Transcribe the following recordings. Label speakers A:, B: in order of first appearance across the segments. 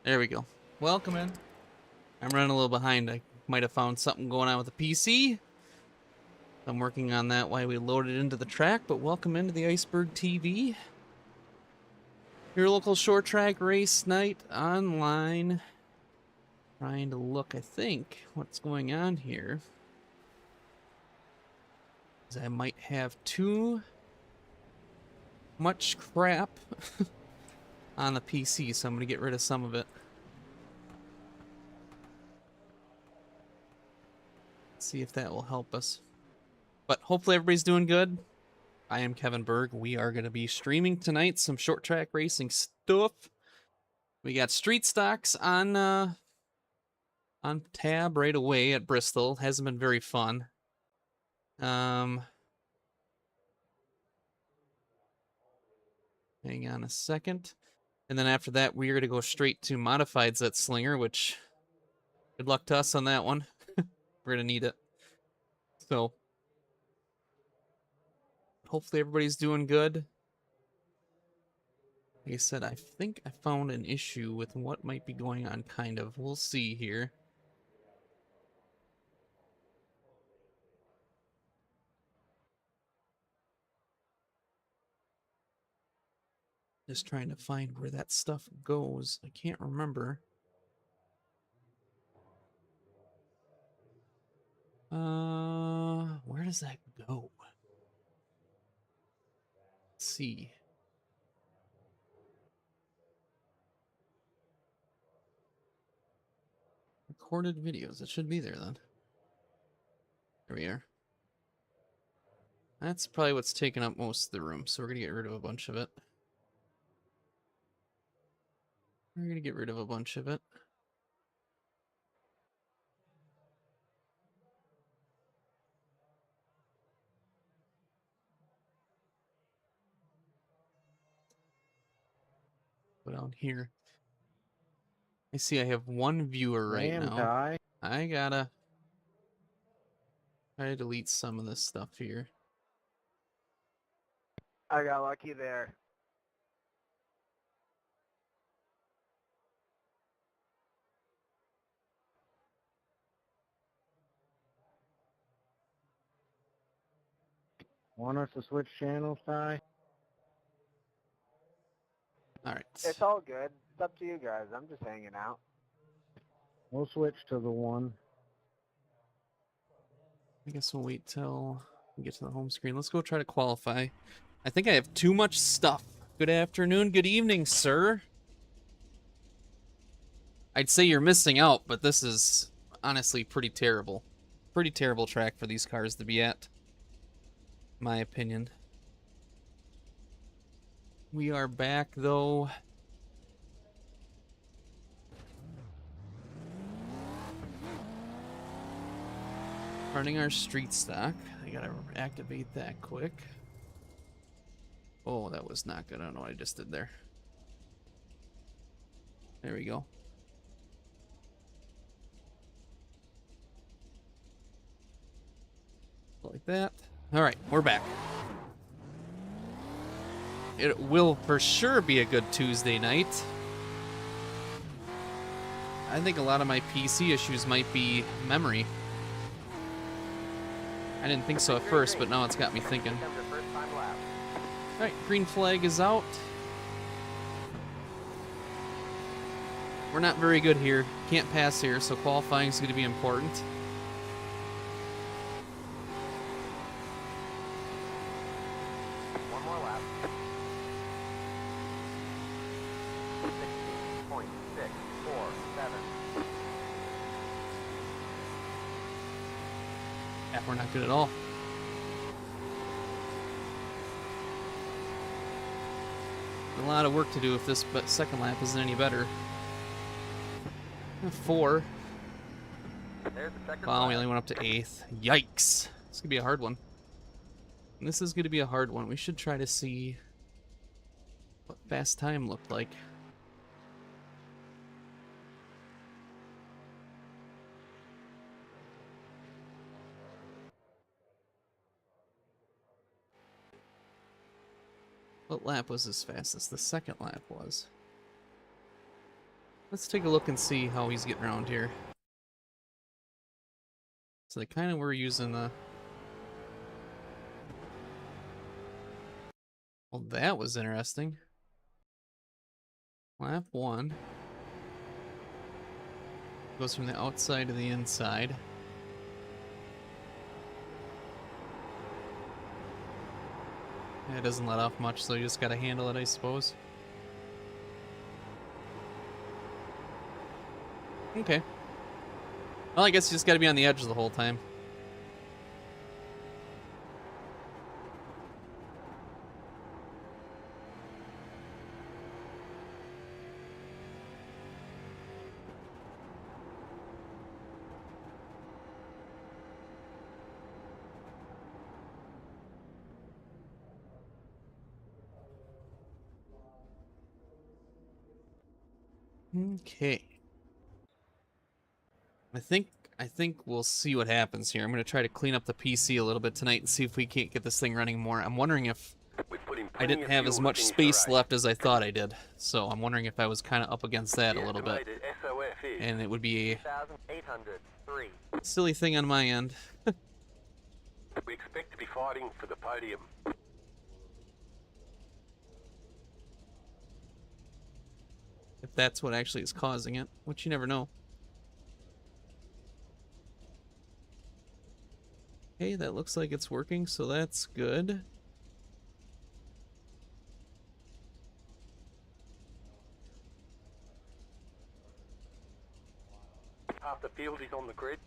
A: There we go. Welcome in. I'm running a little behind. I might have found something going on with the PC. I'm working on that while we load it into the track, but welcome into the Iceberg TV. Your local short track race night online. Trying to look, I think, what's going on here. Is I might have too much crap on the PC, so I'm going to get rid of some of it. See if that will help us. But hopefully everybody's doing good. I am Kevin Berg. We are going to be streaming tonight some short track racing stuff. We got street stocks on tab right away at Bristol. Hasn't been very fun. Hang on a second. And then after that, we're going to go straight to Modifieds at Slinger, which good luck to us on that one. We're going to need it. So hopefully everybody's doing good. Like I said, I think I found an issue with what might be going on, kind of. We'll see here. Just trying to find where that stuff goes. I can't remember. Where does that go? Let's see. Recorded videos. It should be there then. There we are. That's probably what's taking up most of the room, so we're gonna get rid of a bunch of it. We're gonna get rid of a bunch of it. Go down here. I see I have one viewer right now.
B: Ty.
A: I gotta try to delete some of this stuff here.
B: I got lucky there. Want us to switch channels, Ty?
A: Alright.
B: It's all good. It's up to you guys. I'm just hanging out. We'll switch to the one.
A: I guess we'll wait till we get to the home screen. Let's go try to qualify. I think I have too much stuff. Good afternoon, good evening, sir. I'd say you're missing out, but this is honestly pretty terrible. Pretty terrible track for these cars to be at, in my opinion. We are back, though. Running our street stock. I gotta activate that quick. Oh, that was not good. I don't know what I just did there. There we go. Like that. Alright, we're back. It will for sure be a good Tuesday night. I think a lot of my PC issues might be memory. I didn't think so at first, but now it's got me thinking. Alright, green flag is out. We're not very good here. Can't pass here, so qualifying is going to be important.
B: One more lap. 16.647.
A: Yeah, we're not good at all. A lot of work to do if this second lap isn't any better. 4. Wow, we only went up to 8th. Yikes. This could be a hard one. And this is going to be a hard one. We should try to see what fast time looked like. What lap was his fastest? The second lap was. Let's take a look and see how he's getting around here. So they kind of were using the... Well, that was interesting. Lap 1. Goes from the outside to the inside. Yeah, it doesn't let off much, so you just gotta handle it, I suppose. Okay. Well, I guess you just gotta be on the edge the whole time. Okay. I think we'll see what happens here. I'm gonna try to clean up the PC a little bit tonight and see if we can't get this thing running more. I'm wondering if I didn't have as much space left as I thought I did. So I'm wondering if I was kind of up against that a little bit. And it would be a silly thing on my end.
C: We expect to be fighting for the podium.
A: If that's what actually is causing it, which you never know. Okay, that looks like it's working, so that's good.
C: Half the field is on the grid.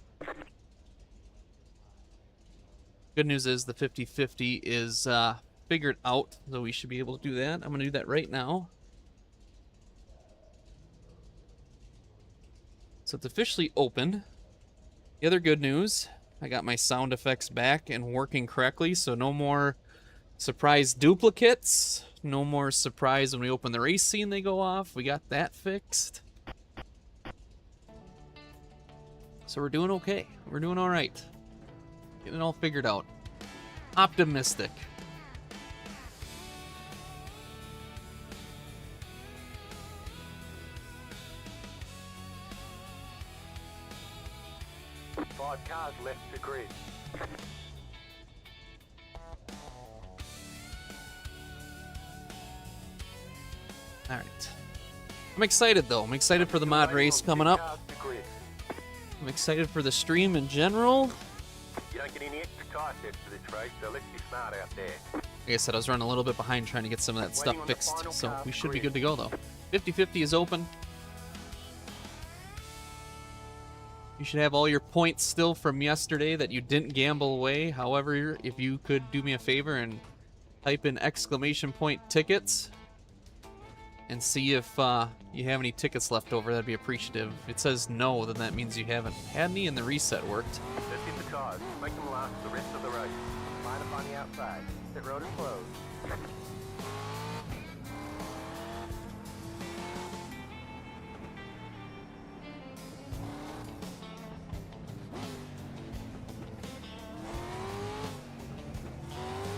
A: Good news is the 50-50 is figured out, so we should be able to do that. I'm going to do that right now. So it's officially open. The other good news, I got my sound effects back and working correctly, so no more surprise duplicates. No more surprise when we open the race scene they go off. We got that fixed. So we're doing okay. We're doing all right. Getting it all figured out. Optimistic.
C: Five cars left the grid.
A: All right. I'm excited though. I'm excited for the mod race coming up. I'm excited for the stream in general.
C: You don't get any extra tire sets for this race, so let's be smart out there.
A: Like I said, I was running a little bit behind trying to get some of that stuff fixed, so we should be good to go though. 50-50 is open. You should have all your points still from yesterday that you didn't gamble away. However, if you could do me a favor and type in exclamation point tickets and see if you have any tickets left over, that'd be appreciative. If it says no, then that means you haven't had any and the reset worked.
C: Let's hit the tires. Make them last the rest of the race. Line up on the outside. Pit road is closed.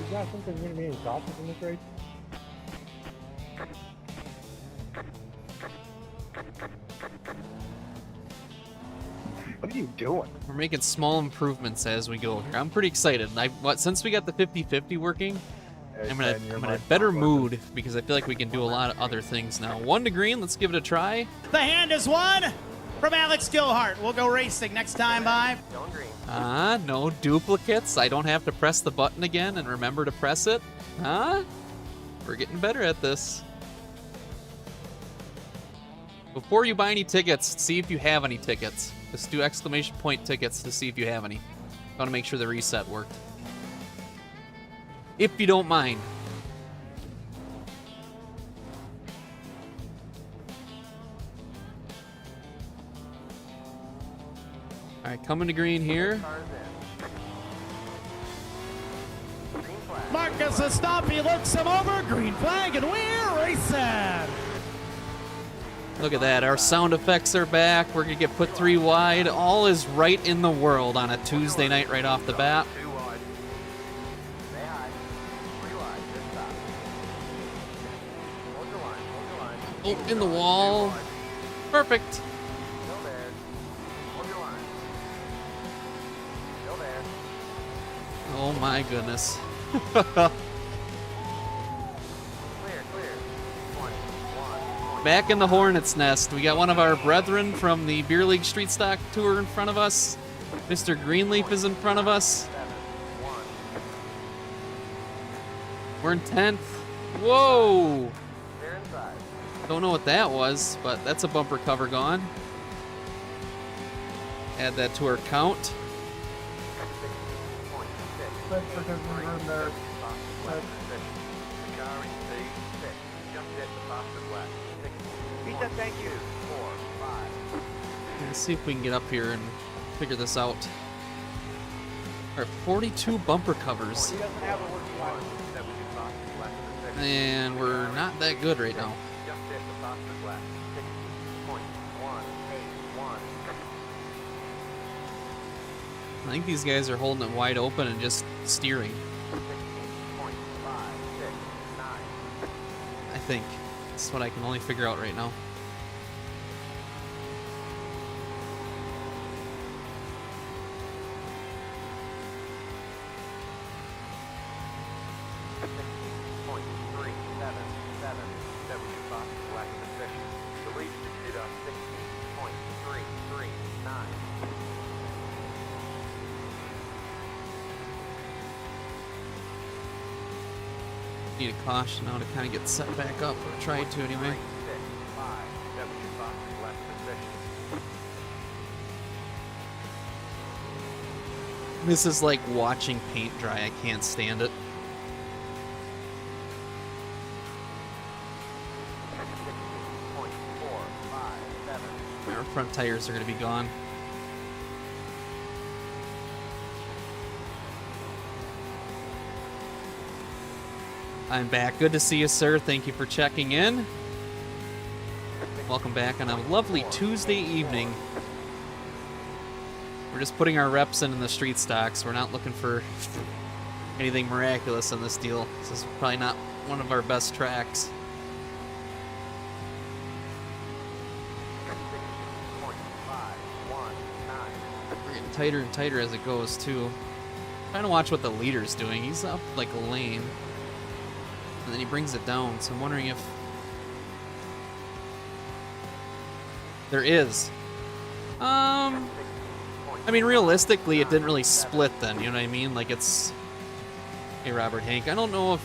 B: You guys think there's going to be any cautions in this race? What are you doing?
A: We're making small improvements as we go here. I'm pretty excited. Since we got the 50-50 working, I'm in a better mood because I feel like we can do a lot of other things now. 1 to green, let's give it a try.
D: The hand is won from Alex Gilhart. We'll go racing next time by.
A: No duplicates. I don't have to press the button again and remember to press it. Huh? We're getting better at this. Before you buy any tickets, see if you have any tickets. Just do exclamation point tickets to see if you have any. I want to make sure the reset worked. If you don't mind. All right, coming to green here.
D: Marcus Estappi looks him over. Green flag, and we're racing.
A: Look at that. Our sound effects are back. We're going to get put 3 wide. All is right in the world on a Tuesday night right off the bat. Oh, in the wall. Perfect.
C: Still there. Hold your line. Still there.
A: Oh my goodness.
C: Clear, clear. 21.
A: Back in the Hornet's Nest. We got one of our brethren from the Beer League Street Stock Tour in front of us. Mr. Greenleaf is in front of us.
C: 7, 1.
A: We're in 10th. Whoa!
C: Clear inside.
A: Don't know what that was, but that's a bumper cover gone. Add that to our count.
C: 16.6.
B: That's because we were in there.
C: Shikari C6. Just hit the fastest left. 16.
B: Pizza, thank you.
C: 4, 5.
A: Let's see if we can get up here and figure this out. All right, 42 bumper covers.
B: He doesn't have a working line.
A: And we're not that good right now.
C: Just hit the fastest left. 16.181.
A: I think these guys are holding it wide open and just steering.
C: 16.569.
A: I think. That's what I can only figure out right now. Need a caution now to kind of get set back up, or try to anyway. This is like watching paint dry. I can't stand it. Our front tires are going to be gone. I'm back. Good to see you, sir. Thank you for checking in. Welcome back on a lovely Tuesday evening. We're just putting our reps in the street stocks. We're not looking for anything miraculous in this deal. This is probably not one of our best tracks. We're getting tighter and tighter as it goes, too. Trying to watch what the leader's doing. He's up like a lane. And then he brings it down, so I'm wondering if there is. I mean, realistically, it didn't really split then, you know what I mean? Like, it's... Hey, Robert Hank, I don't know if...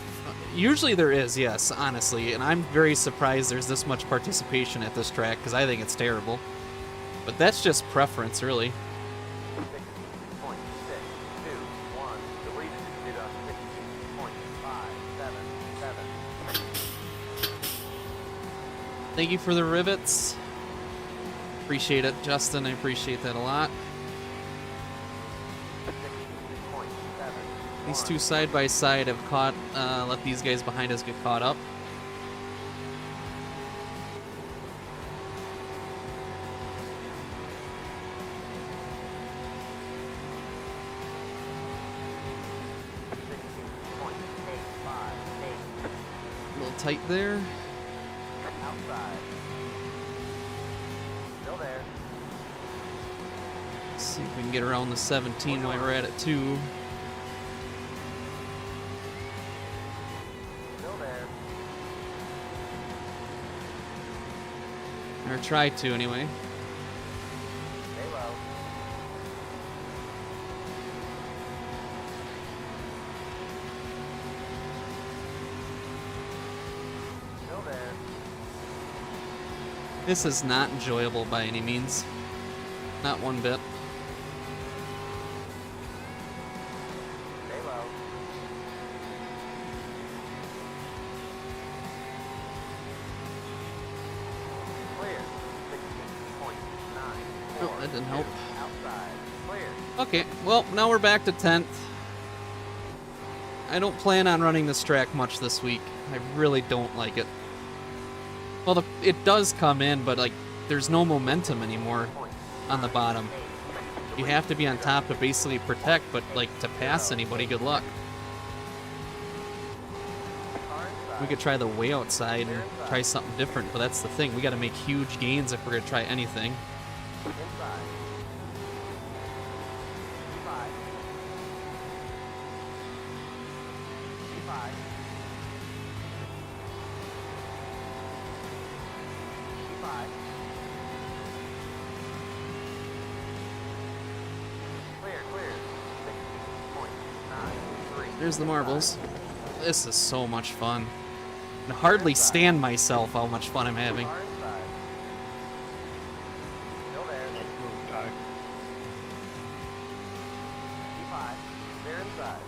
A: Usually there is, yes, honestly, and I'm very surprised there's this much participation at this track, because I think it's terrible. But that's just preference, really. Thank you for the rivets. Appreciate it, Justin. I appreciate that a lot. These two side by side have caught, let these guys behind us get caught up. A little tight there.
C: Outside. Still there.
A: Let's see if we can get around the 17 while we're at it, too.
C: Still there.
A: Or try to, anyway.
C: Stay low. Still there.
A: This is not enjoyable by any means. Not one bit.
C: Stay low. Clear. 16.9.
A: Oh, that didn't help.
C: Outside. Clear.
A: Okay, well, now we're back to 10th. I don't plan on running this track much this week. I really don't like it. Well, it does come in, but, like, there's no momentum anymore on the bottom. You have to be on top to basically protect, but, like, to pass anybody, good luck.
C: Car inside.
A: We could try the way outside and try something different, but that's the thing. We got to make huge gains if we're going to try anything.
C: Inside. P5. P5. P5. Clear, clear. 60.93.
A: There's the marbles. This is so much fun. I can hardly stand myself how much fun I'm having.
C: Far inside. Still there. P5. Clear inside.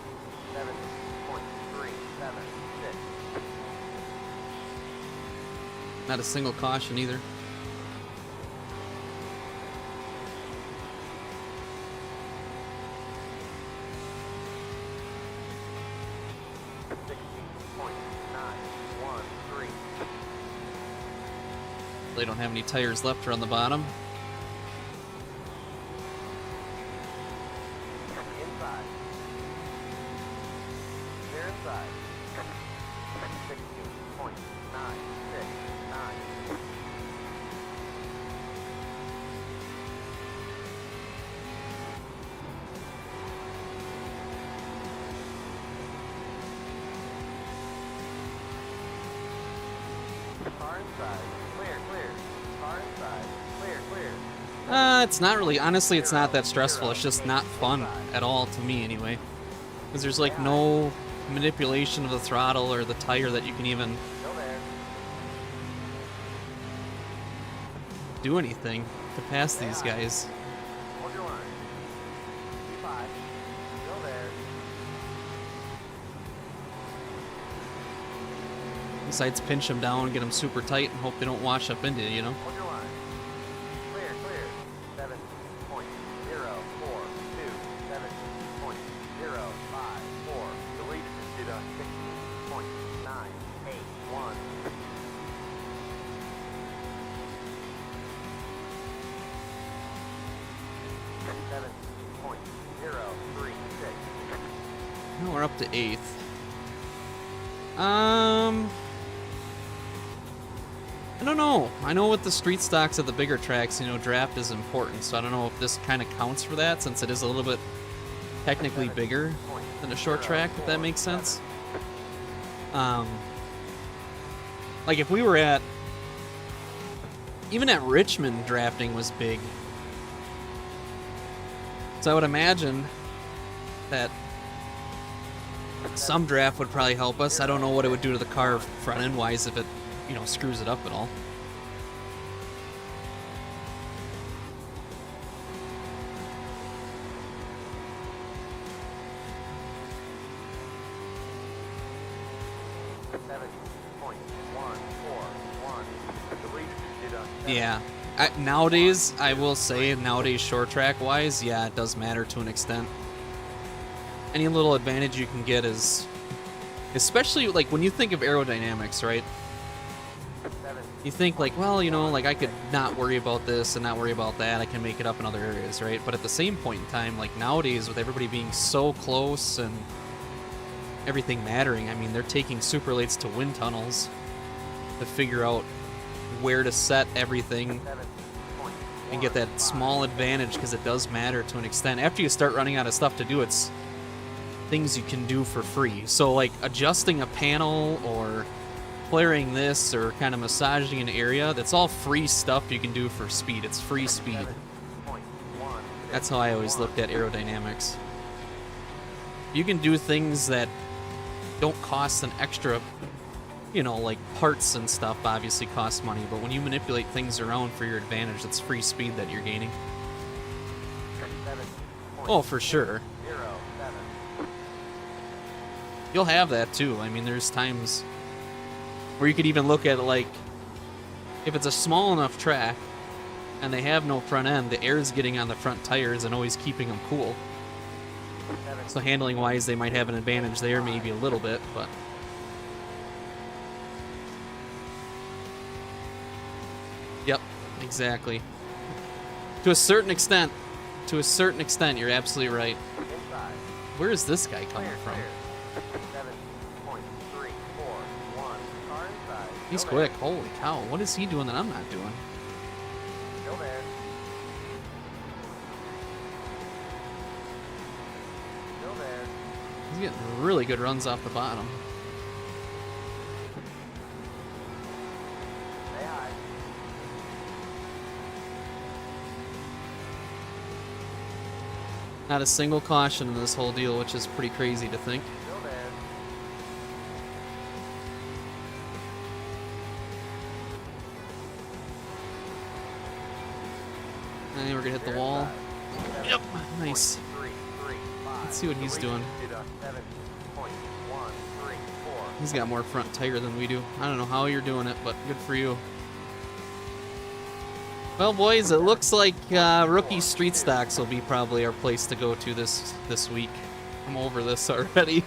C: 7.376.
A: Not a single caution either. They don't have any tires left around the bottom.
C: Inside. Clear inside. 16.969. Car inside. Clear, clear. Car inside. Clear, clear.
A: It's not really, honestly, it's not that stressful. It's just not fun at all to me anyway. Because there's like no manipulation of the throttle or the tire that you can even
C: Still there.
A: do anything to pass these guys.
C: Hold your line. P5. Still there.
A: Besides pinch them down, get them super tight, and hope they don't wash up into you, you know?
C: Hold your line. Clear, clear. 7.0427. 7.054. Deleted to 16.981. Seven point zero three six.
A: Now we're up to 8th. I don't know. I know with the street stocks at the bigger tracks, you know, draft is important, so I don't know if this kind of counts for that, since it is a little bit technically bigger than a short track, if that makes sense. Like if we were at, even at Richmond, drafting was big. So I would imagine that some draft would probably help us. I don't know what it would do to the car front end wise if it, you know, screws it up at all. Yeah. Nowadays, I will say, nowadays short track wise, yeah, it does matter to an extent. Any little advantage you can get is, especially like when you think of aerodynamics, right? You think like, well, you know, like I could not worry about this and not worry about that. I can make it up in other areas, right? But at the same point in time, like nowadays with everybody being so close and everything mattering, I mean, they're taking super lates to wind tunnels to figure out where to set everything and get that small advantage, because it does matter to an extent. After you start running out of stuff to do, it's things you can do for free. So like adjusting a panel or clearing this or kind of massaging an area, that's all free stuff you can do for speed. It's free speed. That's how I always looked at aerodynamics. You can do things that don't cost an extra, you know, like parts and stuff obviously cost money, but when you manipulate things around for your advantage, it's free speed that you're gaining. Oh, for sure. You'll have that too. I mean, there's times where you could even look at it like, if it's a small enough track and they have no front end, the air's getting on the front tires and always keeping them cool. So handling wise, they might have an advantage there, maybe a little bit, but yep, exactly. To a certain extent, you're absolutely right. Where is this guy coming from? He's quick. Holy cow. What is he doing that I'm not doing?
C: Still there. Still there.
A: He's getting really good runs off the bottom.
C: Stay high.
A: Not a single caution in this whole deal, which is pretty crazy to think.
C: Still there.
A: And we're gonna hit the wall. Yep, nice. Let's see what he's doing. He's got more front tire than we do. I don't know how you're doing it, but good for you. Well, boys, it looks like rookie street stocks will be probably our place to go to this week. I'm over this already.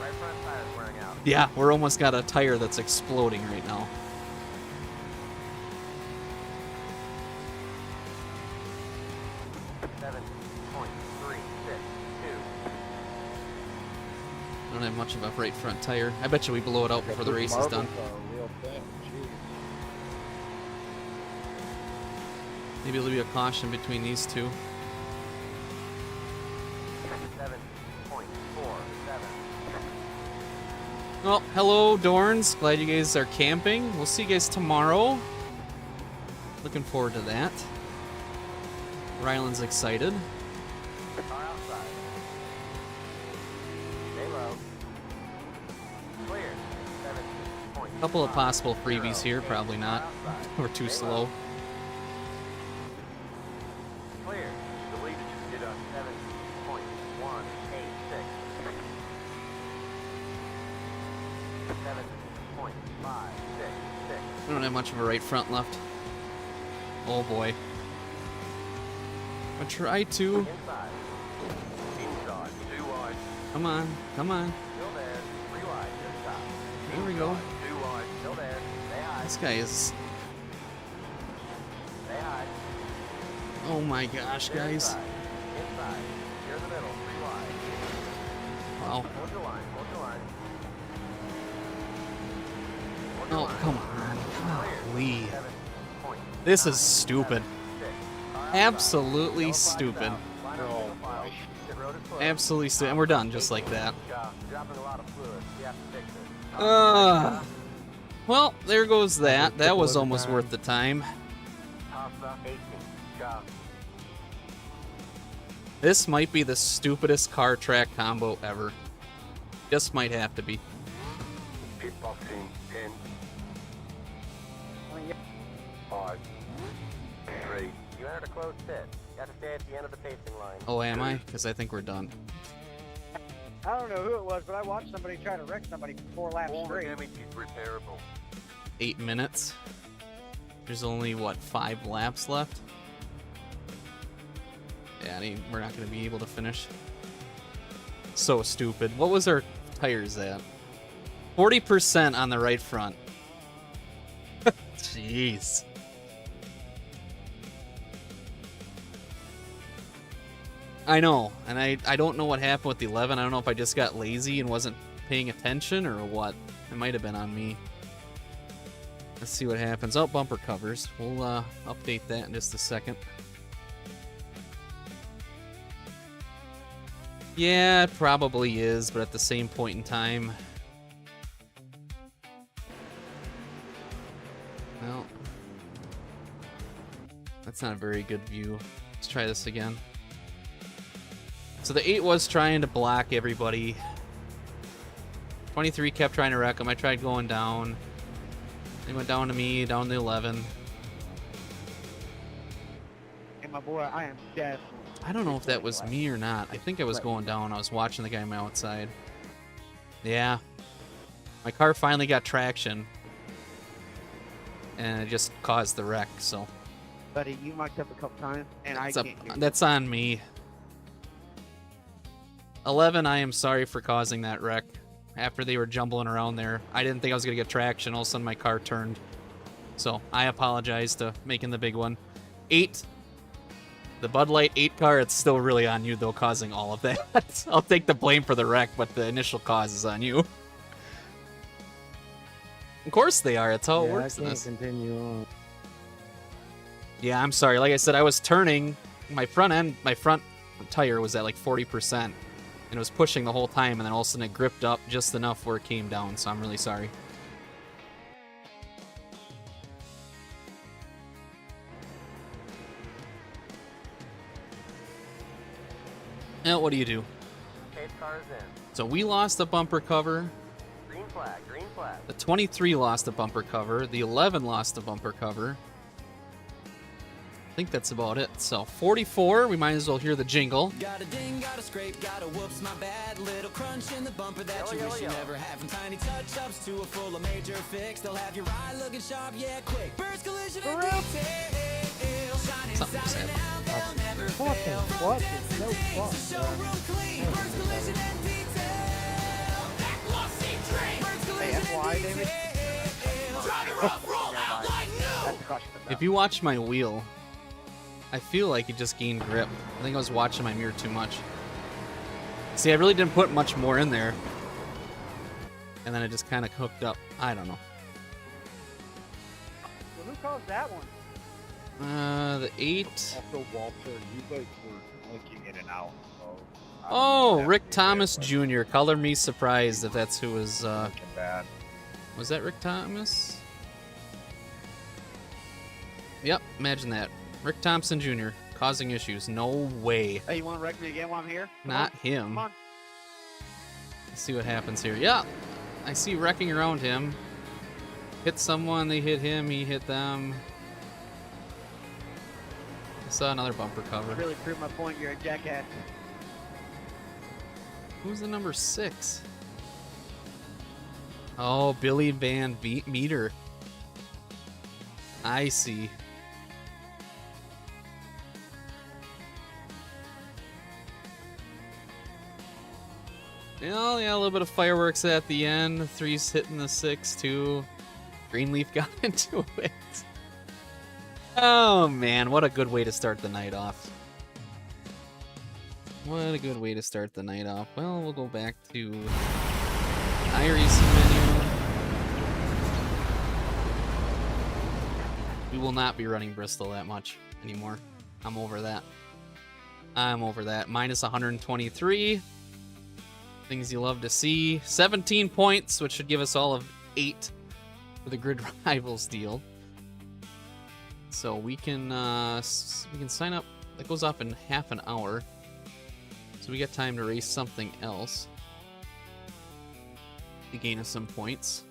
C: Right front tire's wearing out.
A: Yeah, we're almost got a tire that's exploding right now. I don't have much of a right front tire. I bet you we blow it out before the race is done. Maybe there'll be a caution between these two.
C: 7.47.
A: Well, hello, Dorns. Glad you guys are camping. We'll see you guys tomorrow. Looking forward to that. Ryland's excited.
C: Car outside. Stay low. Clear. 7.5.
A: Couple of possible freebies here, probably not. We're too slow.
C: Clear. The lead did a 7.186. 7.566.
A: I don't have much of a right front left. Oh boy. I try to.
C: Inside. Inside. 2 wide.
A: Come on, come on.
C: Still there. 3 wide. Just stop.
A: There we go.
C: 2 wide. Still there. Stay high.
A: This guy is.
C: Stay high.
A: Oh my gosh,
C: Clear
A: guys.
C: Inside. Inside. Clear the middle. 3 wide.
A: Wow.
C: Hold your line. Hold your line. Hold
A: Oh,
C: your line.
A: come on. Golly.
C: 7.5.
A: This is stupid.
C: 6. Car outside.
A: Absolutely
C: Don't slide
A: stupid.
C: south. Line up in the file. Pit road is closed.
A: Absolutely stupid. And we're done just like that.
C: Dropping a lot of fluid. We have to fix it.
A: Well, there goes that. That was almost worth the time.
C: Costa 18. Job.
A: This might be the stupidest car track combo ever. Just might have to be.
C: Pit boxing 10. 5. 3. You entered a closed pit. You have to stay at the end of the pacing line.
A: Oh, am I? Because I think we're done.
B: I don't know who it was, but I watched somebody try to wreck somebody for 4 laps
C: All the
B: straight.
C: damage is repairable.
A: 8 minutes. There's only, what, 5 laps left? Yeah, we're not going to be able to finish. So stupid. What was our tires at? 40% on the right front. Jeez. I know, and I don't know what happened with the 11. I don't know if I just got lazy and wasn't paying attention or what. It might have been on me. Let's see what happens. Oh, bumper covers. We'll update that in just a second. Yeah, it probably is, but at the same point in time... Well... That's not a very good view. Let's try this again. So the 8 was trying to block everybody. 23 kept trying to wreck him. I tried going down. They went down to me, down to 11.
B: And my boy, I am dead.
A: I don't know if that was me or not. I think I was going down. I was watching the guy on my outside. Yeah. My car finally got traction. And it just caused the wreck, so.
B: Buddy, you mic'd up a couple times, and I can't hear you.
A: That's on me. 11, I am sorry for causing that wreck. After they were jumbling around there, I didn't think I was going to get traction. All of a sudden, my car turned. So, I apologize to making the big one. 8, the Bud Light 8 car, it's still really on you, though, causing all of that. I'll take the blame for the wreck, but the initial cause is on you. Of course they are. That's how it
B: Yeah,
A: works
B: I
A: in
B: can't
A: this.
B: continue on.
A: Yeah, I'm sorry. Like I said, I was turning. My front tire was at like 40%. And it was pushing the whole time, and then all of a sudden it gripped up just enough where it came down, so I'm really sorry. Now, what do you do?
C: Chase cars in.
A: So we lost the bumper cover.
C: Green flag, green flag.
A: The 23 lost the bumper cover. The 11 lost the bumper cover. I think that's about it. So 44, we might as well hear the jingle.
E: Got a ding, got a scrape, got a whoops, my bad. Little crunch in the bumper that you wish you never had. From tiny touch-ups to a full of major fix. They'll have your ride looking sharp, yeah, quick. Burst collision and detail. Shine
A: Something
E: inside
A: sad.
E: and out, they'll never
B: Fucking
E: fail.
B: what?
E: Distance
B: No
E: to finish,
B: fuck.
E: the showroom clean. Burst collision and detail. That glossy train. Burst collision
B: FY,
E: and
B: David.
E: detail. Try to rough roll out like new.
B: That's crushing it.
A: If you watch my wheel, I feel like it just gained grip. I think I was watching my mirror too much. See, I really didn't put much more in there. And then it just kind of hooked up. I don't know.
B: Well, who caused that one?
A: The 8.
F: Also, Walter, you guys were blinking in and out. So I don't know
A: Oh,
F: if
A: Rick
F: that's
A: Thomas
F: it,
A: Jr. Color me surprised if that's who was.
F: but looking bad.
A: Was that Rick Thomas? Yep, imagine that. Rick Thompson Jr. causing issues. No way.
B: Hey, you want to wreck me again while I'm here? Come
A: Not
B: on.
A: him.
B: Come on.
A: Let's see what happens here. Yeah, I see wrecking around him. Hit someone, they hit him, he hit them. I saw another bumper cover.
B: Really prove my point. You're a jackass.
A: Who's the number 6? Oh, Billy Van Meter. I see. Well, yeah, a little bit of fireworks at the end. 3's hitting the 6 too. Greenleaf got into it. Oh man, what a good way to start the night off. What a good way to start the night off. Well, we'll go back to iRacing menu. We will not be running Bristol that much anymore. I'm over that. I'm over that. Minus 123. Things you love to see. 17 points, which should give us all of 8 for the Grid Rivals deal. So we can sign up. That goes off in half an hour. So we got time to race something else to gain us some points.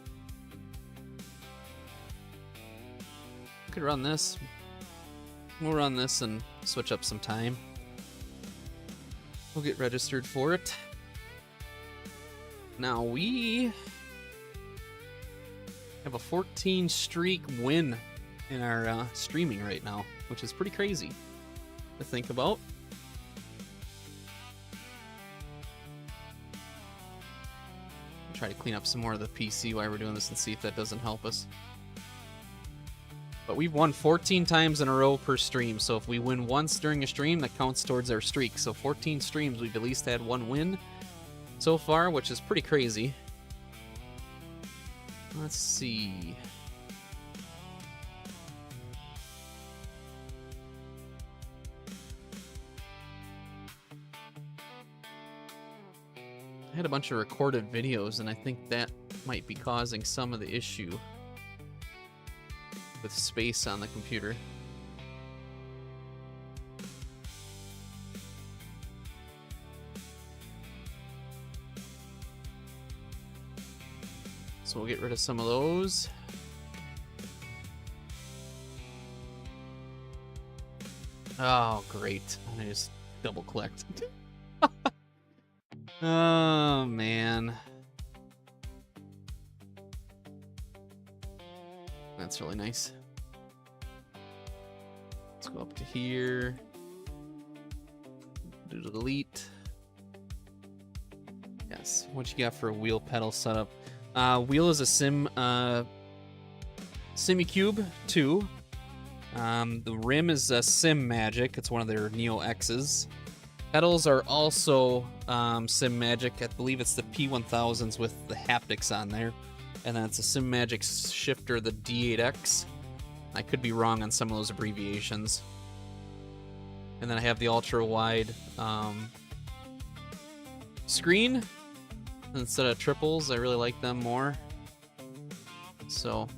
A: We could run this. We'll run this and switch up some time. We'll get registered for it. Now we have a 14 streak win in our streaming right now, which is pretty crazy to think about. I'll try to clean up some more of the PC while we're doing this and see if that doesn't help us. But we've won 14 times in a row per stream, so if we win once during a stream, that counts towards our streak. So 14 streams, we've at least had one win so far, which is pretty crazy. Let's see. I had a bunch of recorded videos, and I think that might be causing some of the issue with space on the computer. So we'll get rid of some of those. Oh, great. I just double clicked. Oh, man. That's really nice. Let's go up to here. Do the delete. Yes. What you got for a wheel pedal setup? Wheel is a SimiCube 2. The rim is a Sim Magic. It's one of their Neo X's. Pedals are also Sim Magic. I believe it's the P1000s with the haptics on there. And then it's a SimMagic shifter, the D8X. I could be wrong on some of those abbreviations. And then I have the ultra-wide screen instead of triples. I really like them more. So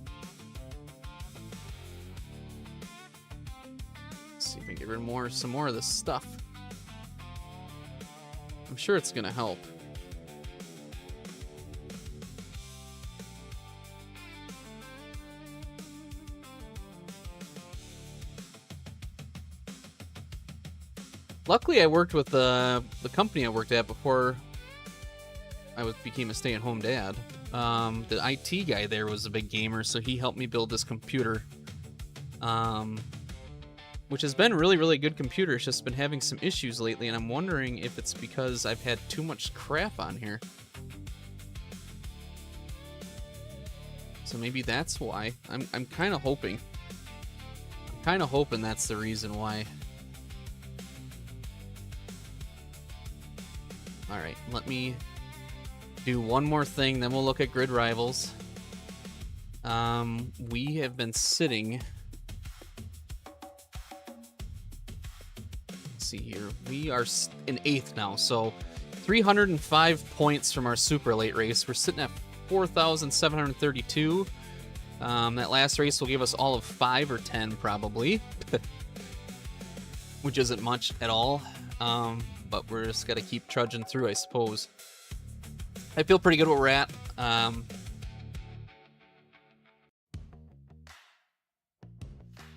A: let's see if we can get rid of some more of this stuff. I'm sure it's gonna help. Luckily, I worked with the company I worked at before I became a stay-at-home dad. The IT guy there was a big gamer, so he helped me build this computer, which has been a really, really good computer. It's just been having some issues lately, and I'm wondering if it's because I've had too much crap on here. So maybe that's why. I'm kind of hoping. I'm kind of hoping that's the reason why. All right, let me do one more thing, then we'll look at Grid Rivals. We have been sitting. Let's see here. We are in 8th now, so 305 points from our super late race. We're sitting at 4,732. That last race will give us all of 5 or 10 probably, which isn't much at all. But we're just got to keep trudging through, I suppose. I feel pretty good where we're at.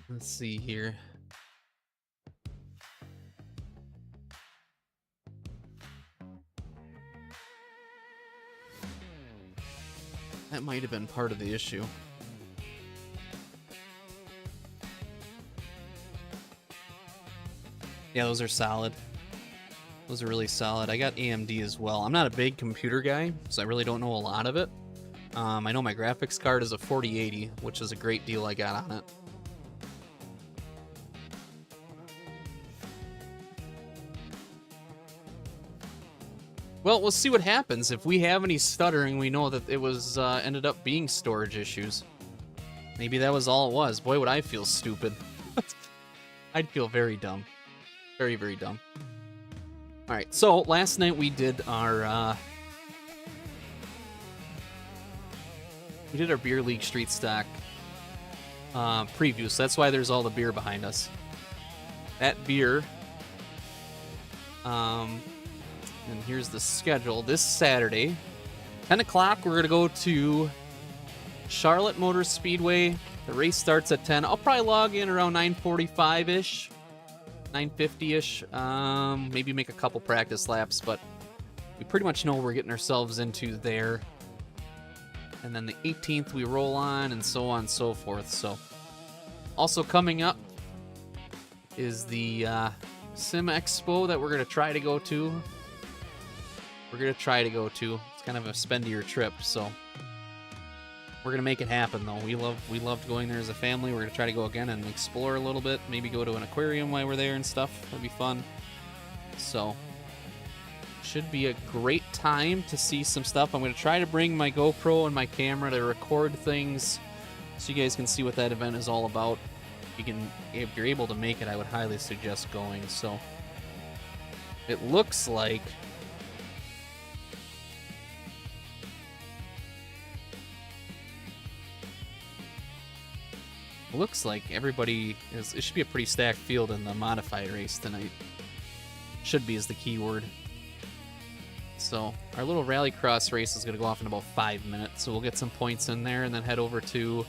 A: Let's see here. That might have been part of the issue. Yeah, those are solid. Those are really solid. I got AMD as well. I'm not a big computer guy, so I really don't know a lot of it. I know my graphics card is a 4080, which is a great deal I got on it. Well, we'll see what happens. If we have any stuttering, we know that it was ended up being storage issues. Maybe that was all it was. Boy, would I feel stupid. I'd feel very dumb. Very, very dumb. All right, so last night we did our Beer League Street Stock preview, so that's why there's all the beer behind us. That beer, and here's the schedule. This Saturday, 10 o'clock, we're gonna go to Charlotte Motor Speedway. The race starts at 10. I'll probably log in around 9:45-ish. 9:50-ish, maybe make a couple practice laps, but we pretty much know what we're getting ourselves into there. And then the 18th we roll on, and so on and so forth. So also coming up is the Sim Expo that we're going to try to go to. It's kind of a spendier trip, so we're going to make it happen, though. We loved going there as a family. We're going to try to go again and explore a little bit. Maybe go to an aquarium while we're there and stuff. That'd be fun. So, should be a great time to see some stuff. I'm going to try to bring my GoPro and my camera to record things so you guys can see what that event is all about. If you're able to make it, I would highly suggest going. So, it looks like everybody is. It should be a pretty stacked field in the modified race tonight. Should be is the key word. So our little rallycross race is going to go off in about 5 minutes. So we'll get some points in there and then head over to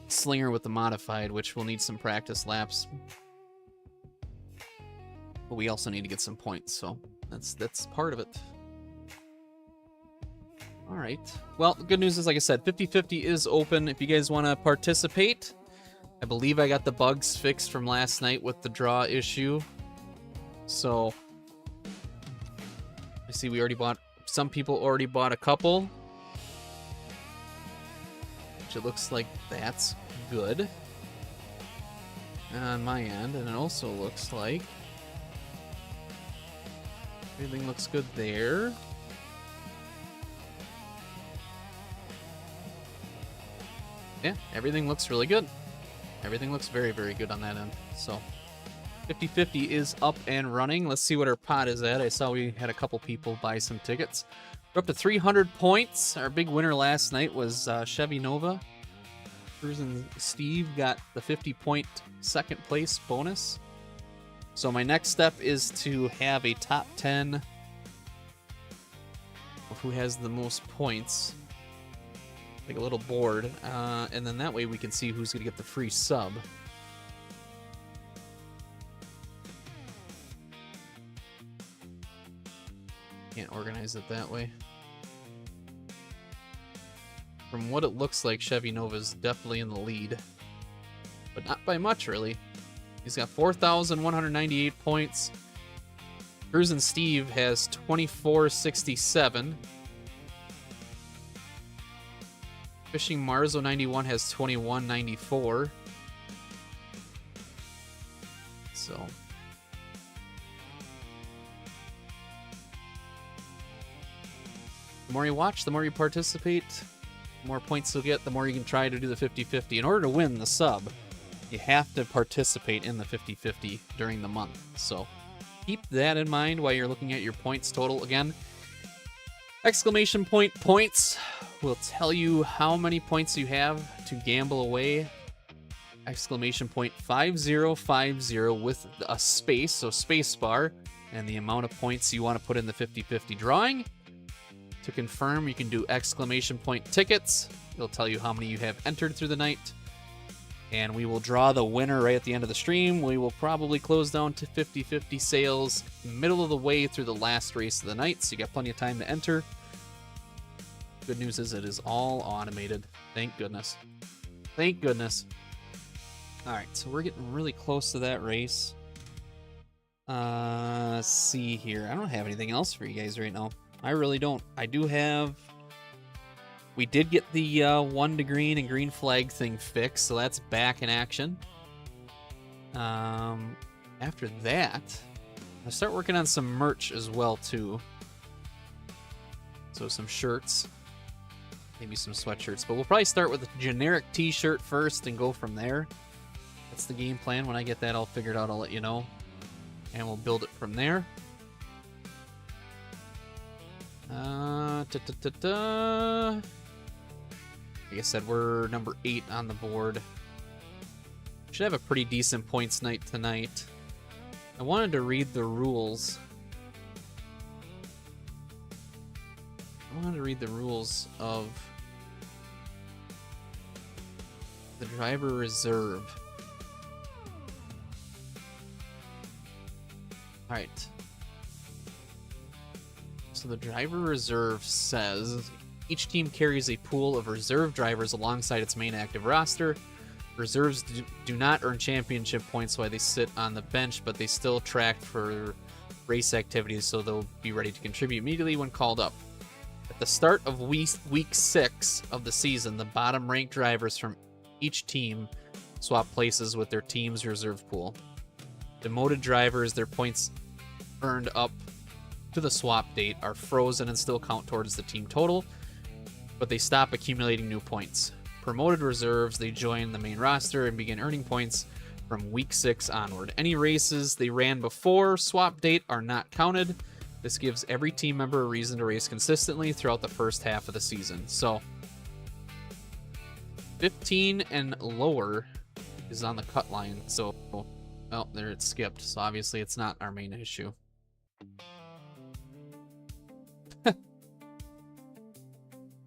A: Slinger with the modified, which will need some practice laps. But we also need to get some points, so that's part of it. All right. Well, the good news is, like I said, 50/50 is open if you guys want to participate. I believe I got the bugs fixed from last night with the draw issue. So, I see some people already bought a couple. Which it looks like that's good on my end. And it also looks like everything looks good there. Yeah, everything looks really good. Everything looks very, very good on that end. So 50-50 is up and running. Let's see what our pot is at. I saw we had a couple people buy some tickets. We're up to 300 points. Our big winner last night was Chevy Nova. Cruising Steve got the 50-point second place bonus. So my next step is to have a top 10 of who has the most points. Like a little board. And then that way we can see who's going to get the free sub. Can't organize it that way. From what it looks like, Chevy Nova's definitely in the lead. But not by much, really. He's got 4,198 points. Cruisin' Steve has 2467. Fishing Marzo 91 has 2194. So... the more you watch, the more you participate, the more points you'll get, the more you can try to do the 50-50. In order to win the sub, you have to participate in the 50-50 during the month. So keep that in mind while you're looking at your points total. Again, exclamation point points will tell you how many points you have to gamble away. Exclamation point 5050 with a space, so space bar, and the amount of points you want to put in the 50-50 drawing. To confirm, you can do exclamation point tickets. It'll tell you how many you have entered through the night. And we will draw the winner right at the end of the stream. We will probably close down to 50-50 sales middle of the way through the last race of the night, so you got plenty of time to enter. Good news is it is all automated. Thank goodness. Thank goodness. Alright, so we're getting really close to that race. Let's see here. I don't have anything else for you guys right now. I really don't. I do have... we did get the 1 to green and green flag thing fixed, so that's back in action. After that, I start working on some merch as well, too. So some shirts. Maybe some sweatshirts. But we'll probably start with a generic t-shirt first and go from there. That's the game plan. When I get that all figured out, I'll let you know. And we'll build it from there. Like I said, we're number 8 on the board. Should have a pretty decent points night tonight. I wanted to read the rules. Of the driver reserve. Alright. So the driver reserve says each team carries a pool of reserve drivers alongside its main active roster. Reserves do not earn championship points while they sit on the bench, but they still track for race activities, so they'll be ready to contribute immediately when called up. At the start of week 6 of the season, the bottom-ranked drivers from each team swap places with their team's reserve pool. Demoted drivers, their points earned up to the swap date are frozen and still count towards the team total, but they stop accumulating new points. Promoted reserves, they join the main roster and begin earning points from week 6 onward. Any races they ran before swap date are not counted. This gives every team member a reason to race consistently throughout the first half of the season. So 15 and lower is on the cut line. So, oh, there it skipped. So obviously it's not our main issue.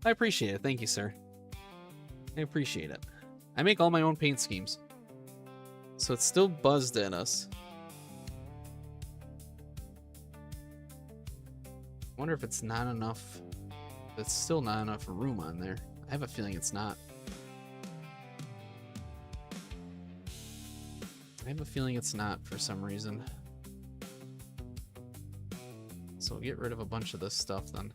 A: I appreciate it. Thank you, sir. I appreciate it. I make all my own paint schemes. So it's still buzzed at us. I wonder if it's not enough. It's still not enough room on there. I have a feeling it's not. I have a feeling it's not for some reason. So we'll get rid of a bunch of this stuff then.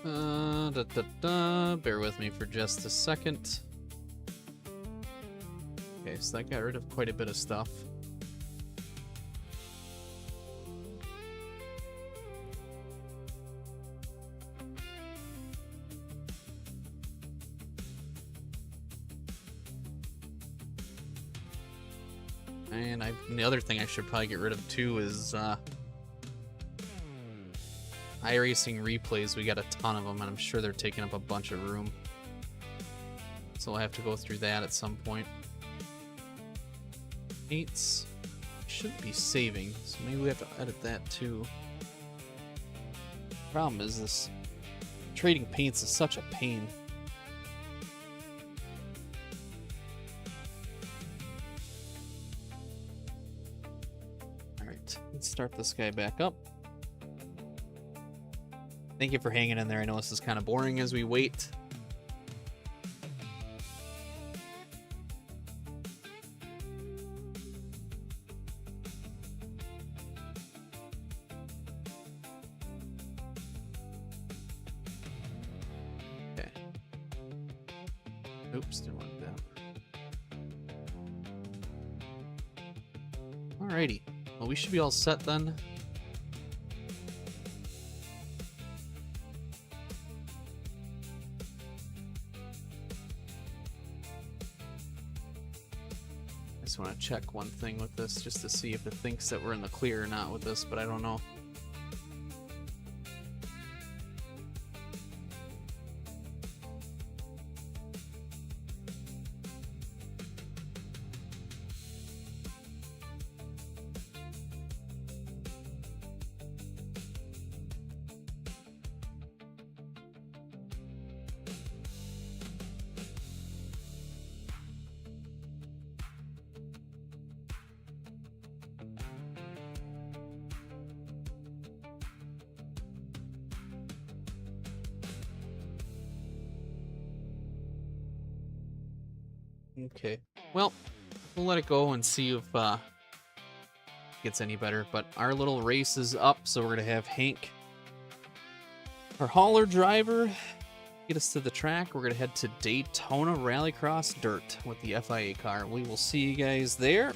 A: Bear with me for just a second. Okay, so that got rid of quite a bit of stuff. And the other thing I should probably get rid of too is iRacing replays. We got a ton of them, and I'm sure they're taking up a bunch of room. So we'll have to go through that at some point. Paints should be saving, so maybe we have to edit that too. Problem is this trading paints is such a pain. Alright, let's start this guy back up. Thank you for hanging in there. I know this is kind of boring as we wait. Okay. Oops, didn't want that. Alrighty. Well, we should be all set then. I just want to check one thing with this just to see if it thinks that we're in the clear or not with this, but I don't know. Okay, well, we'll let it go and see if it gets any better. But our little race is up, so we're going to have Hank, our hauler driver, get us to the track. We're going to head to Daytona Rallycross Dirt with the FIA car. We will see you guys there.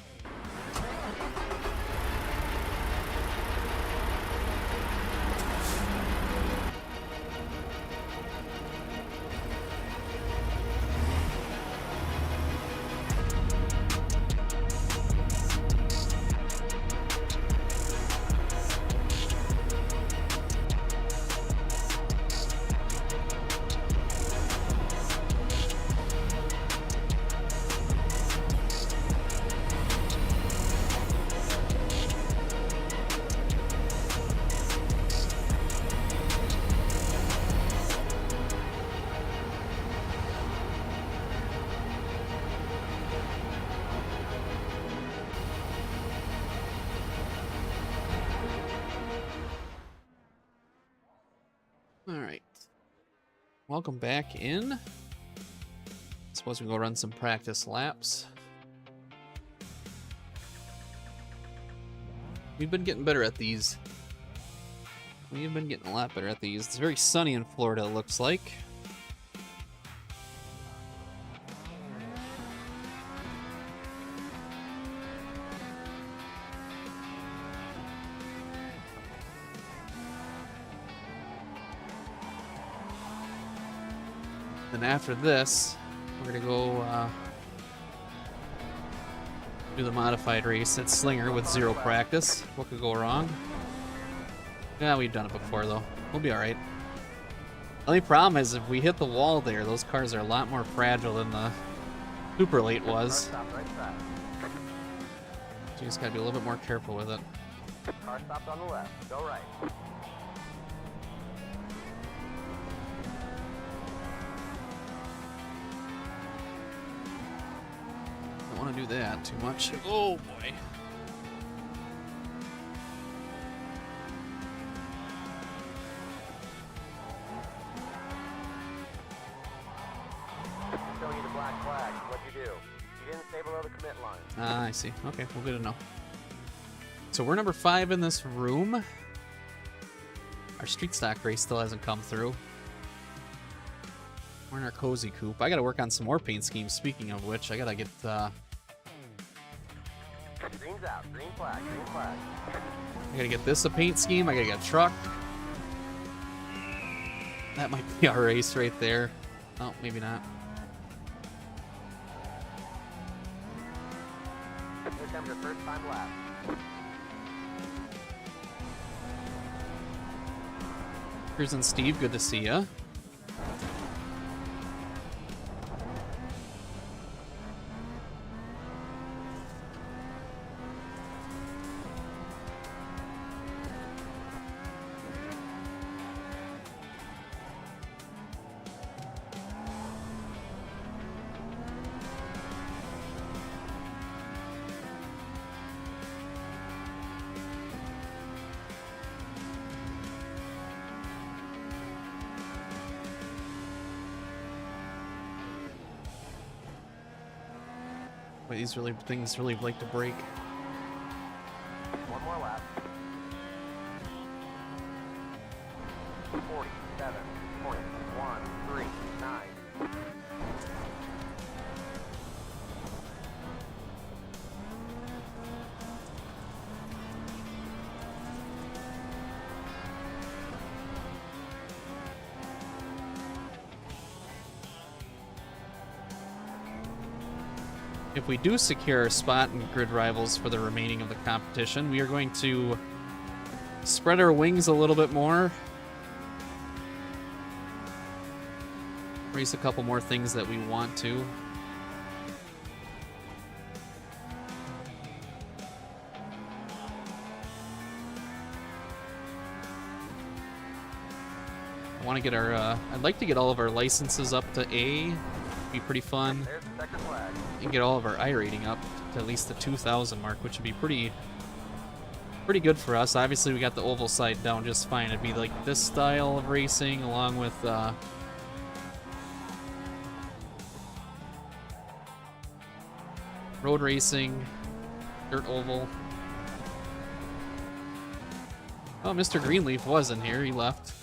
A: Alright. Welcome back in. Suppose we go run some practice laps. We've been getting better at these. We've been getting a lot better at these. It's very sunny in Florida, it looks like. Then after this, we're gonna go do the modified race at Slinger with zero practice. What could go wrong? Yeah, we've done it before though. We'll be alright. The only problem is if we hit the wall there, those cars are a lot more fragile than the Super Late was.
C: Stop right side.
A: So you just gotta be a little bit more careful with it.
C: Car stopped on the left. Go right.
A: Don't want to do that too much. Oh boy.
C: Showing you the black flag. What'd you do? You didn't stay below the commit line.
A: Ah, I see. Okay, well, good to know. So we're number 5 in this room. Our street stock race still hasn't come through. We're in our cozy coop. I gotta work on some more paint schemes. Speaking of which, I gotta get
C: Green's out. Green flag. Green flag.
A: I gotta get this a paint scheme. I gotta get a truck. That might be our race right there. Oh, maybe not.
C: Here comes your first time lap.
A: Cruising Steve, good to see ya. Wait, these things really like to break.
C: One more lap. 47.139.
A: If we do secure a spot in Grid Rivals for the remaining of the competition, we are going to spread our wings a little bit more. Race a couple more things that we want to. I want to get our, I'd like to get all of our licenses up to A. Be pretty fun.
C: There's the second flag.
A: And get all of our I rating up to at least the 2,000 mark, which would be pretty good for us. Obviously, we got the oval side down just fine. It'd be like this style of racing along with road racing, dirt oval. Oh, Mr. Greenleaf was in here. He left.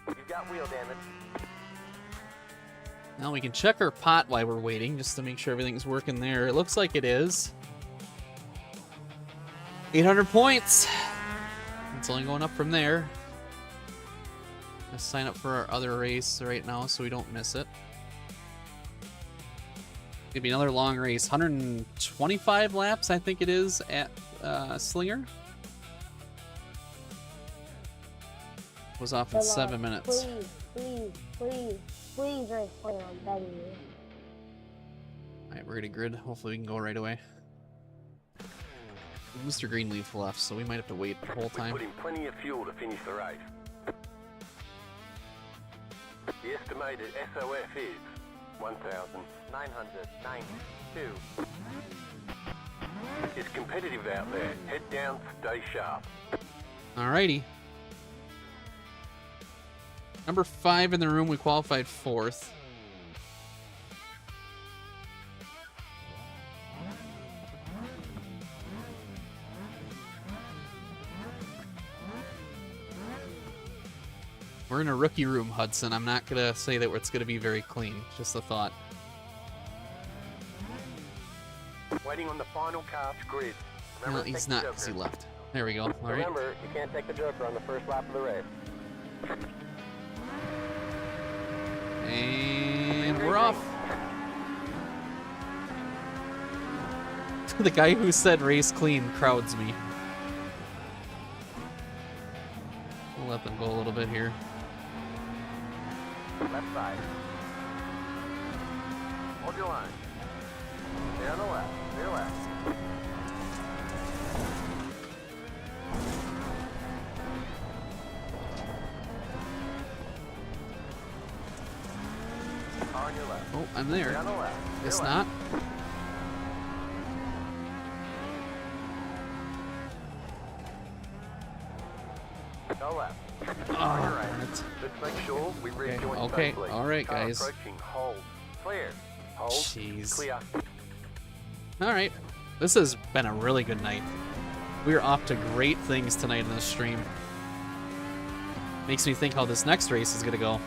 C: You've got wheel damage.
A: Now we can check our pot while we're waiting, just to make sure everything's working there. It looks like it is. 800 points. It's only going up from there. Let's sign up for our other race right now so we don't miss it. Maybe another long race. 125 laps, I think it is, at Slinger. Was off in 7 minutes.
G: Please race Slinger, I'm begging you.
A: Alright, we're gonna grid. Hopefully we can go right away. Mr. Greenleaf left, so we might have to wait the whole time.
C: We put in plenty of fuel to finish the race. The estimated SOF is 1,992. It's competitive out there. Head down, stay sharp.
A: Alrighty. Number 5 in the room, we qualified 4th. We're in a rookie room, Hudson. I'm not gonna say that it's gonna be very clean. Just a thought.
C: Waiting on the final car to grid. Remember
A: Well,
C: to
A: he's
C: take the
A: not, because he
C: Joker.
A: left. There we go. Alright.
C: Remember, you can't take the Joker on the first lap of the race.
A: And we're off. The guy who said race clean crowds me. We'll let them go a little bit here.
C: Left side. Hold your line. Stay on the left. Stay left. On your left.
A: Oh, I'm
C: Stay
A: there.
C: on the left. Stay
A: Guess
C: left.
A: not.
C: Go left.
A: Oh,
C: On your right.
A: darn it.
C: Let's make sure we rejoin
A: Okay,
C: safely.
A: all right,
C: Car
A: guys.
C: approaching. Hold. Clear. Hold.
A: Jeez.
C: Clear.
A: Alright. This has been a really good night. We are off to great things tonight in the stream. Makes me think how this next race is gonna go.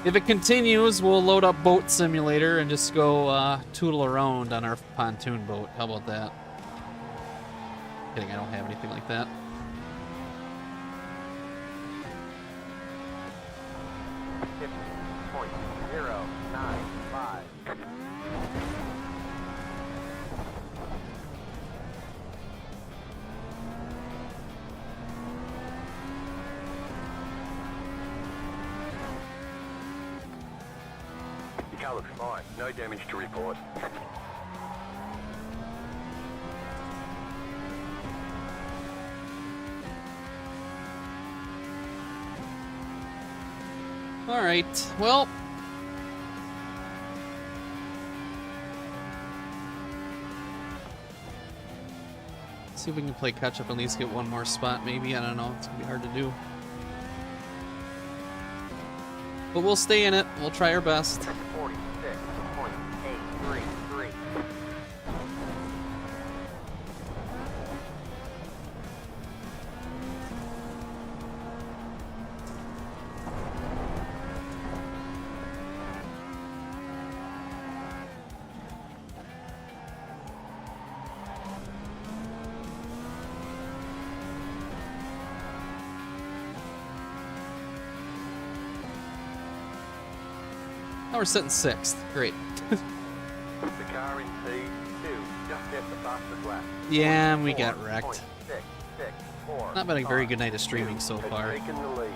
A: If it continues, we'll load up Boat Simulator and just go tootle around on our pontoon boat. How about that? Kidding, I don't have anything like that.
C: Your car looks fine. No damage to report.
A: All right. Well, see if we can play catch up and at least get one more spot. Maybe, I don't know. It's gonna be hard to do. But we'll stay in it. We'll try our best.
C: 46.833.
A: Now we're sitting 6th. Great.
C: The car in P2 just hit the fastest lap.
A: Yeah, we got wrecked.
C: 664.
A: Not been a very good night of streaming so
C: Has
A: far.
C: taken the lead.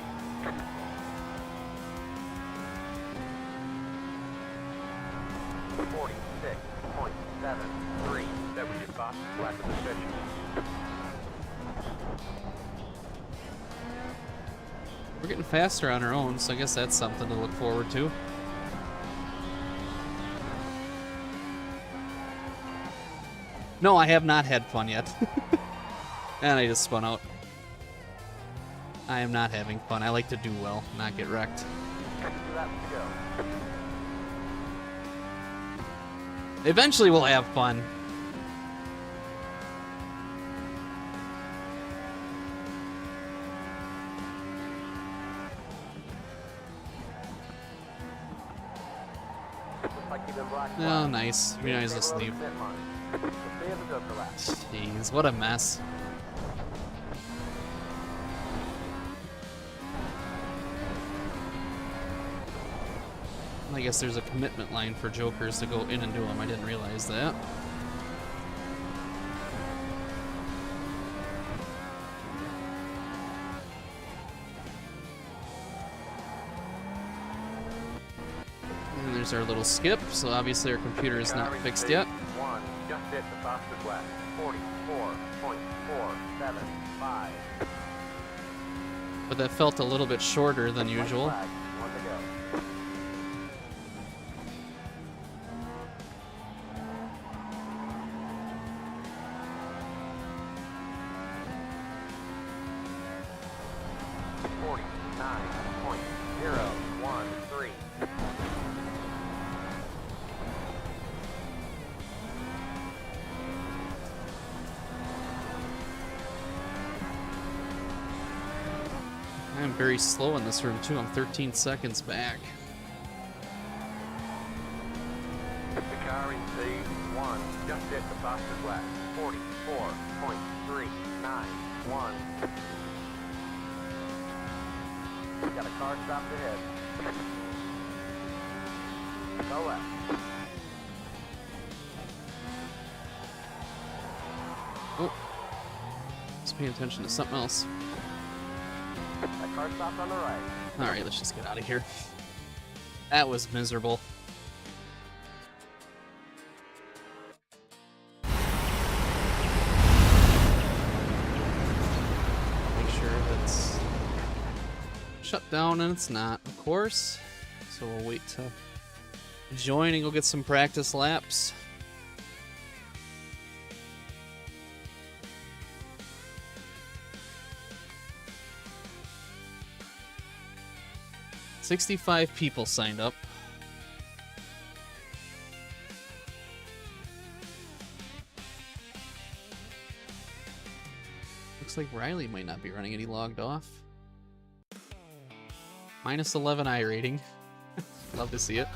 C: .73. That was your fastest lap of the session.
A: We're getting faster on our own, so I guess that's something to look forward to. No, I have not had fun yet. And I just spun out. I am not having fun. I like to do well, not get wrecked.
C: 2 laps to go.
A: Eventually we'll have fun.
C: Looks like you've been blacked
A: Oh,
C: out.
A: nice. We might as well just leave. Jeez, what a mess. I guess there's a commitment line for jokers to go in and do them. I didn't realize that. And there's our little skip, so obviously our computer is not fixed yet.
C: One just hit the fastest lap. 44.475.
A: But that felt a little bit shorter than usual.
C: Flag, 1 to go. .013.
A: I'm very slow in this room too. I'm 13 seconds back.
C: The car in C1 just hit the fastest lap. 44.391. Got a car stopped ahead. Go left.
A: Oh, let's pay attention to something else.
C: That car stopped on the right.
A: All right, let's just get out of here. That was miserable. Make sure that's shut down, and it's not, of course. So we'll wait to join and go get some practice laps. $65 people signed up. Looks like Riley might not be running it. He logged off. Minus 11 I rating. Love to see it.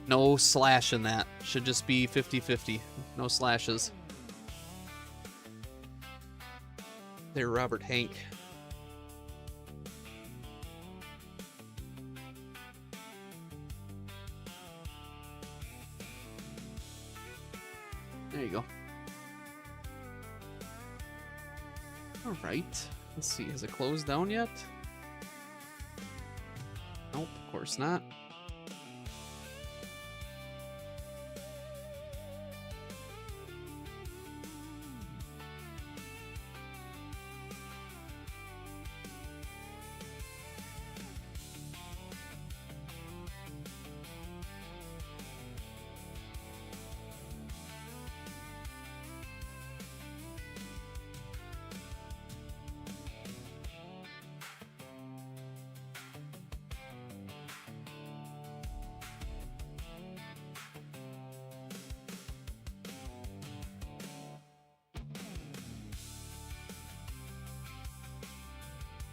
A: No slash in that. Should just be 50-50. No slashes. There, Robert Hank. There you go. All right. Let's see. Has it closed down yet? Nope, of course not.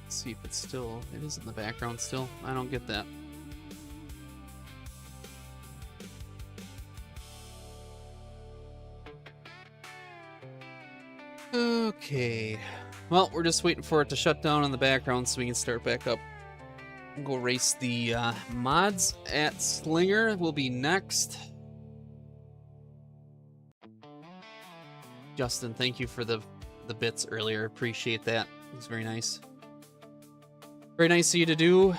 A: See if it's still, it is in the background still. I don't get that. Okay. Well, we're just waiting for it to shut down in the background so we can start back up. Go race the mods at Slinger will be next. Justin, thank you for the bits earlier. Appreciate that. It was very nice. Very nice of you to do.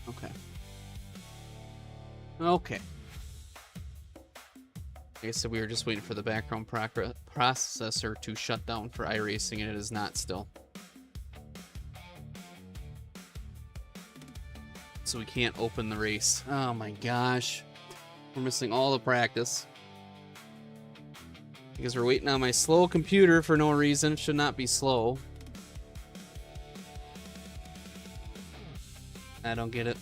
A: Okay. Okay. Like I said, we were just waiting for the background processor to shut down for iRacing, and it is not still. So we can't open the race. Oh my gosh. We're missing all the practice. Because we're waiting on my slow computer for no reason. It should not be slow. I don't get it.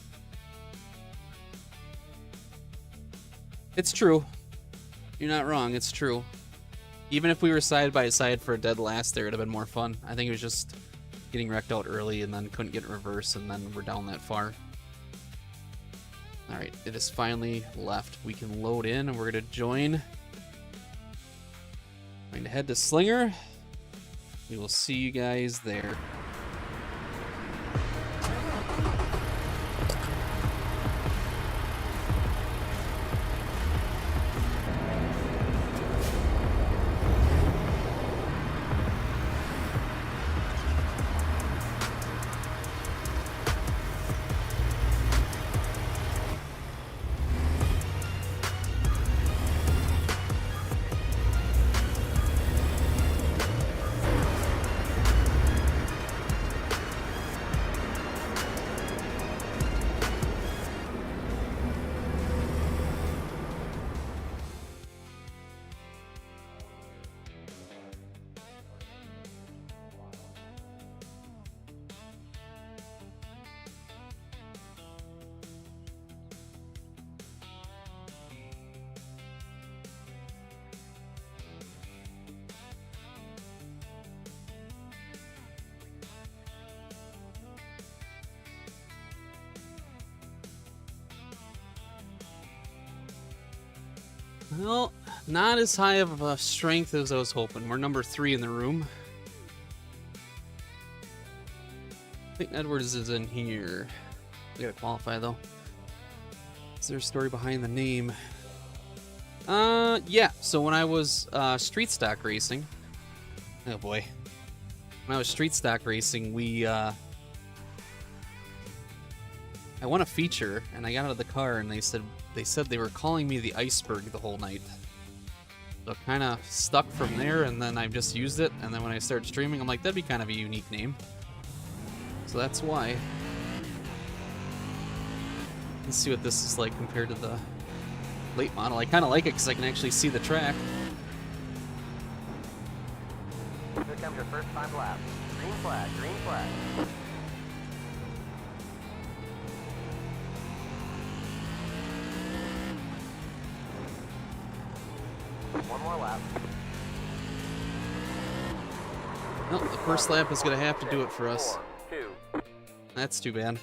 A: It's true. You're not wrong, it's true. Even if we were side by side for a dead last there, it would have been more fun. I think it was just getting wrecked out early and then couldn't get in reverse and then we're down that far. Alright, it is finally left. We can load in and we're going to join. I'm going to head to Slinger. We will see you guys there. Well, not as high of a strength as I was hoping. We're number 3 in the room. I think Edwards is in here. We gotta qualify though. Is there a story behind the name? Yeah. So when I was street stock racing, oh boy, when I was street stock racing, I won a feature, and I got out of the car, and they said they were calling me the Iceberg the whole night. So it kind of stuck from there, and then I've just used it. And then when I started streaming, I'm like, that'd be kind of a unique name. So that's why. Let's see what this is like compared to the late model. I kind of like it because I can actually see the track.
C: Here comes your first time lap. Green flag, green flag. One more lap.
A: Well, the first lap is going to have to do it for us.
C: 4, 2.
A: That's too bad.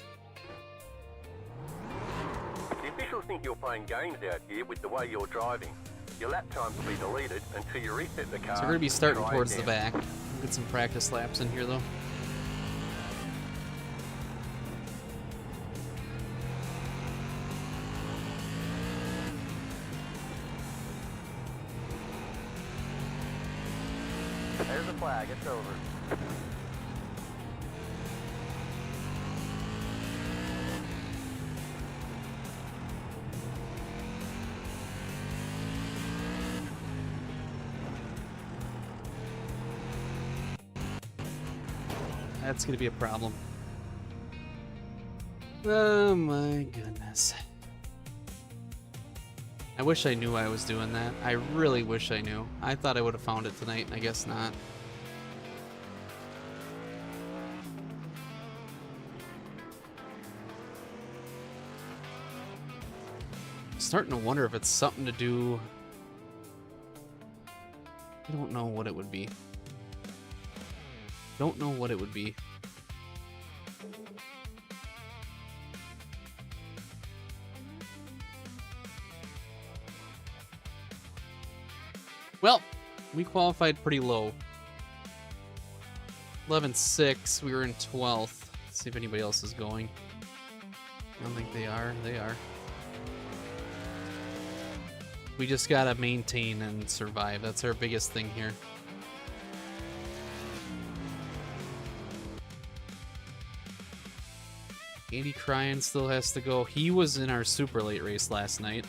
C: The officials think you're playing games out here with the way you're driving. Your lap times will be deleted until you reset the car.
A: So we're going to be starting
C: and try
A: towards the
C: again.
A: back. Get some practice laps in here, though.
C: There's the flag, it's over.
A: That's going to be a problem. Oh my goodness. I wish I knew I was doing that. I really wish I knew. I thought I would have found it tonight, and I guess not. I'm starting to wonder if it's something to do... I don't know what it would be. Don't know what it would be. Well, we qualified pretty low. 11-6, we were in 12th. Let's see if anybody else is going. I don't think they are. They are. We just gotta maintain and survive. That's our biggest thing here. Andy Cryan still has to go. He was in our super late race last night.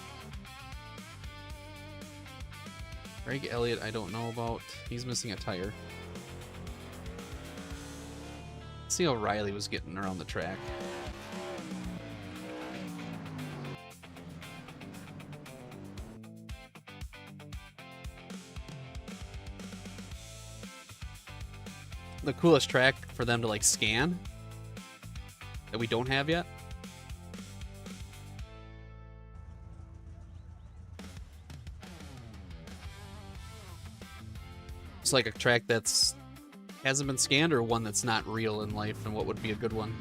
A: Greg Elliott, I don't know about. He's missing a tire. Let's see how Riley was getting around the track. The coolest track for them to like scan that we don't have yet. It's like a track that's hasn't been scanned, or one that's not real in life, and what would be a good one.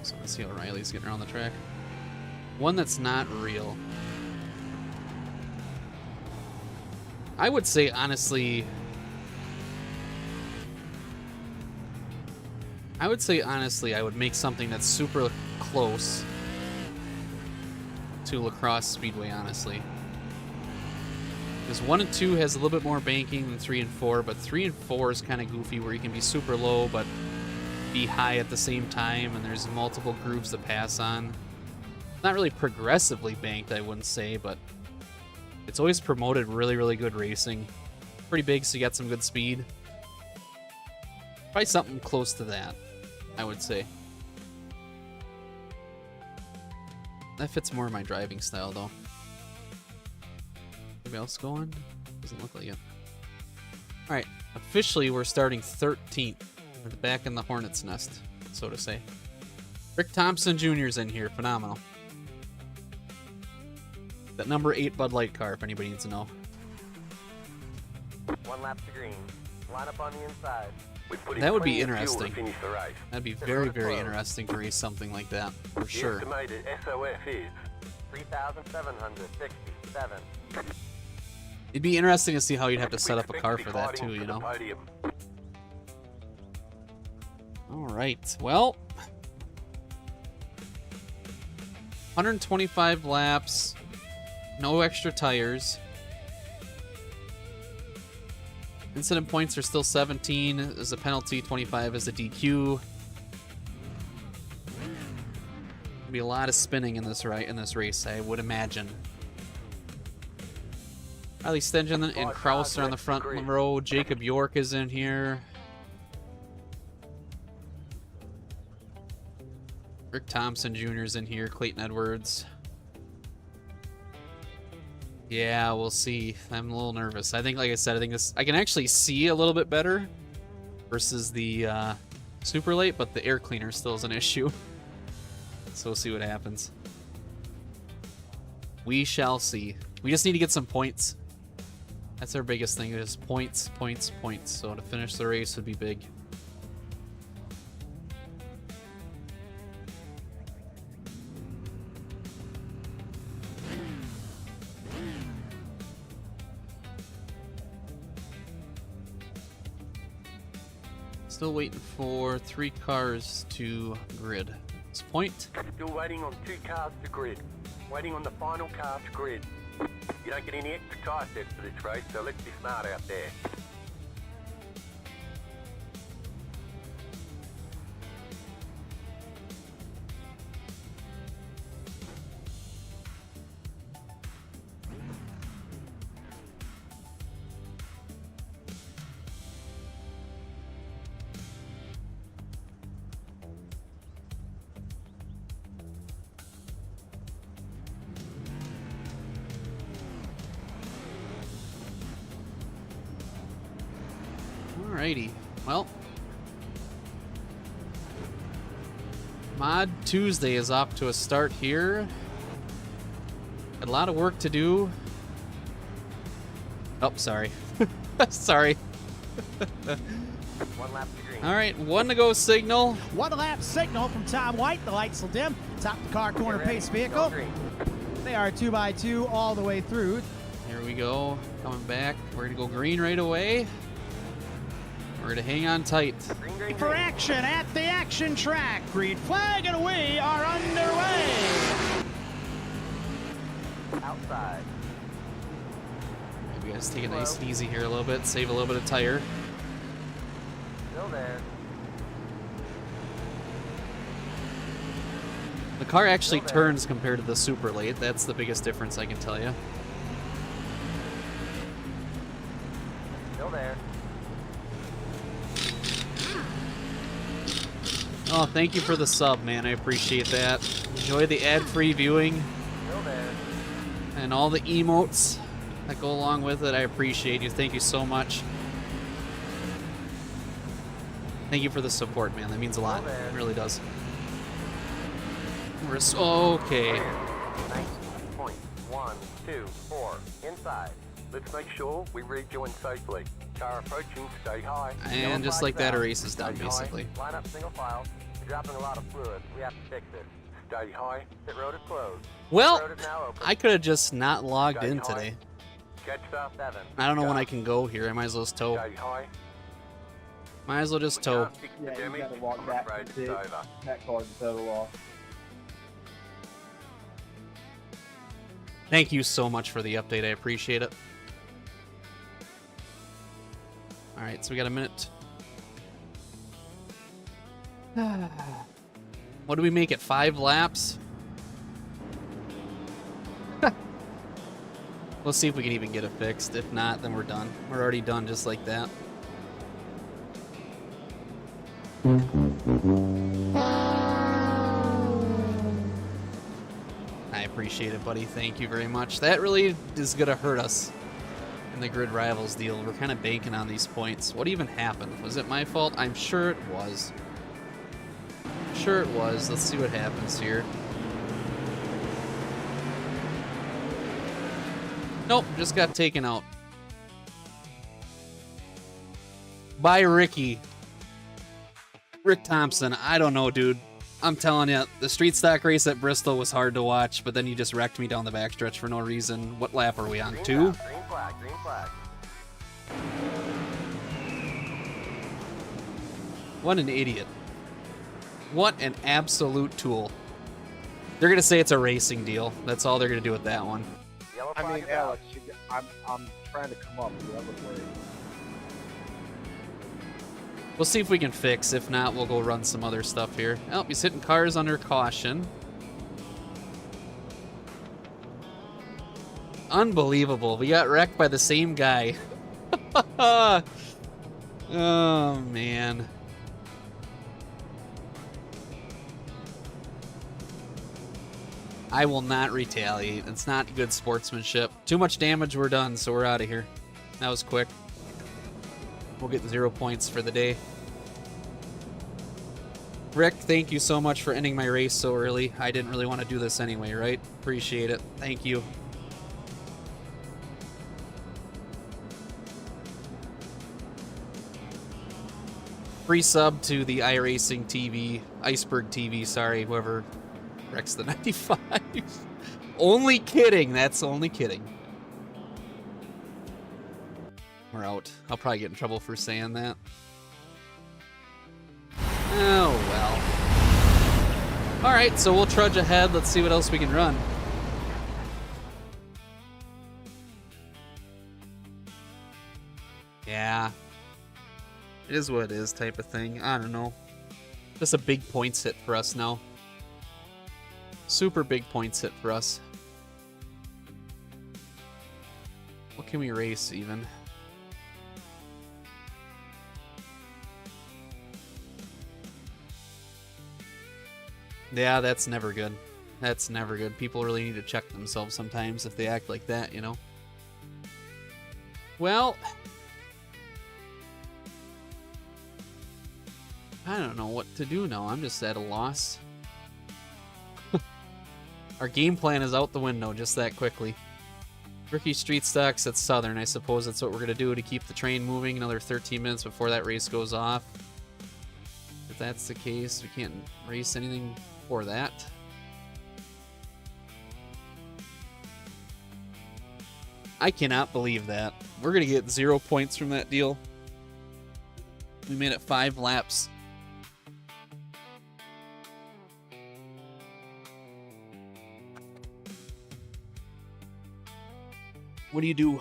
A: So let's see how Riley's getting around the track. One that's not real. I would say, honestly, I would make something that's super close to La Crosse Speedway, honestly. Because 1 and 2 has a little bit more banking than 3 and 4, but 3 and 4 is kind of goofy, where you can be super low but be high at the same time, and there's multiple grooves to pass on. Not really progressively banked, I wouldn't say, but it's always promoted really, really good racing. Pretty big, so you got some good speed. Probably something close to that, I would say. That fits more my driving style, though. Anybody else going? Doesn't look like it. Alright, officially we're starting 13th. We're back in the hornet's nest, so to say. Rick Thompson Jr.'s in here, phenomenal. That number 8 Bud Light car, if anybody needs to know.
C: 1 lap to green. Line up on the inside. We've put in
A: That would be
C: plenty of fuel
A: interesting.
C: to finish the race.
A: That'd be
C: The
A: very,
C: road
A: very
C: closed.
A: interesting to race something like that, for
C: The
A: sure.
C: estimated SOF is
B: 3,767.
A: It'd be interesting to see how you'd have to set up a
C: We
A: car
C: expect
A: for
C: to be
A: that
C: fighting
A: too, you
C: for the
A: know?
C: podium.
A: All right, well, 125 laps, no extra tires. Incident points are still 17 as a penalty, 25 as a DQ. Be a lot of spinning in this race, I would imagine. Riley Stengen and Kraus are on the front row. Jacob York is in here. Rick Thompson Jr. is in here. Clayton Edwards. Yeah, we'll see. I'm a little nervous. I think, like I said, I can actually see a little bit better versus the super late, but the air cleaner still is an issue. So we'll see what happens. We shall see. We just need to get some points. That's our biggest thing, is points, points, points. So to finish the race would be big. Still waiting for 3 cars to grid. This point.
C: Still waiting on 2 cars to grid. Waiting on the final car to grid. You don't get any extra tyre sets for this race, so let's be smart out there.
A: Alrighty, well, Mod Tuesday is off to a start here. Got a lot of work to do. Oh, sorry. Sorry.
C: 1 lap to green.
A: Alright, 1 to go signal.
D: 1 lap signal from Tom White. The lights will dim. Top of the car, corner pace vehicle.
C: Green.
D: They are 2x2 all the way through.
A: Here we go, coming back. We're gonna go green right away. We're gonna hang on tight.
C: Green, green,
D: For
C: green.
D: action at the action track. Green flag and we are underway.
B: Outside.
A: Maybe guys take it nice and easy here a little bit, save a little bit of tire.
B: Still there.
A: The car actually turns compared to the super late. That's the biggest difference I can tell you.
B: Still there.
A: Oh, thank you for the sub, man. I appreciate that. Enjoy the ad-free viewing
B: Still there.
A: and all the emotes that go along with it. I appreciate you. Thank you so much. Thank you for the support, man. That means a lot. It really does. We're okay.
C: 19.124 inside. Let's make sure we rejoin safely. Car approaching, stay high.
A: And just like that, a race is done,
C: Stay high.
A: basically.
B: Line up single file. You're dropping a lot of fluid. We have to fix it.
C: Stay high.
B: Pit road is closed.
A: Well,
B: Pit road is now open.
A: I could have just not logged
C: Stay
A: in
C: high.
A: today.
C: Catch up.
B: 7.
A: I don't know when I can go here. I might as well just tow.
C: Stay high.
A: Might as well just
C: We
A: tow.
C: can't fix the
F: Yeah, you
C: damage.
F: gotta walk
C: I'm
F: back
C: afraid
F: to
C: it's
F: pit.
C: over.
F: That car's a total loss.
A: Thank you so much for the update. I appreciate it. All right, so we got a minute. What do we make it? 5 laps? We'll see if we can even get it fixed. If not, then we're done. We're already done just like that. I appreciate it, buddy. Thank you very much. That really is going to hurt us in the Grid Rivals deal. We're kind of banking on these points. What even happened? Was it my fault? I'm sure it was. Sure it was. Let's see what happens here. Nope, just got taken out. By Ricky. Rick Thompson, I don't know, dude. I'm telling you, the street stock race at Bristol was hard to watch, but then you just wrecked me down the backstretch for no reason. What lap are we on?
C: Green
A: 2?
C: flag, green flag, green flag.
A: What an idiot. What an absolute tool. They're going to say it's a racing deal. That's all they're going to do with that one.
C: Yellow
F: I
C: flag
F: mean,
C: is out.
F: Alex, I'm trying to come up the other way.
A: We'll see if we can fix. If not, we'll go run some other stuff here. Oh, he's hitting cars under caution. Unbelievable. We got wrecked by the same guy. Oh, man. I will not retaliate. It's not good sportsmanship. Too much damage, we're done, so we're out of here. That was quick. We'll get 0 points for the day. Rick, thank you so much for ending my race so early. I didn't really want to do this anyway, right? Appreciate it. Thank you. Free sub to the iRacing TV, Iceberg TV, sorry, whoever wrecks the 95. Only kidding, that's only kidding. We're out. I'll probably get in trouble for saying that. Oh, well. Alright, so we'll trudge ahead. Let's see what else we can run. Yeah. It is what it is type of thing. I don't know. Just a big points hit for us now. Super big points hit for us. What can we race even? Yeah, that's never good. That's never good. People really need to check themselves sometimes if they act like that, you know? Well, I don't know what to do now. I'm just at a loss. Our game plan is out the window just that quickly. Rookie street stocks at Southern. I suppose that's what we're going to do to keep the train moving another 13 minutes before that race goes off. If that's the case, we can't race anything for that. I cannot believe that. We're going to get 0 points from that deal. We made it 5 laps. What do you do?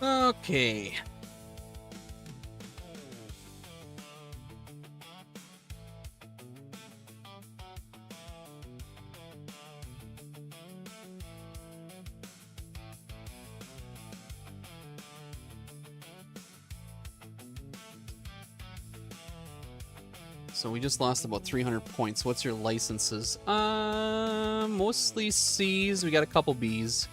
A: Okay. So we just lost about 300 points. What's your licenses? Mostly C's. We got a couple B's.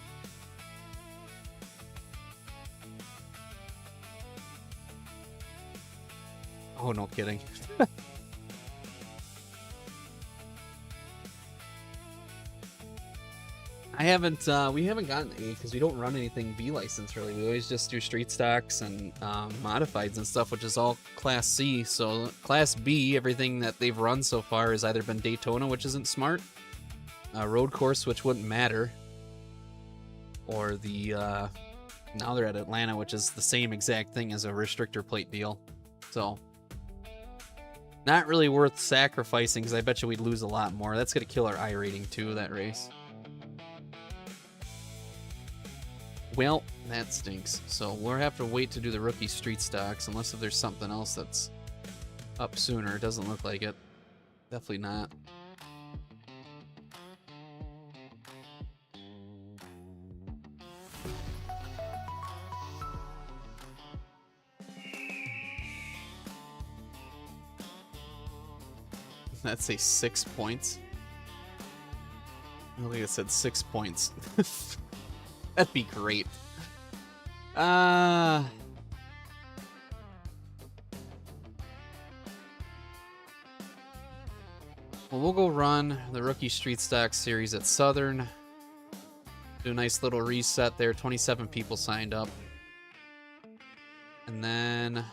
A: Oh, no kidding. We haven't gotten A because we don't run anything B license really. We always just do street stocks and modifieds and stuff, which is all Class C. So Class B, everything that they've run so far has either been Daytona, which isn't smart, road course, which wouldn't matter, or the now they're at Atlanta, which is the same exact thing as a restrictor plate deal. So not really worth sacrificing because I bet you we'd lose a lot more. That's going to kill our I rating too, that race. Well, that stinks. So we'll have to wait to do the rookie street stocks unless if there's something else that's up sooner. It doesn't look like it. Definitely not. That'd say 6 points. I don't think it said 6 points. That'd be great. Well, we'll go run the Rookie Street Stock Series at Southern. Do a nice little reset there. 27 people signed up. And then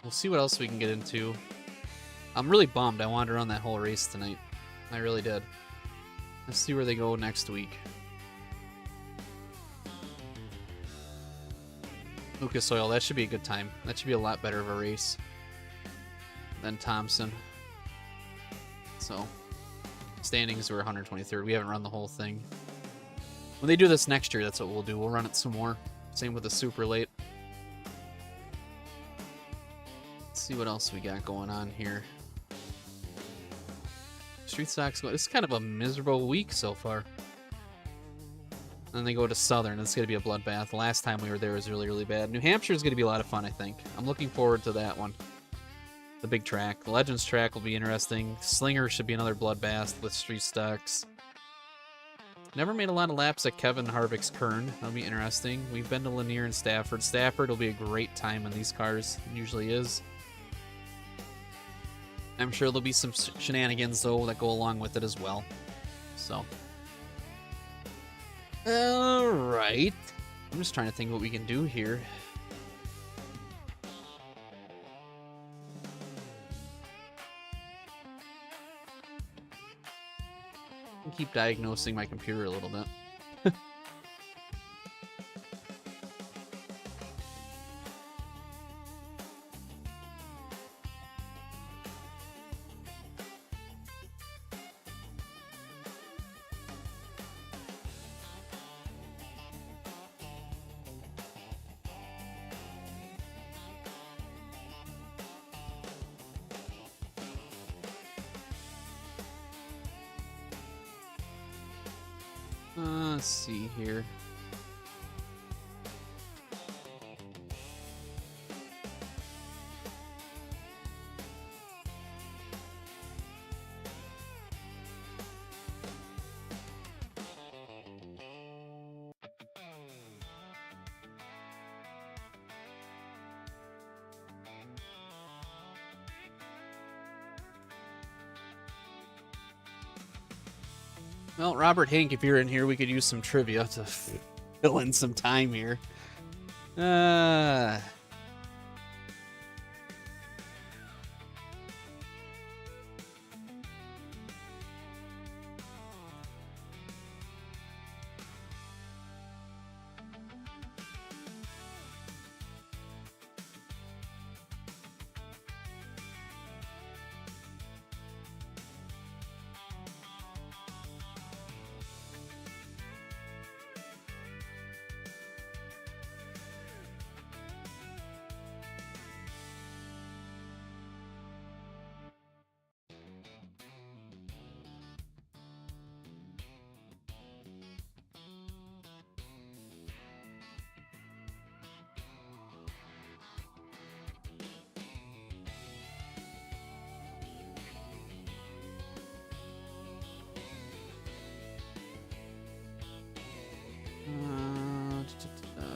A: we'll see what else we can get into. I'm really bummed. I wanted to run that whole race tonight. I really did. Let's see where they go next week. Lucas Oil, that should be a good time. That should be a lot better of a race than Thompson. So, standings were 123rd. We haven't run the whole thing. When they do this next year, that's what we'll do. We'll run it some more. Same with the super late. Let's see what else we got going on here. Street Stocks, this is kind of a miserable week so far. Then they go to Southern. It's going to be a bloodbath. Last time we were there was really, really bad. New Hampshire is going to be a lot of fun, I think. I'm looking forward to that one. The big track. The Legends track will be interesting. Slinger should be another bloodbath with Street Stocks. Never made a lot of laps at Kevin Harvick's Kern. That'll be interesting. We've been to Lanier and Stafford. Stafford will be a great time in these cars. It usually is. I'm sure there'll be some shenanigans, though, that go along with it as well. So. Alright. I'm just trying to think what we can do here. I'll keep diagnosing my computer a little bit. Let's see here. Well, Robert Hank, if you're in here, we could use some trivia to fill in some time here.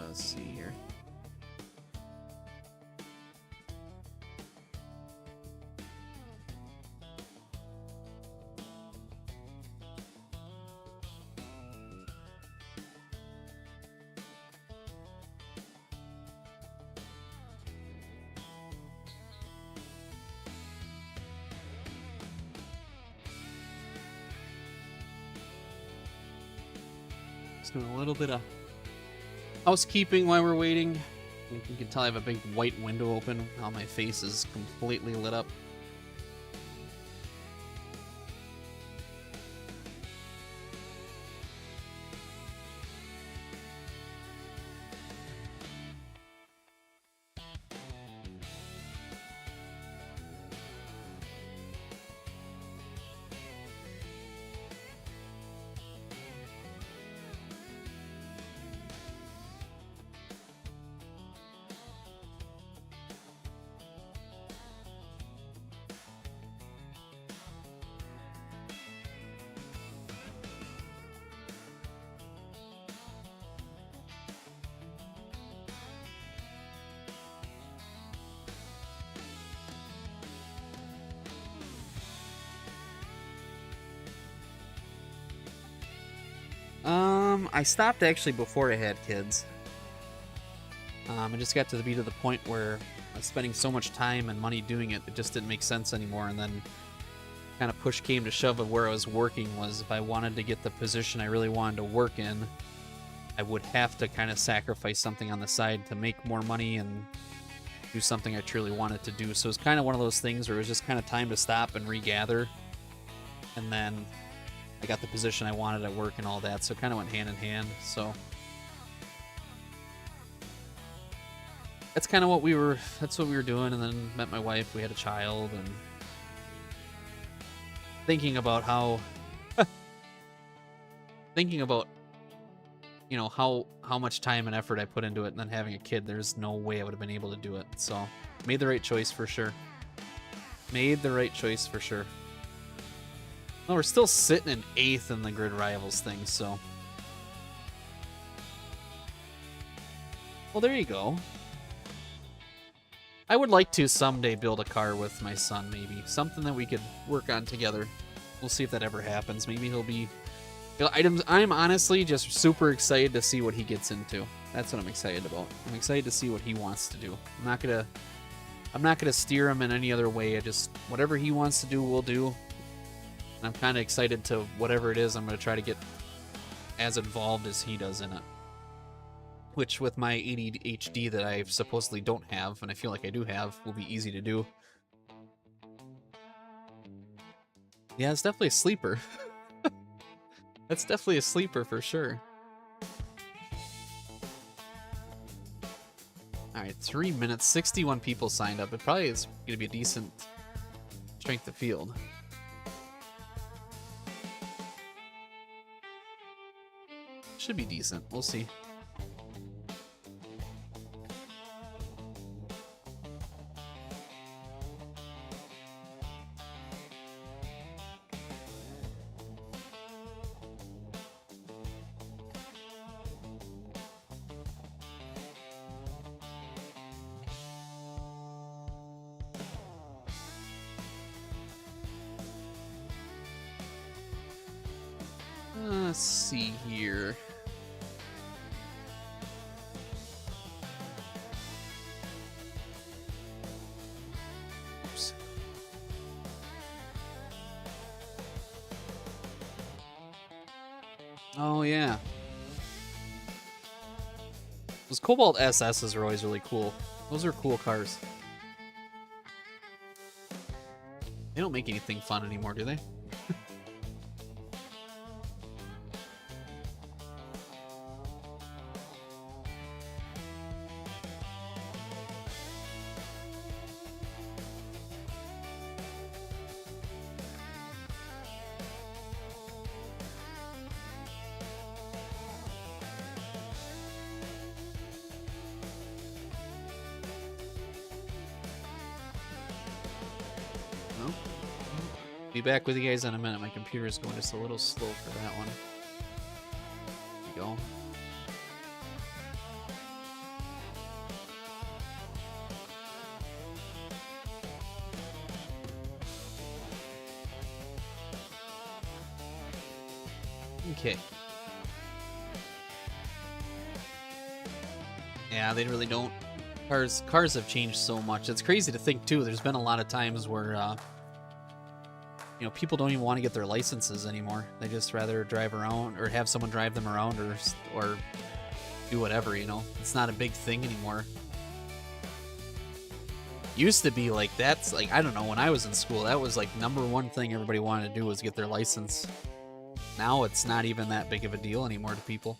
A: Let's see here. Just doing a little bit of housekeeping while we're waiting. You can tell I have a big white window open. Now my face is completely lit up. I stopped actually before I had kids. I just got to the point where I was spending so much time and money doing it, it just didn't make sense anymore. And then kind of push came to shove of where I was working was if I wanted to get the position I really wanted to work in, I would have to kind of sacrifice something on the side to make more money and do something I truly wanted to do. So it was kind of one of those things where it was just kind of time to stop and regather. And then I got the position I wanted at work and all that, so it kind of went hand in hand. So that's kind of what we were doing, and then met my wife, we had a child, and thinking about how you know, how much time and effort I put into it, and then having a kid, there's no way I would have been able to do it. So made the right choice for sure. Made the right choice for sure. Well, we're still sitting in 8th in the Grid Rivals thing, so. Well, there you go. I would like to someday build a car with my son, maybe. Something that we could work on together. We'll see if that ever happens. Maybe he'll be... I'm honestly just super excited to see what he gets into. That's what I'm excited about. I'm excited to see what he wants to do. I'm not gonna steer him in any other way. Whatever he wants to do, we'll do. And I'm kind of excited to whatever it is, I'm gonna try to get as involved as he does in it. Which, with my ADHD that I supposedly don't have, and I feel like I do have, will be easy to do. Yeah, it's definitely a sleeper. That's definitely a sleeper for sure. Alright, 3 minutes, 61 people signed up. It probably is going to be a decent strength of field. Should be decent. We'll see. Let's see here. Oops. Oh yeah. Those Cobalt SSs are always really cool. Those are cool cars. They don't make anything fun anymore, do they? Be back with you guys in a minute. My computer is going just a little slow for that one. There we go. Okay. Yeah, they really don't. Cars have changed so much. It's crazy to think too. There's been a lot of times where you know, people don't even want to get their licenses anymore. They just rather drive around or have someone drive them around or do whatever, you know. It's not a big thing anymore. Used to be like, that's like, I don't know, when I was in school, that was like #1 thing everybody wanted to do was get their license. Now it's not even that big of a deal anymore to people.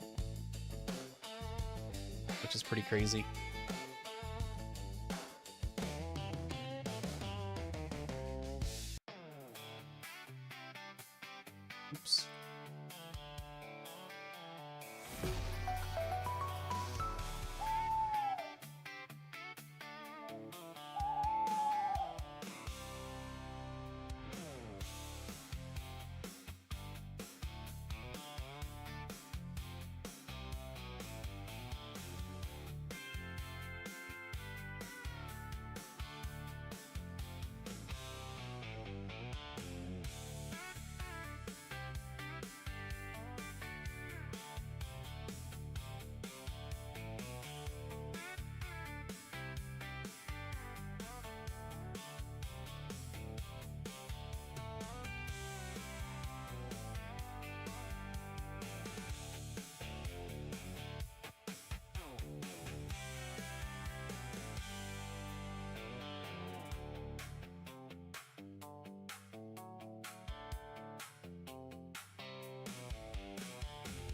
A: Which is pretty crazy. Oops.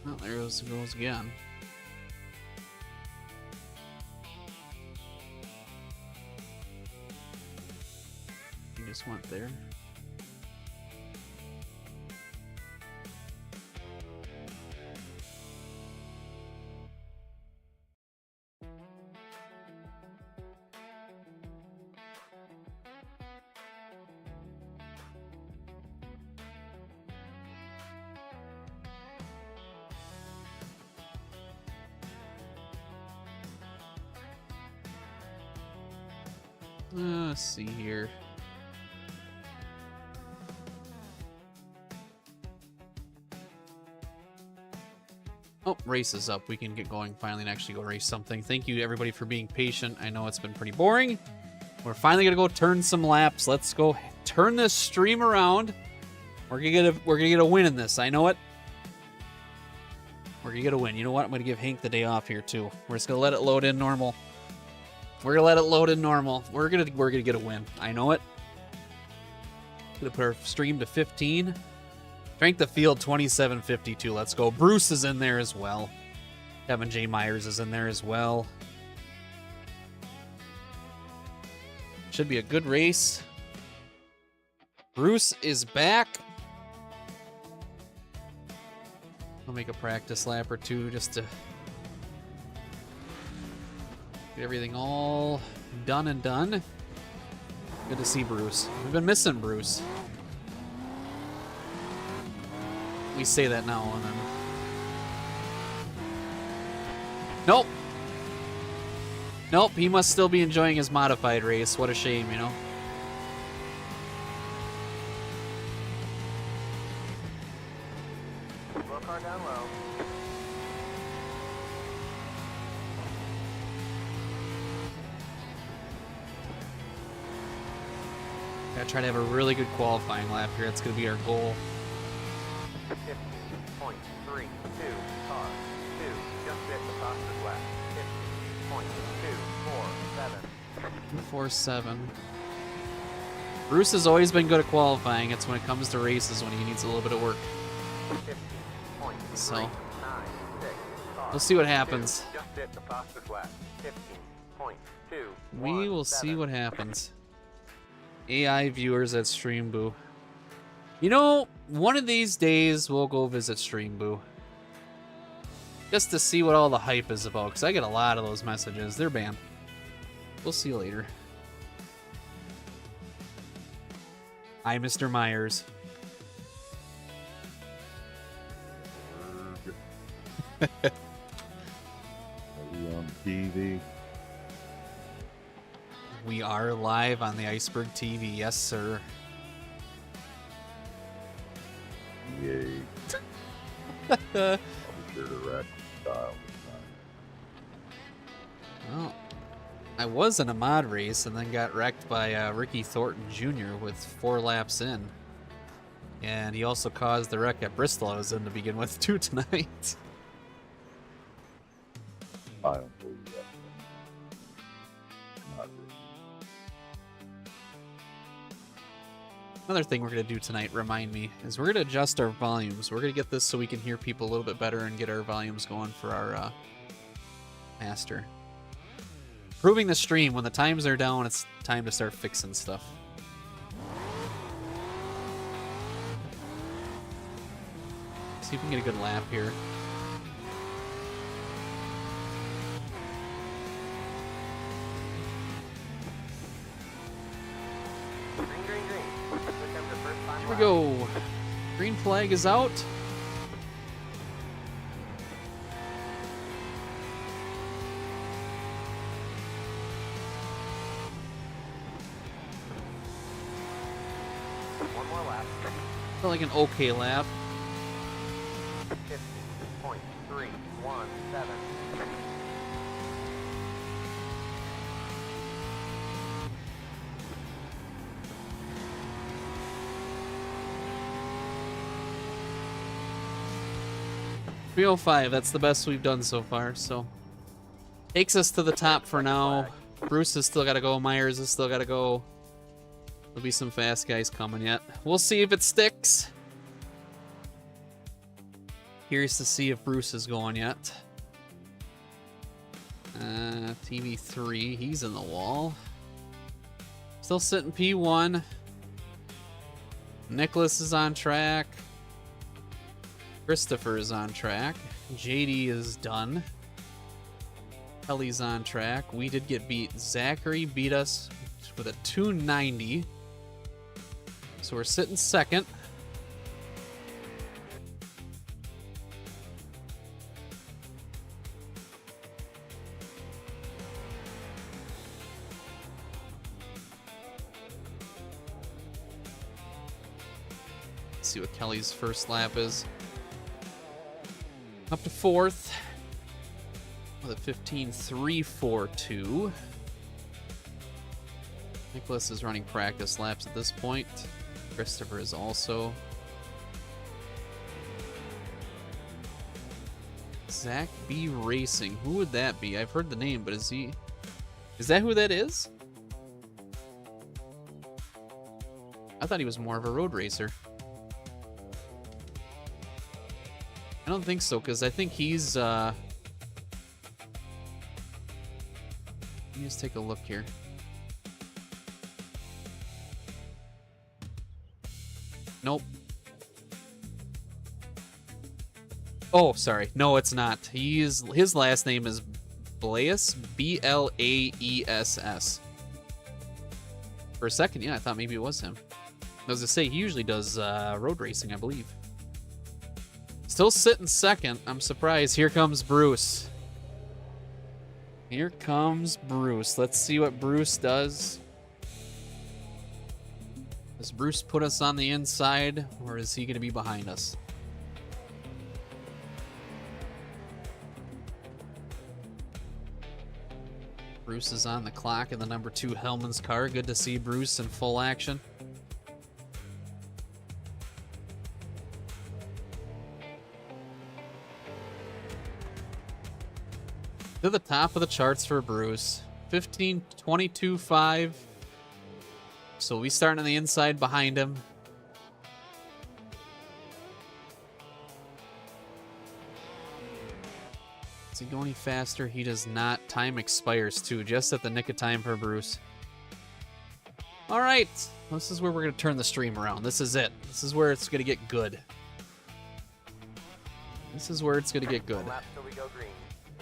A: Oh, there goes again. He just went there. Let's see here. Oh, race is up. We can get going finally and actually go race something. Thank you everybody for being patient. I know it's been pretty boring. We're finally gonna go turn some laps. Let's go turn this stream around. We're gonna get a win in this. I know it. We're gonna get a win. You know what? I'm gonna give Hank the day off here too. We're just gonna let it load in normal. We're gonna let it load in normal. We're gonna get a win. I know it. Gonna put our stream to 15. Strength of field 2752. Let's go. Bruce is in there as well. Kevin J. Myers is in there as well. Should be a good race. Bruce is back. I'll make a practice lap or two just to get everything all done and done. Good to see Bruce. We've been missing Bruce. We say that now and then. Nope. Nope, he must still be enjoying his modified race. What a shame, you know?
B: Low car down low.
A: Gotta try to have a really good qualifying lap here. That's gonna be our goal.
C: 15.32 car 2 just hit the fastest lap.
A: 247.
C: 15.247.
A: Bruce has always been good at qualifying. It's when it comes to races when he needs a little bit of work.
C: 15.396
A: So
C: car
A: we'll see what
C: 2
A: happens.
C: just hit the fastest lap. 15.2.
A: We will see what happens. AI viewers at Streamboo. You know, one of these days we'll go visit Streamboo. Just to see what all the hype is about, because I get a lot of those messages. They're banned. We'll see you later. Hi, Mr. Myers.
F: Are we on TV?
A: We are live on the Iceberg TV. Yes, sir.
F: Yay. I'll be sure to wreck style this time.
A: Well, I was in a mod race and then got wrecked by Ricky Thornton Jr. with 4 laps in. And he also caused the wreck at Bristol I was in to begin with, too, tonight.
F: I don't believe that. Not really.
A: Another thing we're going to do tonight, remind me, is we're going to adjust our volumes. We're going to get this so we can hear people a little bit better and get our volumes going for our master. Improving the stream. When the times are down, it's time to start fixing stuff. See if we can get a good lap here.
C: Green, green, green. Here comes the first time
A: Here we
C: lap.
A: go. Green flag is out.
C: One more lap.
A: Felt like an okay lap.
C: 50.317.
A: .305, that's the best we've done so far, so. Takes us to the top for now. Bruce has still got to go. Myers has still got to go. There'll be some fast guys coming yet. We'll see if it sticks. Curious to see if Bruce is going yet. TV3, he's in the wall. Still sitting P1. Nicholas is on track. Christopher is on track. JD is done. Kelly's on track. We did get beat. Zachary beat us with a 290. So we're sitting second. Let's see what Kelly's first lap is. Up to fourth with a 15.342. Nicholas is running practice laps at this point. Christopher is also. Zach B Racing. Who would that be? I've heard the name, but is that who that is? I thought he was more of a road racer. I don't think so, because I think he's, let me just take a look here. Nope. Oh, sorry. No, it's not. His last name is Blaes, Blaess. For a second, yeah, I thought maybe it was him. I was gonna say, he usually does road racing, I believe. Still sitting second. I'm surprised. Here comes Bruce. Here comes Bruce. Let's see what Bruce does. Does Bruce put us on the inside, or is he going to be behind us? Bruce is on the clock in the number 2 Hellman's car. Good to see Bruce in full action. To the top of the charts for Bruce. 15.22.5. So we start on the inside behind him. Does he go any faster? He does not. Time expires too, just at the nick of time for Bruce. All right, this is where we're going to turn the stream around. This is it. This is where it's going to get good. This is where it's going to get good.
C: Lap till we go green.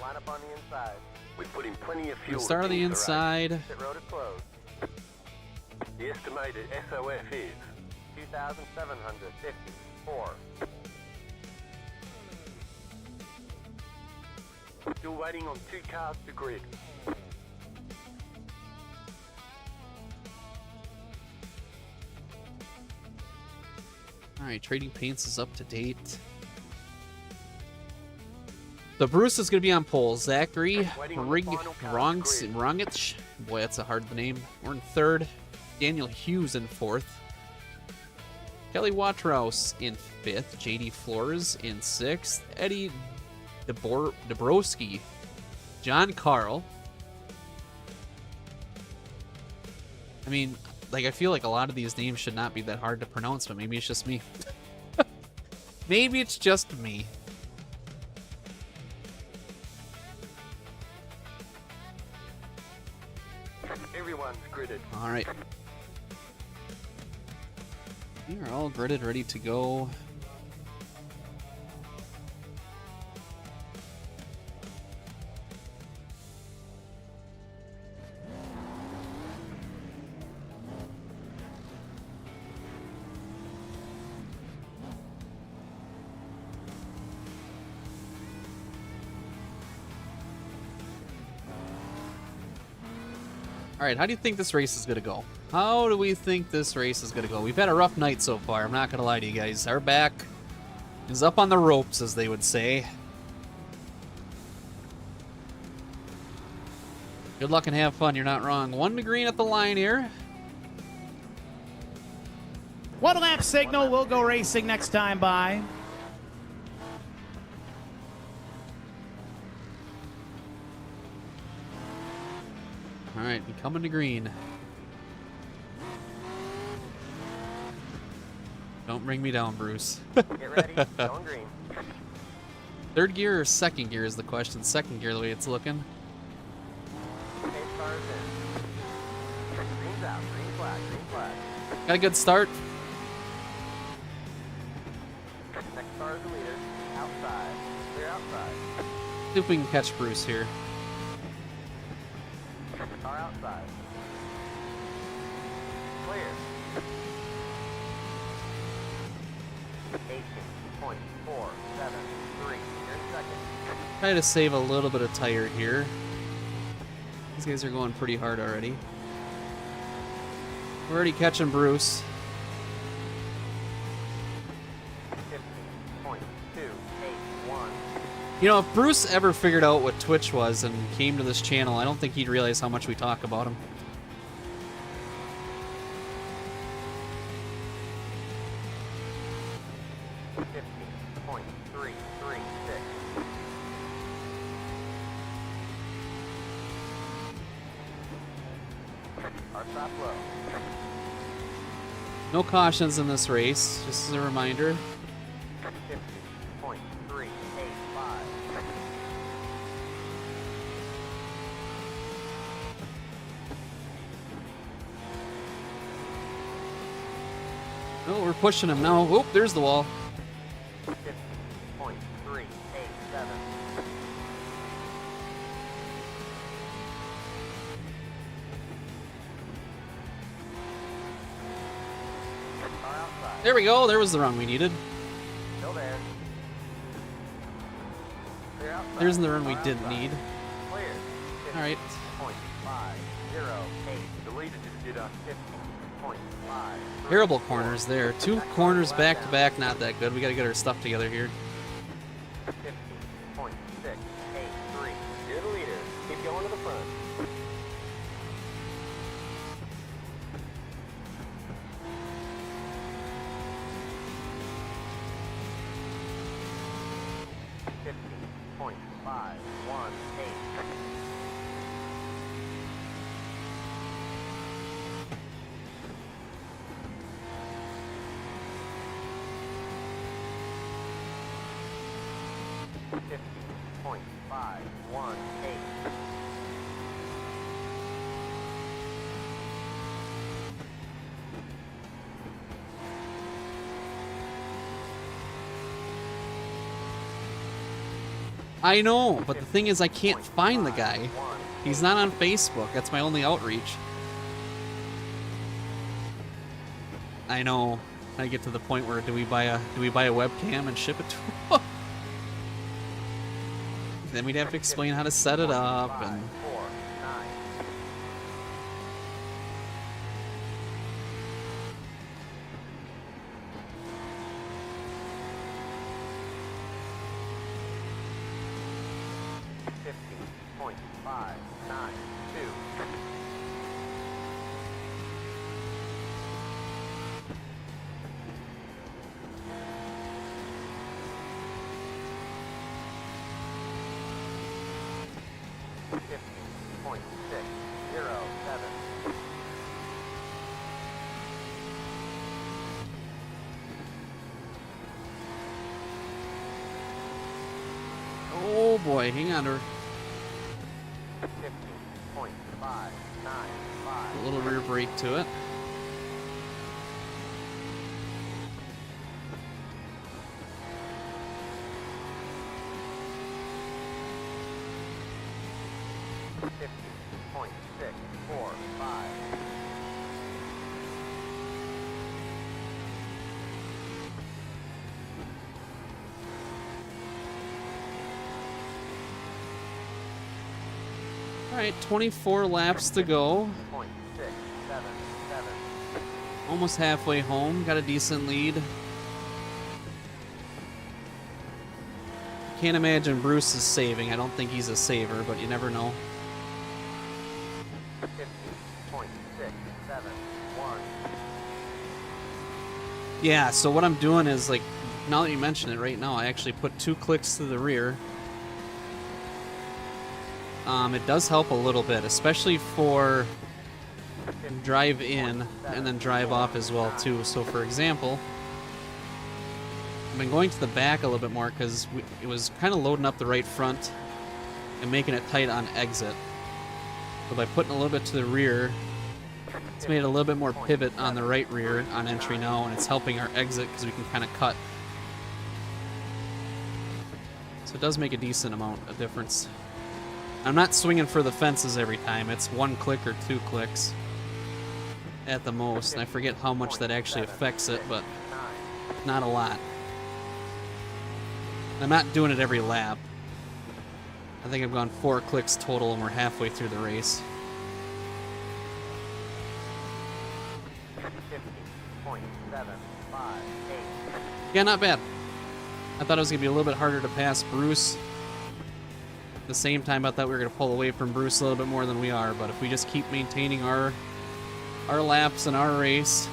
C: Line up on the inside. We put in plenty of fuel.
A: We start on the inside.
C: Pit road is closed. The estimated SOF is 2,754. Still waiting on 2 cars to grid.
A: All right, Trading Paints is up to date. So Bruce is going to be on pole. Zachary Rongich. Boy, that's a hard name. We're in third. Daniel Hughes in fourth. Kelly Watrous in fifth. JD Flores in sixth. Eddie Dabrowski. John Carl. I mean, like, I feel like a lot of these names should not be that hard to pronounce, but maybe it's just me. Maybe it's just me.
C: Everyone's gridded.
A: All right. We are all gridded, ready to go. All right, how do you think this race is going to go? How do we think this race is going to go? We've had a rough night so far. I'm not going to lie to you guys. Our back is up on the ropes, as they would say. Good luck and have fun. You're not wrong. 1 to green at the line here.
D: 1 lap signal. We'll go racing next time by.
A: All right, we coming to green. Don't bring me down, Bruce.
C: Get ready. Going green.
A: Third gear or second gear is the question. Second gear, the way it's looking.
B: Pace cars in. Green's out. Green flag. Green flag.
A: Got a good start.
B: Next car is the leader. Outside. Clear outside.
A: See if we can catch Bruce here.
B: Car outside. Clear. 18.473. You're second.
A: Try to save a little bit of tire here. These guys are going pretty hard already. We're already catching Bruce.
B: 15.281.
A: You know, if Bruce ever figured out what Twitch was and came to this channel, I don't think he'd realize how much we talk about him. No cautions in this race, just as a reminder.
B: 50.385.
A: Oh, we're pushing him now. Oh, there's the wall.
B: 50.387. Car outside.
A: There we go. There was the run we needed.
B: Still there. Clear outside.
A: There's the run we
B: Car
A: didn't
B: outside.
A: need.
B: Clear.
A: All right.
B: 50.508.
C: Deleted did
B: 50.5.
A: Terrible corners there. Two corners back to back, not that good. We got to get our stuff together here.
B: 50.683. You're the leader. Keep going to the front. .518. .518.
A: I know, but the thing is I can't find the guy. He's not on Facebook. That's my only outreach. I know. I get to the point where do we buy a webcam and ship it to him? Then we'd have to explain how to set it up and
B: 549. .592. .607.
A: oh boy, hang on to her.
B: 50.595.
A: A little rear brake to it.
B: .645.
A: All right, 24 laps to go.
B: .677.
A: Almost halfway home. Got a decent lead. Can't imagine Bruce is saving. I don't think he's a saver, but you never know.
B: 50.671.
A: Yeah, so what I'm doing is, like, now that you mention it right now, I actually put 2 clicks to the rear. It does help a little bit, especially for drive in and then drive off as well, too. So, for example, I've been going to the back a little bit more because it was kind of loading up the right front and making it tight on exit. So by putting a little bit to the rear, it's made it a little bit more pivot on the right rear on entry now, and it's helping our exit because we can kind of cut. So it does make a decent amount of difference. I'm not swinging for the fences every time. It's 1 click or 2 clicks at the most, and I forget how much that actually affects it, but not a lot. I'm not doing it every lap. I think I've gone 4 clicks total, and we're halfway through the race.
C: 50.758.
A: Yeah, not bad. I thought it was going to be a little bit harder to pass Bruce. At the same time, I thought we were going to pull away from Bruce a little bit more than we are, but if we just keep maintaining our laps and our race,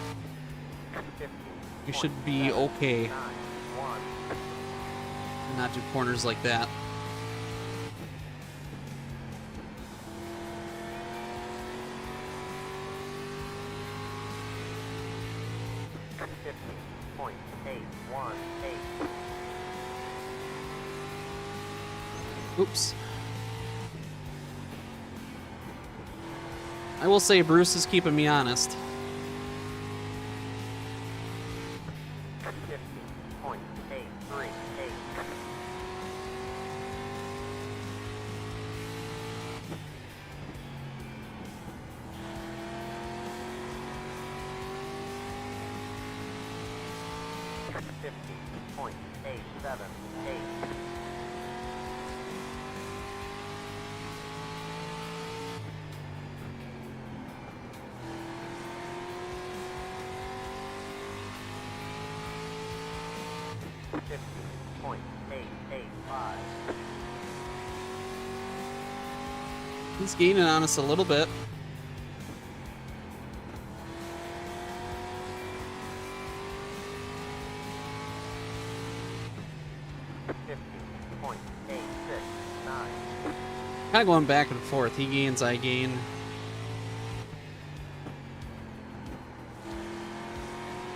A: we should be okay. And not do corners like that. Oops. I will say Bruce is keeping me honest.
C: 50.838. $50.878. $50.885.
A: He's gaining on us a little bit. Kind of going back and forth. He gains, I gain.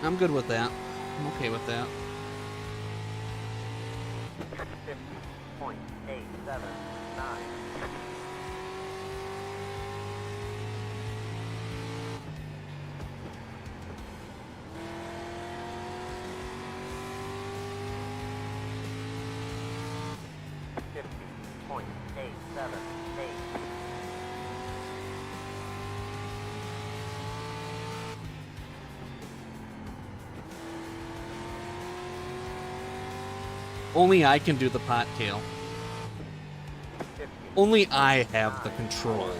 A: I'm good with that. I'm okay with that.
C: 50.879. $50.878.
A: Only I can do the pot tail. Only I have the control.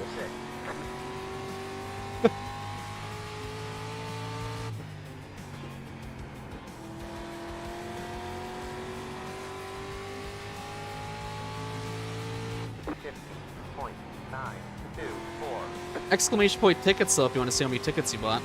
A: Exclamation point tickets though if you want to see how many tickets you bought.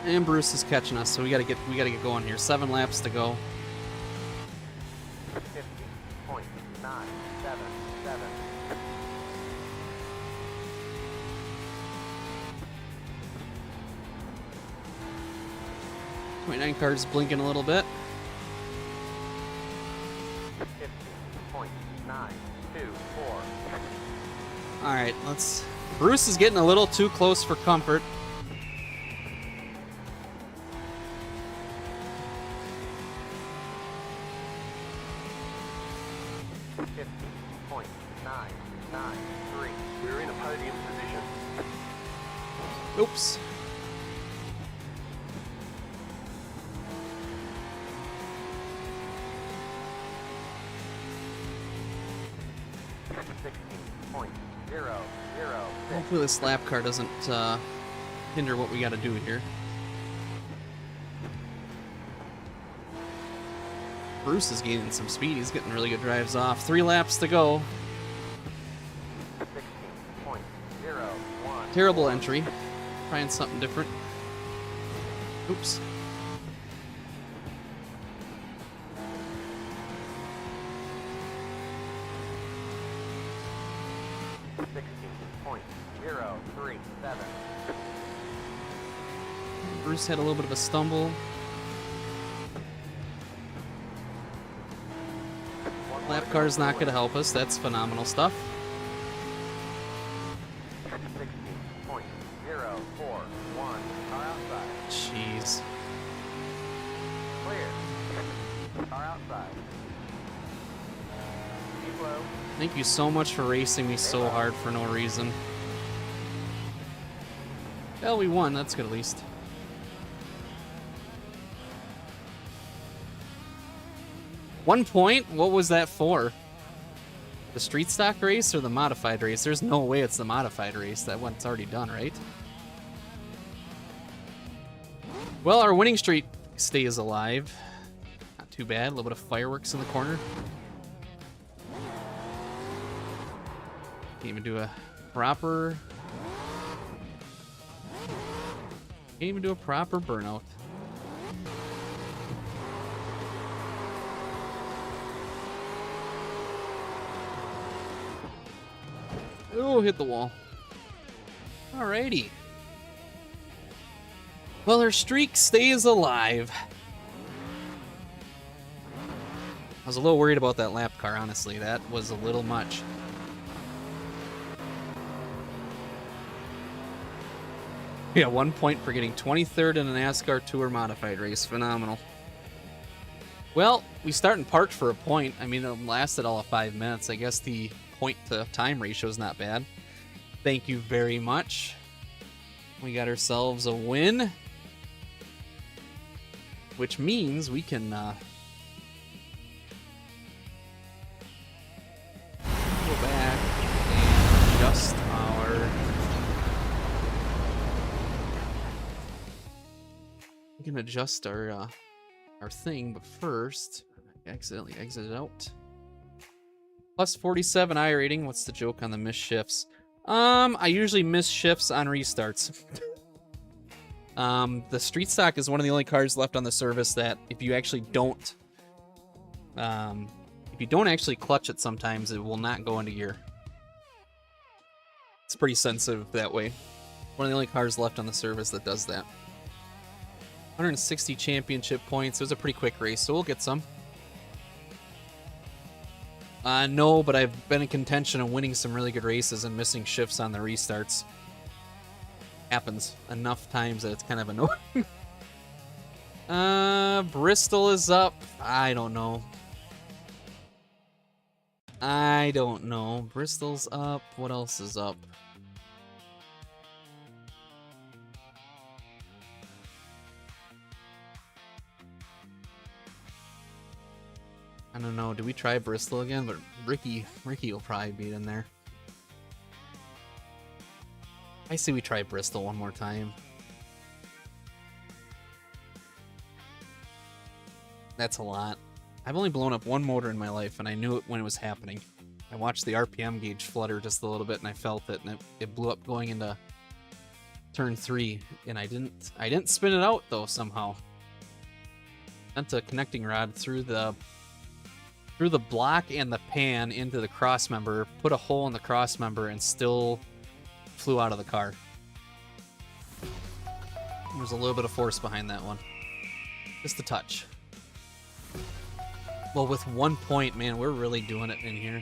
A: And Bruce is catching us, so we gotta get going here. 7 laps to go.
C: 50.977.
A: 29 cars blinking a little bit.
C: 50.924.
A: All right, let's. Bruce is getting a little too close for comfort.
C: We're in a podium position.
A: Oops. Hopefully this lap car doesn't hinder what we got to do here. Bruce is gaining some speed. He's getting really good drives off. 3 laps to go.
C: 16.01.
A: Terrible entry. Trying something different. Oops. Bruce had a little bit of a stumble. Lap car's not going to help us. That's phenomenal stuff.
C: 16.041. Car outside.
A: Jeez.
C: Clear. Car outside. Keep low.
A: Thank you so much for racing me so hard for no reason. Well, we won. That's good at least. One point? What was that for? The street stock race or the modified race? There's no way it's the modified race. That one's already done, right? Well, our winning streak stays alive. Not too bad. A little bit of fireworks in the corner. Can't even do a proper... Can't even do a proper burnout. Oh, hit the wall. Alrighty. Well, our streak stays alive. I was a little worried about that lap car, honestly. That was a little much. Yeah, 1 point for getting 23rd in a NASCAR Tour Modified race. Phenomenal. Well, we start in parked for a point. I mean, it lasted all of 5 minutes. I guess the point to time ratio is not bad. Thank you very much. We got ourselves a win, which means we can go back and adjust our... We can adjust our thing, but first, I accidentally exited out. Plus 47 I rating. What's the joke on the missed shifts? I usually miss shifts on restarts. The street stock is one of the only cars left on the service that if you actually don't actually clutch it sometimes, it will not go into gear. It's pretty sensitive that way. One of the only cars left on the service that does that. 160 championship points. It was a pretty quick race, so we'll get some. No, but I've been in contention of winning some really good races and missing shifts on the restarts. Happens enough times that it's kind of annoying. Bristol is up. I don't know. Bristol's up. What else is up? I don't know. Do we try Bristol again? But Ricky will probably be in there. I say we try Bristol one more time. That's a lot. I've only blown up one motor in my life, and I knew it when it was happening. I watched the RPM gauge flutter just a little bit, and I felt it, and it blew up going into turn 3. And I didn't spin it out though somehow. Sent a connecting rod through the block and the pan into the cross member, put a hole in the cross member, and still flew out of the car. There's a little bit of force behind that one. Just a touch. Well, with 1 point, man, we're really doing it in here.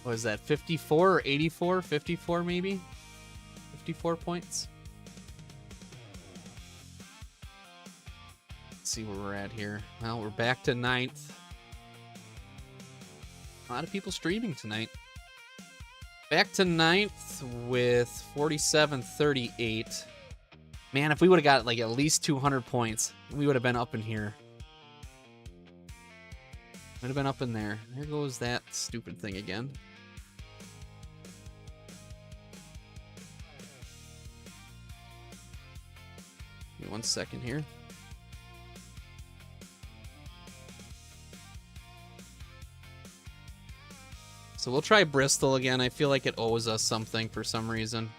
A: What is that, 54 or 84? 54 maybe? 54 points? See where we're at here. Well, we're back to 9th. A lot of people streaming tonight. Back to 9th with 47-38. Man, if we would have got like at least 200 points, we would have been up in here. Would have been up in there. There goes that stupid thing again. Give me 1 second here. So we'll try Bristol again. I feel like it owes us something for some reason.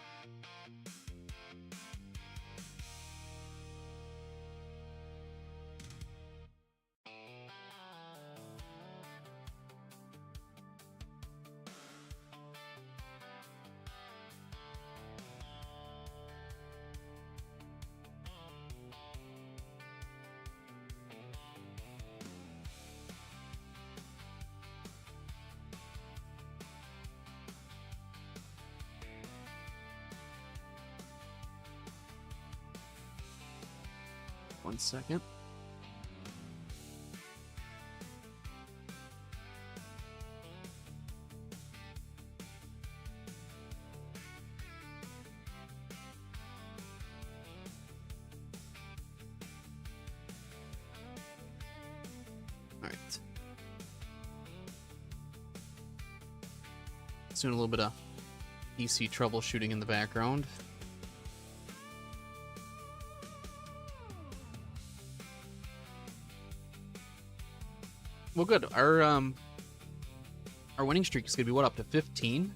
A: One second. All right. Just doing a little bit of PC troubleshooting in the background. Well, good. Our winning streak is gonna be what, up to 15?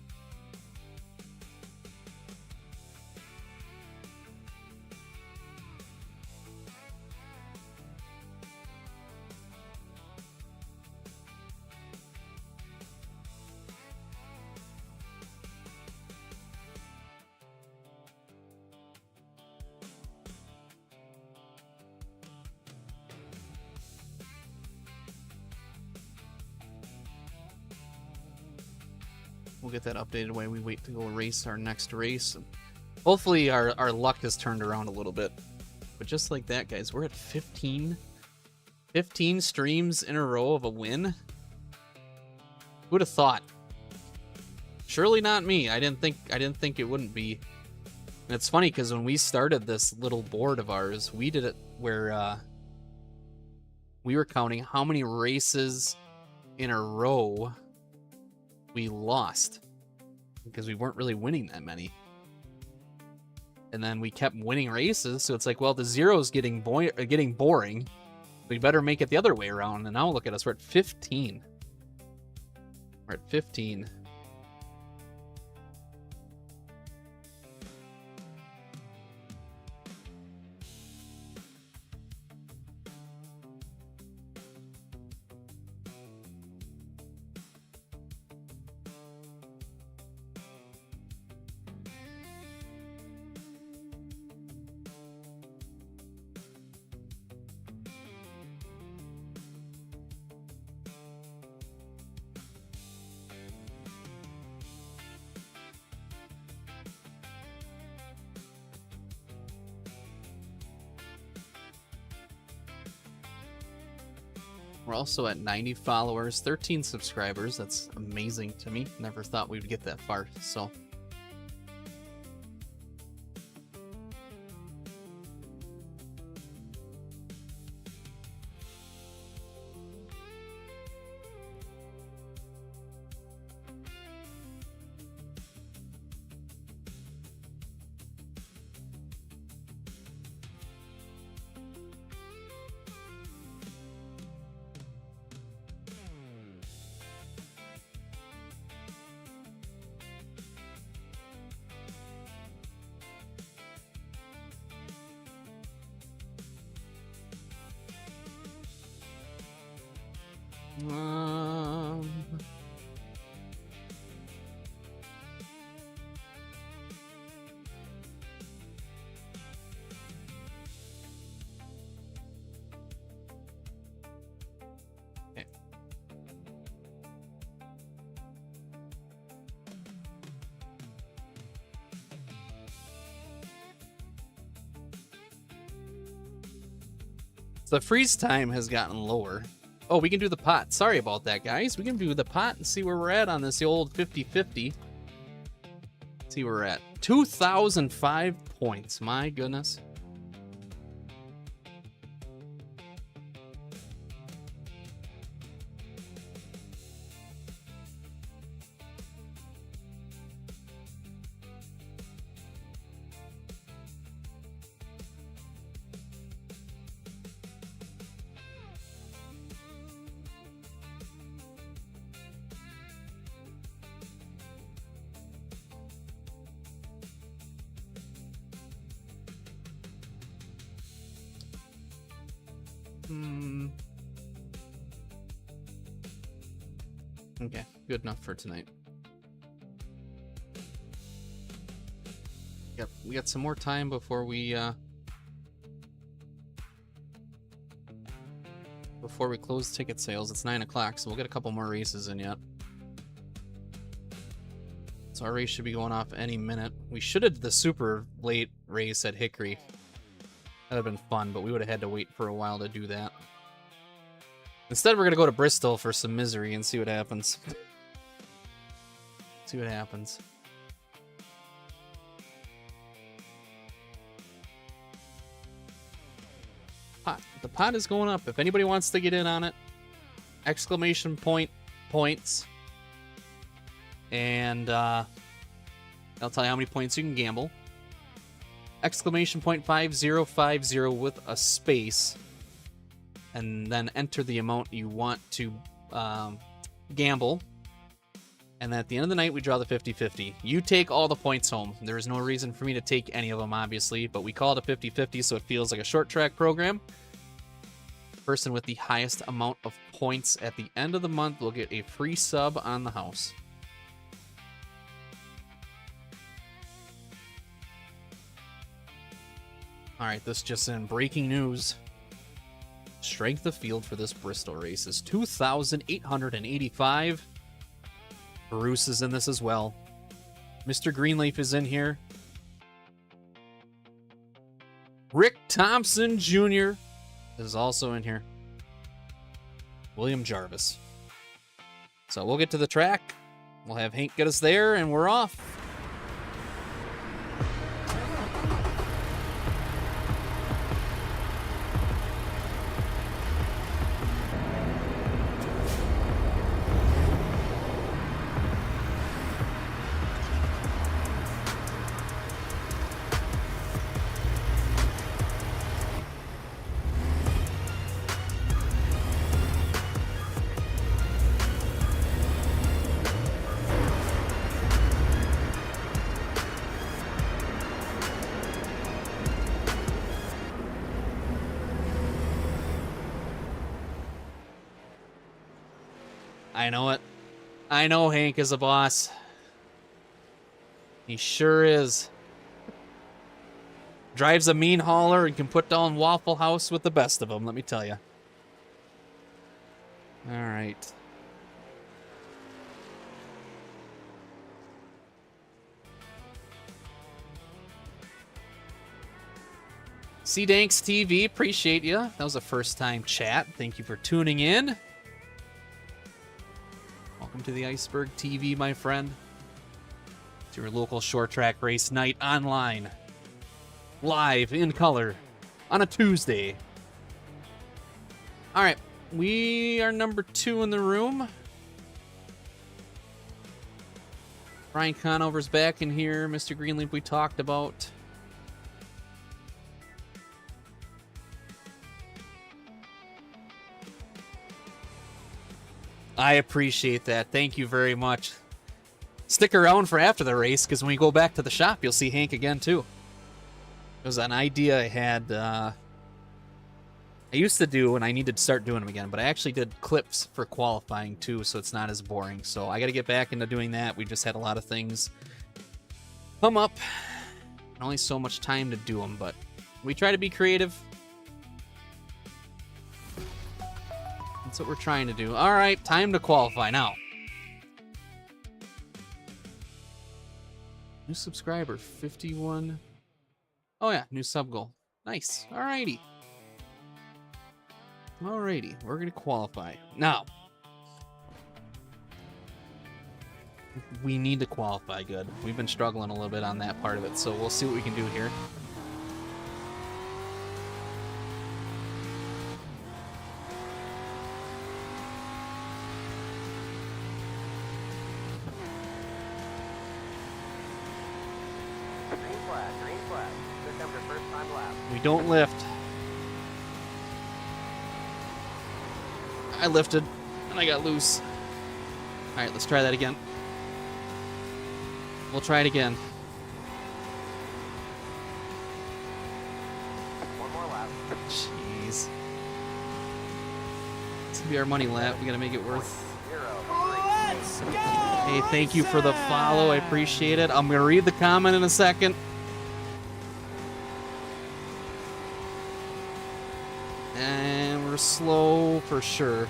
A: We'll get that updated while we wait to go race our next race. Hopefully our luck has turned around a little bit. But just like that, guys, we're at 15 streams in a row of a win. Who would have thought? Surely not me. I didn't think it wouldn't be. And it's funny because when we started this little board of ours, we did it where we were counting how many races in a row we lost because we weren't really winning that many. And then we kept winning races, so it's like, well, the zero's getting boring. We better make it the other way around. And now look at us, we're at 15. We're at 15. We're also at 90 followers, 13 subscribers. That's amazing to me. Never thought we'd get that far, so. Okay. So the freeze time has gotten lower. Oh, we can do the pot. Sorry about that, guys. We can do the pot and see where we're at on this old 50-50. See where we're at. 2,005 points. My goodness. Okay, good enough for tonight. Yep, we got some more time before we close ticket sales. It's 9 o'clock, so we'll get a couple more races in yet. So our race should be going off any minute. We should have did the super late race at Hickory. That would have been fun, but we would have had to wait for a while to do that. Instead, we're going to go to Bristol for some misery and see what happens. See what happens. Pot. The pot is going up. If anybody wants to get in on it, exclamation point points. And I'll tell you how many points you can gamble. Exclamation point 5050 with a space. And then enter the amount you want to gamble. And then at the end of the night, we draw the 50-50. You take all the points home. There is no reason for me to take any of them, obviously, but we call it a 50-50, so it feels like a short track program. The person with the highest amount of points at the end of the month will get a free sub on the house. All right, this just in. Breaking news. Strength of field for this Bristol race is 2,885. Bruce is in this as well. Mr. Greenleaf is in here. Rick Thompson Jr. is also in here. William Jarvis. So we'll get to the track. We'll have Hank get us there, and we're off. I know it. I know Hank is a boss. He sure is. Drives a mean hauler and can put down Waffle House with the best of them, let me tell you. All right. C-Danks TV, appreciate you. That was a first-time chat. Thank you for tuning in. Welcome to the Iceberg TV, my friend. It's your local short track race night online. Live in color on a Tuesday. All right, we are number 2 in the room. Brian Conover's back in here. Mr. Greenleaf we talked about. I appreciate that. Thank you very much. Stick around for after the race, because when we go back to the shop, you'll see Hank again, too. It was an idea I had. I used to do, and I need to start doing them again, but I actually did clips for qualifying, too, so it's not as boring. So I got to get back into doing that. We just had a lot of things come up. And only so much time to do them, but we try to be creative. That's what we're trying to do. All right, time to qualify now. New subscriber, 51. Oh yeah, new sub goal. Nice. All righty. All righty, we're going to qualify. Now, we need to qualify good. We've been struggling a little bit on that part of it, so we'll see what we can do here.
B: Green flag. Here comes your first time lap.
A: We don't lift. I lifted, and I got loose. All right, let's try that again. We'll try it again.
B: One more lap.
A: Jeez. will be our money lap. We gotta make it worth.
D: Let's go!
A: Hey, thank you for the follow. I appreciate it. I'm gonna read the comment in a second. And we're slow for sure.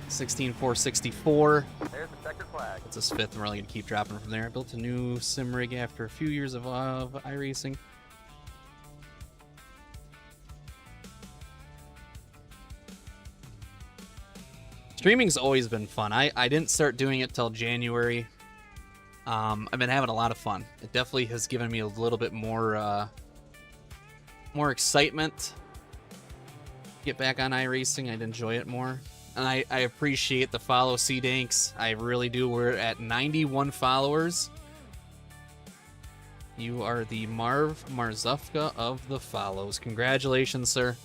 A: 16,464.
C: There's the checkered flag.
A: That's his fifth. I'm really gonna keep dropping from there. I built a new sim rig after a few years of iRacing. Streaming's always been fun. I didn't start doing it till January. I've been having a lot of fun. It definitely has given me a little bit more excitement. Get back on iRacing. I'd enjoy it more. And I appreciate the follow, C-Danks. I really do. We're at 91 followers. You are the Marv Marzufka of the follows. Congratulations, sir.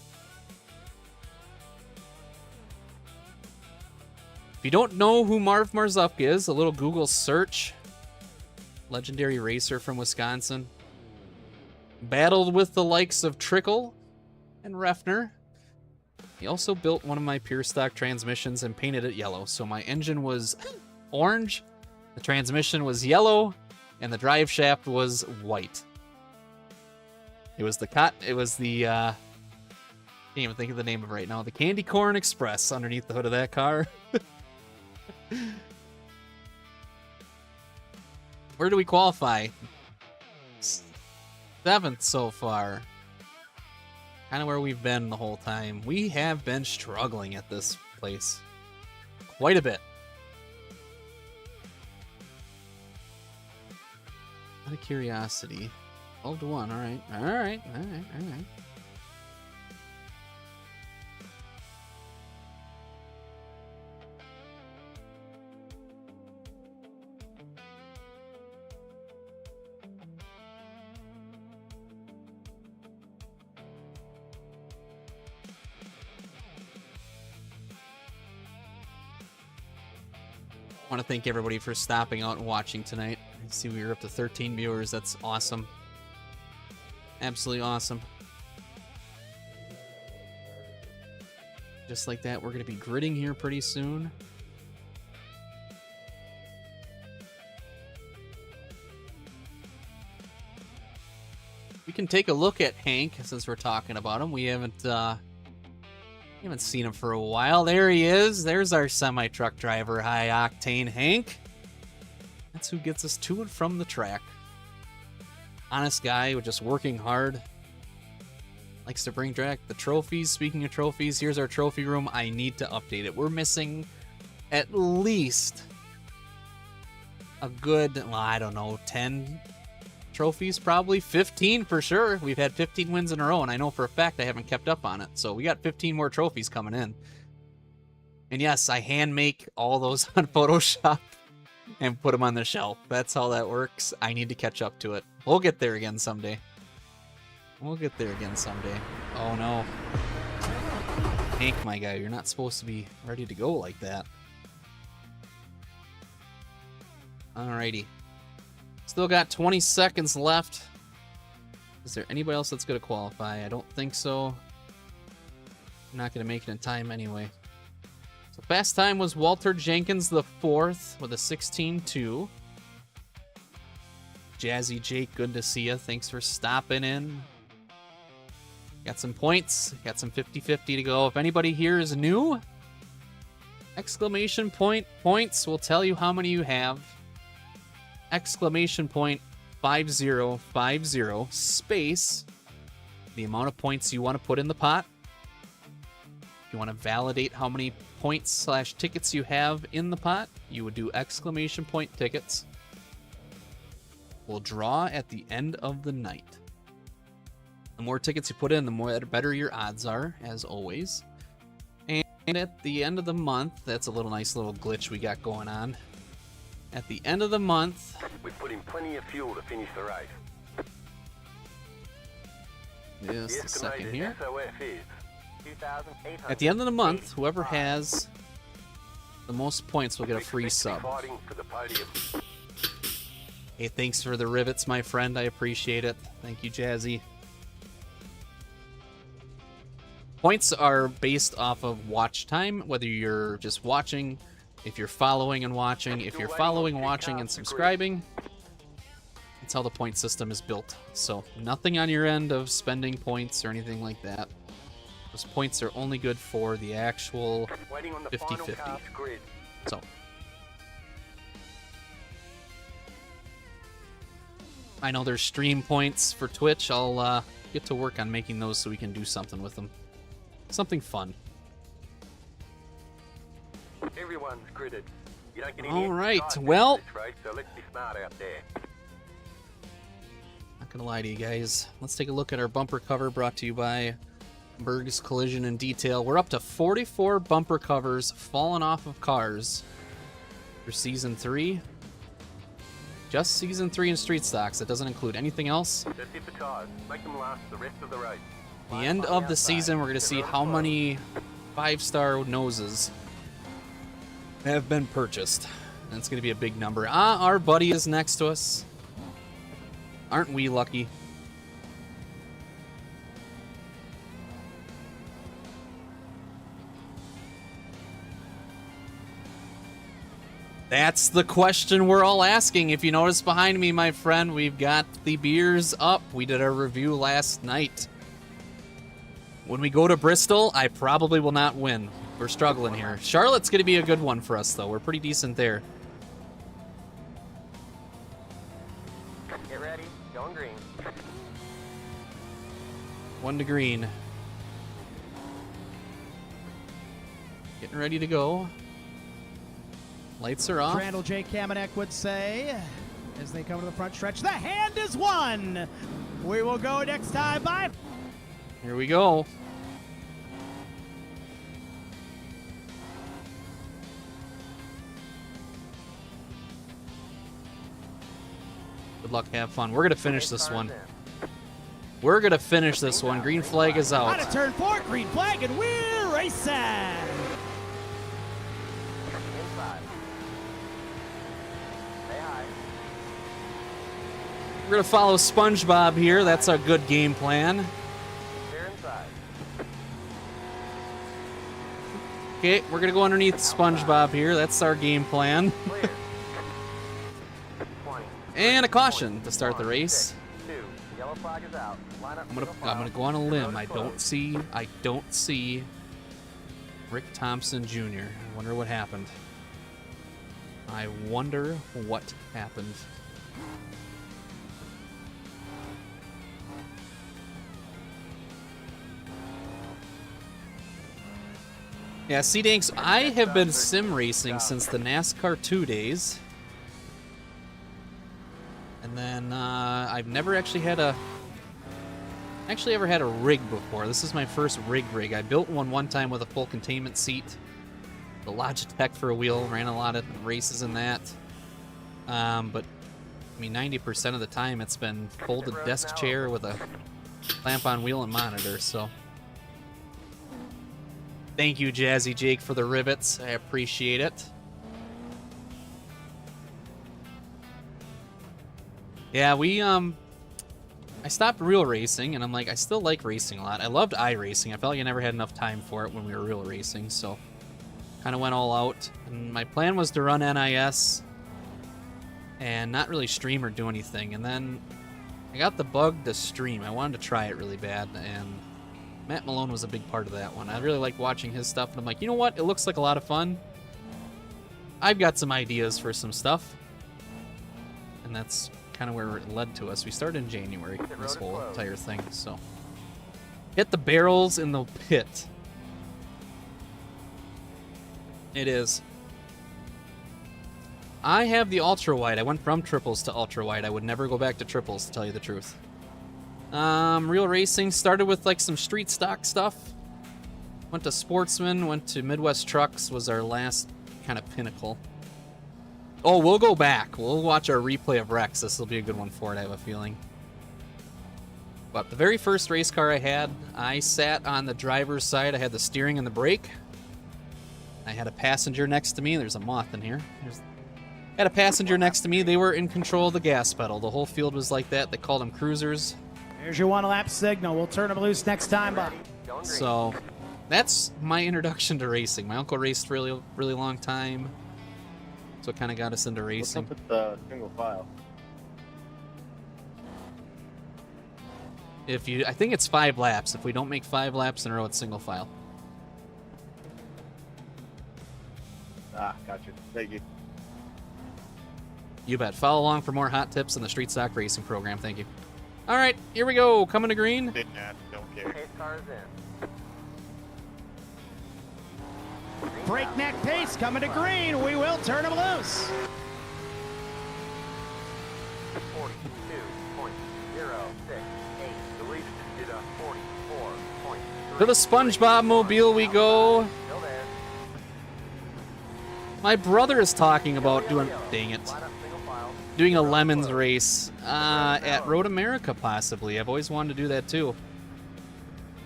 A: If you don't know who Marv Marzufka is, a little Google search. Legendary racer from Wisconsin. Battled with the likes of Trickle and Refner. He also built one of my pure stock transmissions and painted it yellow. So my engine was orange, the transmission was yellow, and the drive shaft was white. It was the can't even think of the name of it right now. The Candy Corn Express underneath the hood of that car. Where do we qualify? 7th so far. Kind of where we've been the whole time. We have been struggling at this place quite a bit. Out of curiosity. 12-1. All right. I want to thank everybody for stopping out and watching tonight. I see we were up to 13 viewers. That's awesome. Absolutely awesome. Just like that, we're going to be gridding here pretty soon. We can take a look at Hank since we're talking about him. We haven't seen him for a while. There he is. There's our semi-truck driver, high octane Hank. That's who gets us to and from the track. Honest guy with just working hard. Likes to bring back the trophies. Speaking of trophies, here's our trophy room. I need to update it. We're missing at least a good, well, I don't know, 10 trophies, probably 15 for sure. We've had 15 wins in a row, and I know for a fact I haven't kept up on it. So we got 15 more trophies coming in. And yes, I hand make all those on Photoshop and put them on the shelf. That's how that works. I need to catch up to it. We'll get there again someday. Oh no. Hank, my guy, you're not supposed to be ready to go like that. Alrighty. Still got 20 seconds left. Is there anybody else that's going to qualify? I don't think so. I'm not going to make it in time anyway. So fast time was Walter Jenkins the 4th with a 16.2. Jazzy Jake, good to see you. Thanks for stopping in. Got some points. Got some 50-50 to go. If anybody here is new, exclamation point points will tell you how many you have. Exclamation point 5050 space the amount of points you want to put in the pot. If you want to validate how many points / tickets you have in the pot, you would do exclamation point tickets. We'll draw at the end of the night. The more tickets you put in, the better your odds are, as always. And at the end of the month, that's a nice little glitch we got going on. At the end of the month,
C: We put in plenty of fuel to finish the race.
A: just a second here.
C: SOF is 2,800.
A: At the end of the month, whoever has the most points will get a
C: We
A: free
C: expect to be
A: sub.
C: fighting for the podium.
A: Hey, thanks for the rivets, my friend. I appreciate it. Thank you, Jazzy. Points are based off of watch time, whether you're just watching, if you're following and watching. If you're following, watching, and subscribing, that's how the point system is built. So nothing on your end of spending points or anything like that. Those points are only good for the actual 50-50. So I know there's stream points for Twitch. I'll get to work on making those so we can do something with them. Something fun.
C: Everyone's gridded. You don't get any
A: All right,
C: extra time
A: well,
C: this race, so let's be smart out there.
A: not gonna lie to you guys. Let's take a look at our bumper cover brought to you by Berg's Collision and Detail. We're up to 44 bumper covers fallen off of cars for Season 3. Just Season 3 in Street Stocks. It doesn't include anything else.
C: Just hit the tires. Make them last the rest of the race.
A: The end of the season, we're going to see how many 5-star noses have been purchased. And it's going to be a big number. Our buddy is next to us. Aren't we lucky? That's the question we're all asking. If you notice behind me, my friend, we've got the beers up. We did our review last night. When we go to Bristol, I probably will not win. We're struggling here. Charlotte's going to be a good one for us, though. We're pretty decent there.
C: Get ready. Going green.
A: 1 to green. Getting ready to go. Lights are off.
D: Randall J. Kamenek would say, as they come to the front stretch, the hand is won. We will go next time. Bye.
A: Here we go. Good luck, have fun. We're gonna finish this one. We're gonna finish this one. Green flag is
D: On to
A: out.
D: turn 4, green flag, and we're racing.
C: Inside. Stay high.
A: We're gonna follow SpongeBob here. That's a good game plan.
C: Steer inside.
A: Okay, we're gonna go underneath SpongeBob here. That's our game plan.
C: Clear. 20.
A: And a caution to start the race.
C: 2. Yellow flag is out. Line up
A: I'm gonna go on a limb. I don't see Rick Thompson Jr. I wonder what happened. I wonder what happened. Yeah, C-Danks, I have been sim racing since the NASCAR 2 days. And then I've never actually had a ever had a rig before. This is my first rig. I built one time with a full containment seat. The Logitech for a wheel, ran a lot of races in that. But I mean 90% of the time it's been folded desk chair with a clamp-on wheel and monitor, so. Thank you, Jazzy Jake, for the rivets. I appreciate it. Yeah, I stopped real racing, and I'm like, I still like racing a lot. I loved iRacing. I felt like I never had enough time for it when we were real racing, so kind of went all out. And my plan was to run NIS and not really stream or do anything. And then I got the bug to stream. I wanted to try it really bad, and Matt Malone was a big part of that one. I really liked watching his stuff, and I'm like, you know what? It looks like a lot of fun. I've got some ideas for some stuff. And that's kind of where it led to us. We started in January, this whole entire thing, so. Hit the barrels in the pit. It is. I have the ultra wide. I went from triples to ultra wide. I would never go back to triples, to tell you the truth. Real racing started with like some street stock stuff. Went to Sportsman, went to Midwest Trucks, was our last kind of pinnacle. Oh, we'll go back. We'll watch our replay of Rex. This will be a good one for it, I have a feeling. But the very first race car I had, I sat on the driver's side. I had the steering and the brake. I had a passenger next to me. There's a moth in here. Had a passenger next to me. They were in control of the gas pedal. The whole field was like that. They called them cruisers.
D: There's your 1 lap signal. We'll turn them loose next time, Bob.
A: So That's my introduction to racing. My uncle raced really long time, so it kind of got us into
F: What's
A: racing.
F: up with the single file?
A: I think it's 5 laps. If we don't make 5 laps in a row, it's single file.
F: Ah, gotcha. Thank you.
A: You bet. Follow along for more hot tips in the Street Stock Racing program. Thank you. All right, here we go. Coming to green.
F: Didn't ask, don't care.
C: Pace car is in.
D: Breakneck pace coming to green. We will turn him loose.
C: 42.068. The lead is at 44.3.
A: To the SpongeBob Mobile we go.
C: Still there.
A: My brother is talking about doing. Dang it.
C: Line up single file.
A: Doing a Lemons race at Road America, possibly. I've always wanted to do that too.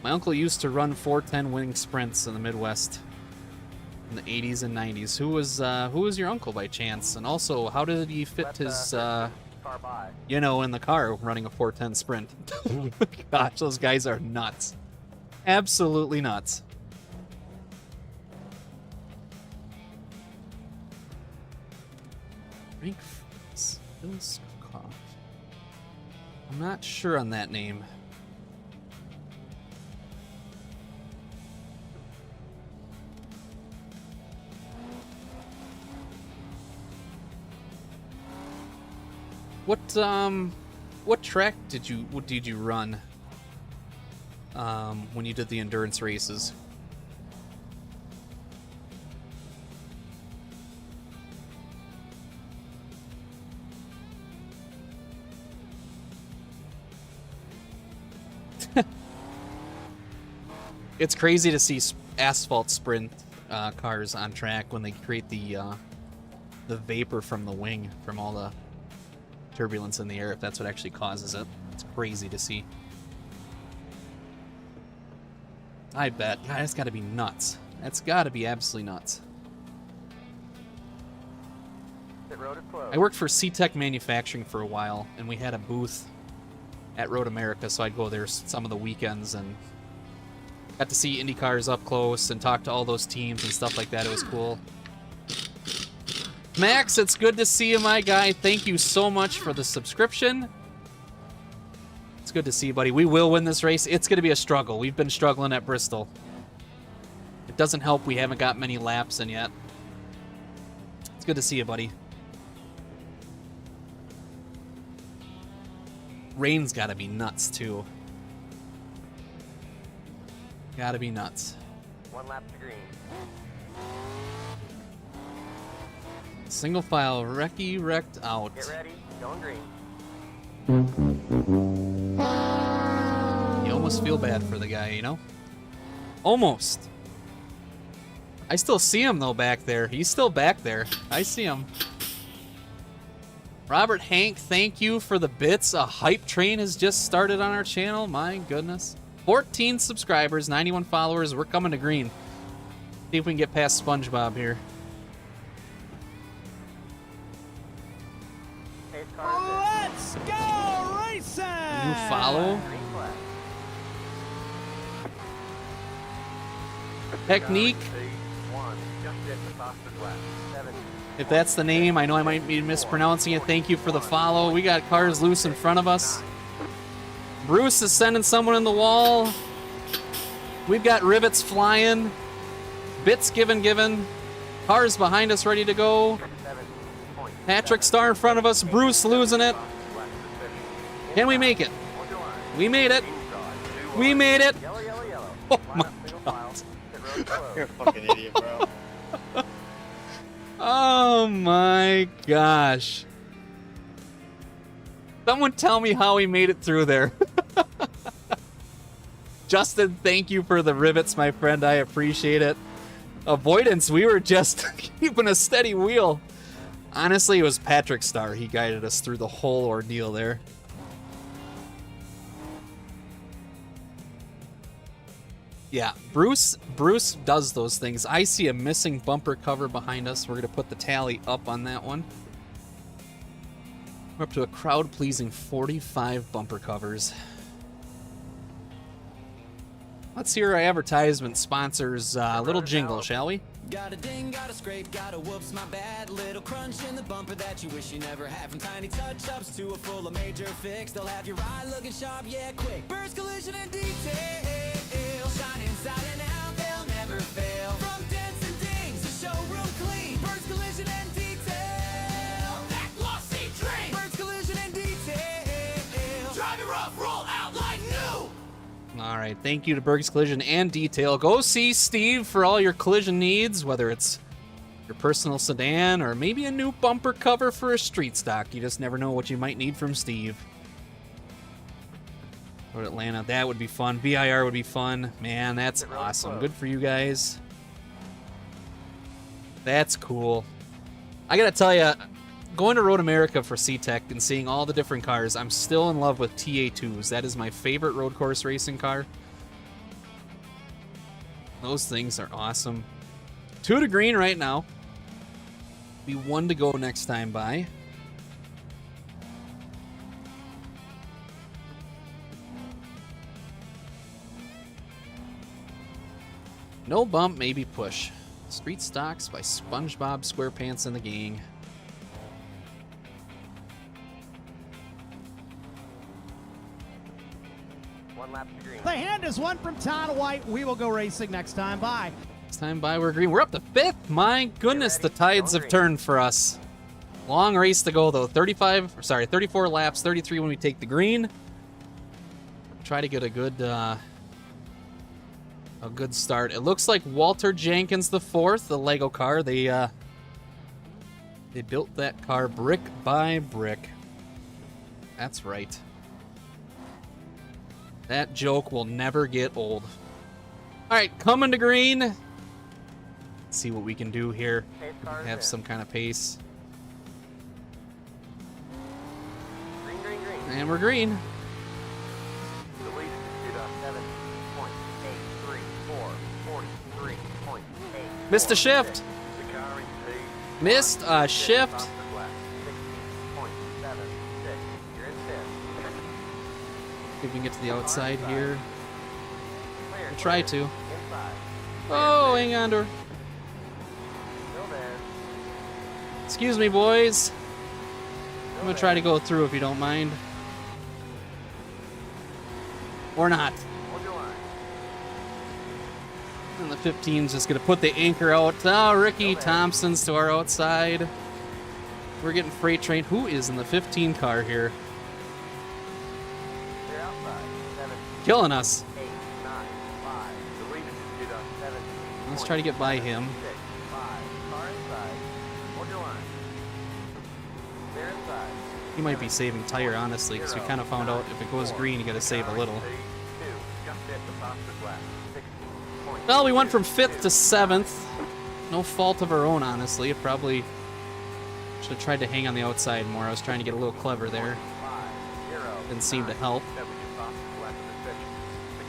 A: My uncle used to run 410 winning sprints in the Midwest in the 80s and 90s. Who was your uncle by chance? And also, how did he fit his,
C: Car by.
A: in the car running a 410 sprint? Gosh, those guys are nuts. Absolutely nuts. Frank Filskoff. I'm not sure on that name. What track did you run when you did the endurance races? It's crazy to see asphalt sprint cars on track when they create the vapor from the wing, from all the turbulence in the air, if that's what actually causes it. It's crazy to see. I bet. God, that's got to be nuts. That's got to be absolutely nuts.
C: Pit road is closed.
A: I worked for C-Tech Manufacturing for a while, and we had a booth at Road America, so I'd go there some of the weekends and got to see Indy cars up close and talk to all those teams and stuff like that. It was cool. Max, it's good to see you, my guy. Thank you so much for the subscription. It's good to see you, buddy. We will win this race. It's going to be a struggle. We've been struggling at Bristol. It doesn't help we haven't got many laps in yet. It's good to see you, buddy. Rain's got to be nuts, too. Got to be nuts.
C: 1 lap to green.
A: Single file, wrecked out.
C: Get ready. Going green.
A: You almost feel bad for the guy, you know? Almost. I still see him, though, back there. He's still back there. I see him. Robert Hank, thank you for the bits. A hype train has just started on our channel. My goodness. 14 subscribers, 91 followers. We're coming to green. See if we can get past SpongeBob here.
C: Pace car
D: Let's go racing!
A: You follow?
C: is in. Green flag.
A: Technique.
C: One. Just hit the fastest lap. 7.
A: If that's the name, I know I might be mispronouncing it. Thank you for the follow. We got cars loose in front of us. Bruce is sending someone in the wall. We've got rivets flying. Bits given. Cars behind us ready to go. Patrick Starr in front of us. Bruce losing it. Can we make it? We made it. We made it.
C: Yellow, yellow, yellow.
A: Oh
C: Line
A: my
C: up single file. Pit road is closed.
F: You're a fucking idiot, bro.
A: Oh my gosh. Someone tell me how he made it through there. Justin, thank you for the rivets, my friend. I appreciate it. Avoidance, we were just keeping a steady wheel. Honestly, it was Patrick Starr. He guided us through the whole ordeal there. Yeah, Bruce does those things. I see a missing bumper cover behind us. We're going to put the tally up on that one. We're up to a crowd-pleasing 45 bumper covers. Let's hear our advertisement sponsors little jingle, shall we?
E: Got a ding, got a scrape, got a whoops, my bad. Little crunch in the bumper that you wish you never had. From tiny touch-ups to a full of major fix, they'll have your ride looking sharp, yeah, quick. Burst, collision, and detail. Shine inside and out, they'll never fail. From dents and dings, the showroom clean. Burst, collision, and detail. That glossy dream. Burst, collision, and detail. Drive it rough, roll out like new.
A: All right, thank you to Berg's Collision and Detail. Go see Steve for all your collision needs, whether it's your personal sedan or maybe a new bumper cover for a street stock. You just never know what you might need from Steve. Go to Atlanta, that would be fun. BIR would be fun. Man, that's awesome. Good for you guys. That's cool. I gotta tell you, going to Road America for SeaTech and seeing all the different cars, I'm still in love with TA2s. That is my favorite road course racing car. Those things are awesome. 2 to green right now. Be 1 to go next time by. No bump, maybe push. Street Stocks by SpongeBob SquarePants and the gang.
C: One lap to green.
D: The hand is one from Todd White. We will go racing next time. Bye.
A: Next time by, we're green. We're up to 5th. My goodness, the tides have turned for us. Long race to go, though. 34 laps, 33 when we take the green. Try to get a good start. It looks like Walter Jenkins the fourth, the Lego car. They built that car brick by brick. That's right. That joke will never get old. All right, coming to green. Let's see what we can do here. Have some kind of pace.
C: Green, green, green.
A: And we're green.
C: The lead is 2.7.834, 43.8.
A: Missed a shift.
C: The car in P.
A: Missed a shift.
C: 16.76. You're in 5th.
A: See if we can get to the outside here.
C: Clear.
A: We'll try to.
C: Inside.
A: Oh, hang on to her.
C: Still there.
A: Excuse me, boys. I'm gonna try to go through if you don't mind. Or not.
C: Hold your line.
A: And the 15's just gonna put the anchor out. Oh, Ricky Thompson's to our outside. We're getting freight train. Who is in the 15 car here?
C: Clear outside. 7,
A: Killing us.
C: 8, 9, 5. The lead is 2.7.
A: Let's try to get by him.
C: 6, 5. Car inside. Hold your line. Clear inside.
A: He might be saving tire, honestly, because we kind of found out if it goes green, you gotta save a little. Well, we went from 5th to 7th. No fault of our own, honestly. It probably should have tried to hang on the outside more. I was trying to get a little clever there. Didn't seem to help.
C: The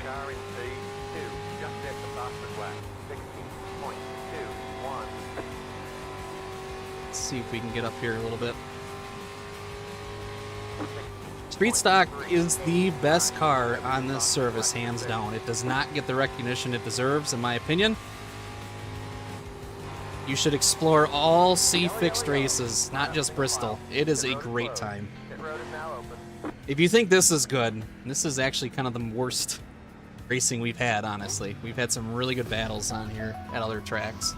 C: car in P2, just at the fastest lap, 16.21.
A: Let's see if we can get up here a little bit. Street Stock is the best car on this service, hands down. It does not get the recognition it deserves, in my opinion. You should explore all C-fixed races, not just Bristol. It is a great time.
C: Pit road is now open.
A: If you think this is good, this is actually kind of the worst racing we've had, honestly. We've had some really good battles on here at other tracks.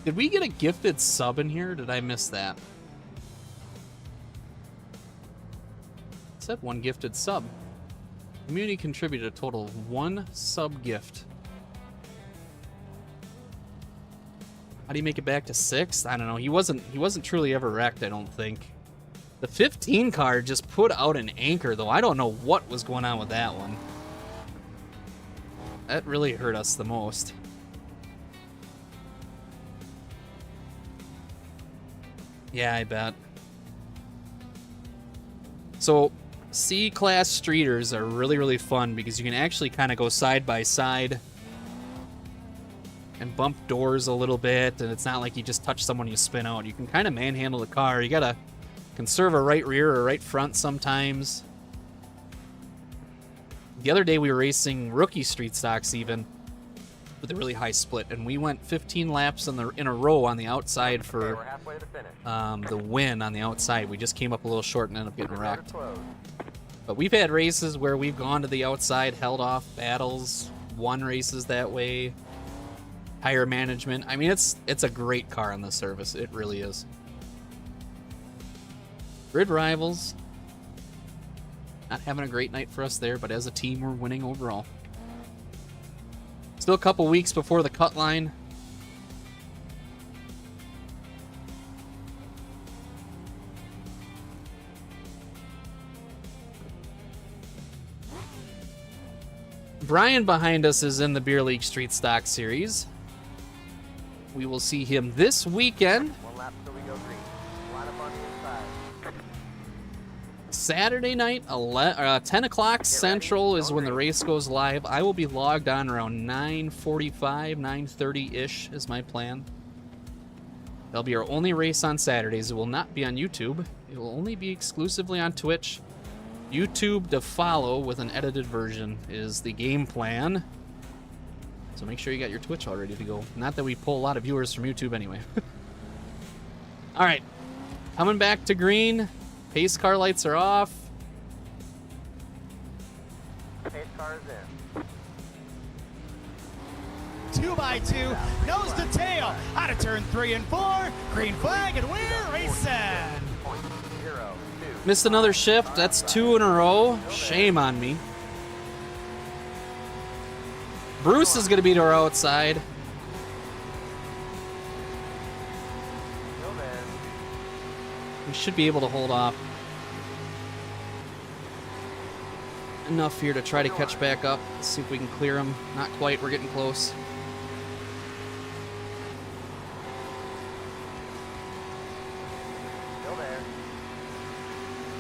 A: Did we get a gifted sub in here? Or did I miss that? It said 1 gifted sub. Community contributed a total of 1 sub gift. How do you make it back to 6th? I don't know. He wasn't truly ever wrecked, I don't think. The 15 car just put out an anchor, though. I don't know what was going on with that one. That really hurt us the most. Yeah, I bet. So, C-Class streeters are really, really fun because you can actually kind of go side by side and bump doors a little bit, and it's not like you just touch someone and you spin out. You can kind of manhandle the car. You gotta Can serve a right rear or right front sometimes. The other day we were racing rookie street stocks even with a really high split, and we went 15 laps in a row on the outside
C: Okay,
A: for
C: we're halfway to the finish.
A: the win on the outside. We just came up a little short and ended up getting
C: Pit road is
A: wrecked.
C: closed.
A: But we've had races where we've gone to the outside, held off battles, won races that way. Tire management. I mean, it's a great car on the service. It really is. Grid Rivals. Not having a great night for us there, but as a team, we're winning overall. Still a couple weeks before the cut line. Brian behind us is in the Beer League Street Stock Series. We will see him this weekend.
C: One lap till we go green. Line up on the inside.
A: Saturday night, 10 o'clock Central is when the race goes live. I will be logged on around 9:45, 9:30-ish is my plan. That'll be our only race on Saturdays. It will not be on YouTube. It will only be exclusively on Twitch. YouTube to follow with an edited version is the game plan. So make sure you got your Twitch all ready to go. Not that we pull a lot of viewers from YouTube anyway. All right, coming back to green. Pace car lights are off.
C: Pace car is in.
D: 2x2, nose to tail, out of turn 3 and 4, green flag, and we're racing.
C: 0.02.
A: Missed another shift. That's 2 in a row. Shame on me. Bruce is going to be to our outside.
C: Still there.
A: We should be able to hold off enough here to try to catch back up. Let's see if we can clear him. Not quite. We're getting close.
C: Still there.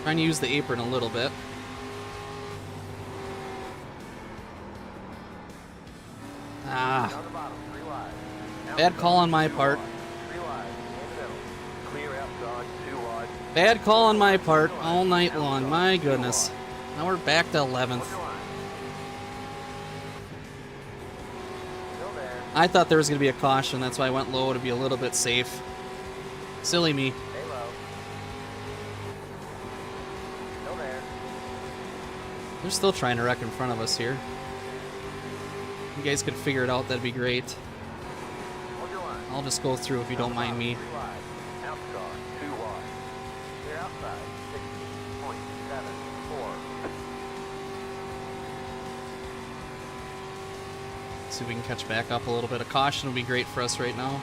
A: Trying to use the apron a little bit. Ah,
C: Down the bottom. 3 wide. Out
A: bad
C: the
A: call on
C: middle,
A: my
C: 2
A: part.
C: wide. 3 wide. In the middle. Clear outside. 2 wide.
A: Bad call on my part all night long. My goodness. Now we're back to 11th.
C: Still there.
A: I thought there was going to be a caution. That's why I went low to be a little bit safe. Silly me.
C: Stay low. Still there.
A: They're still trying to wreck in front of us here. You guys could figure it out, that'd be great.
C: Hold your line.
A: I'll just go through if you don't mind me.
C: 3 wide. Outside. 2 wide. Clear outside. 60.74.
A: See if we can catch back up a little bit. A caution would be great for us right now.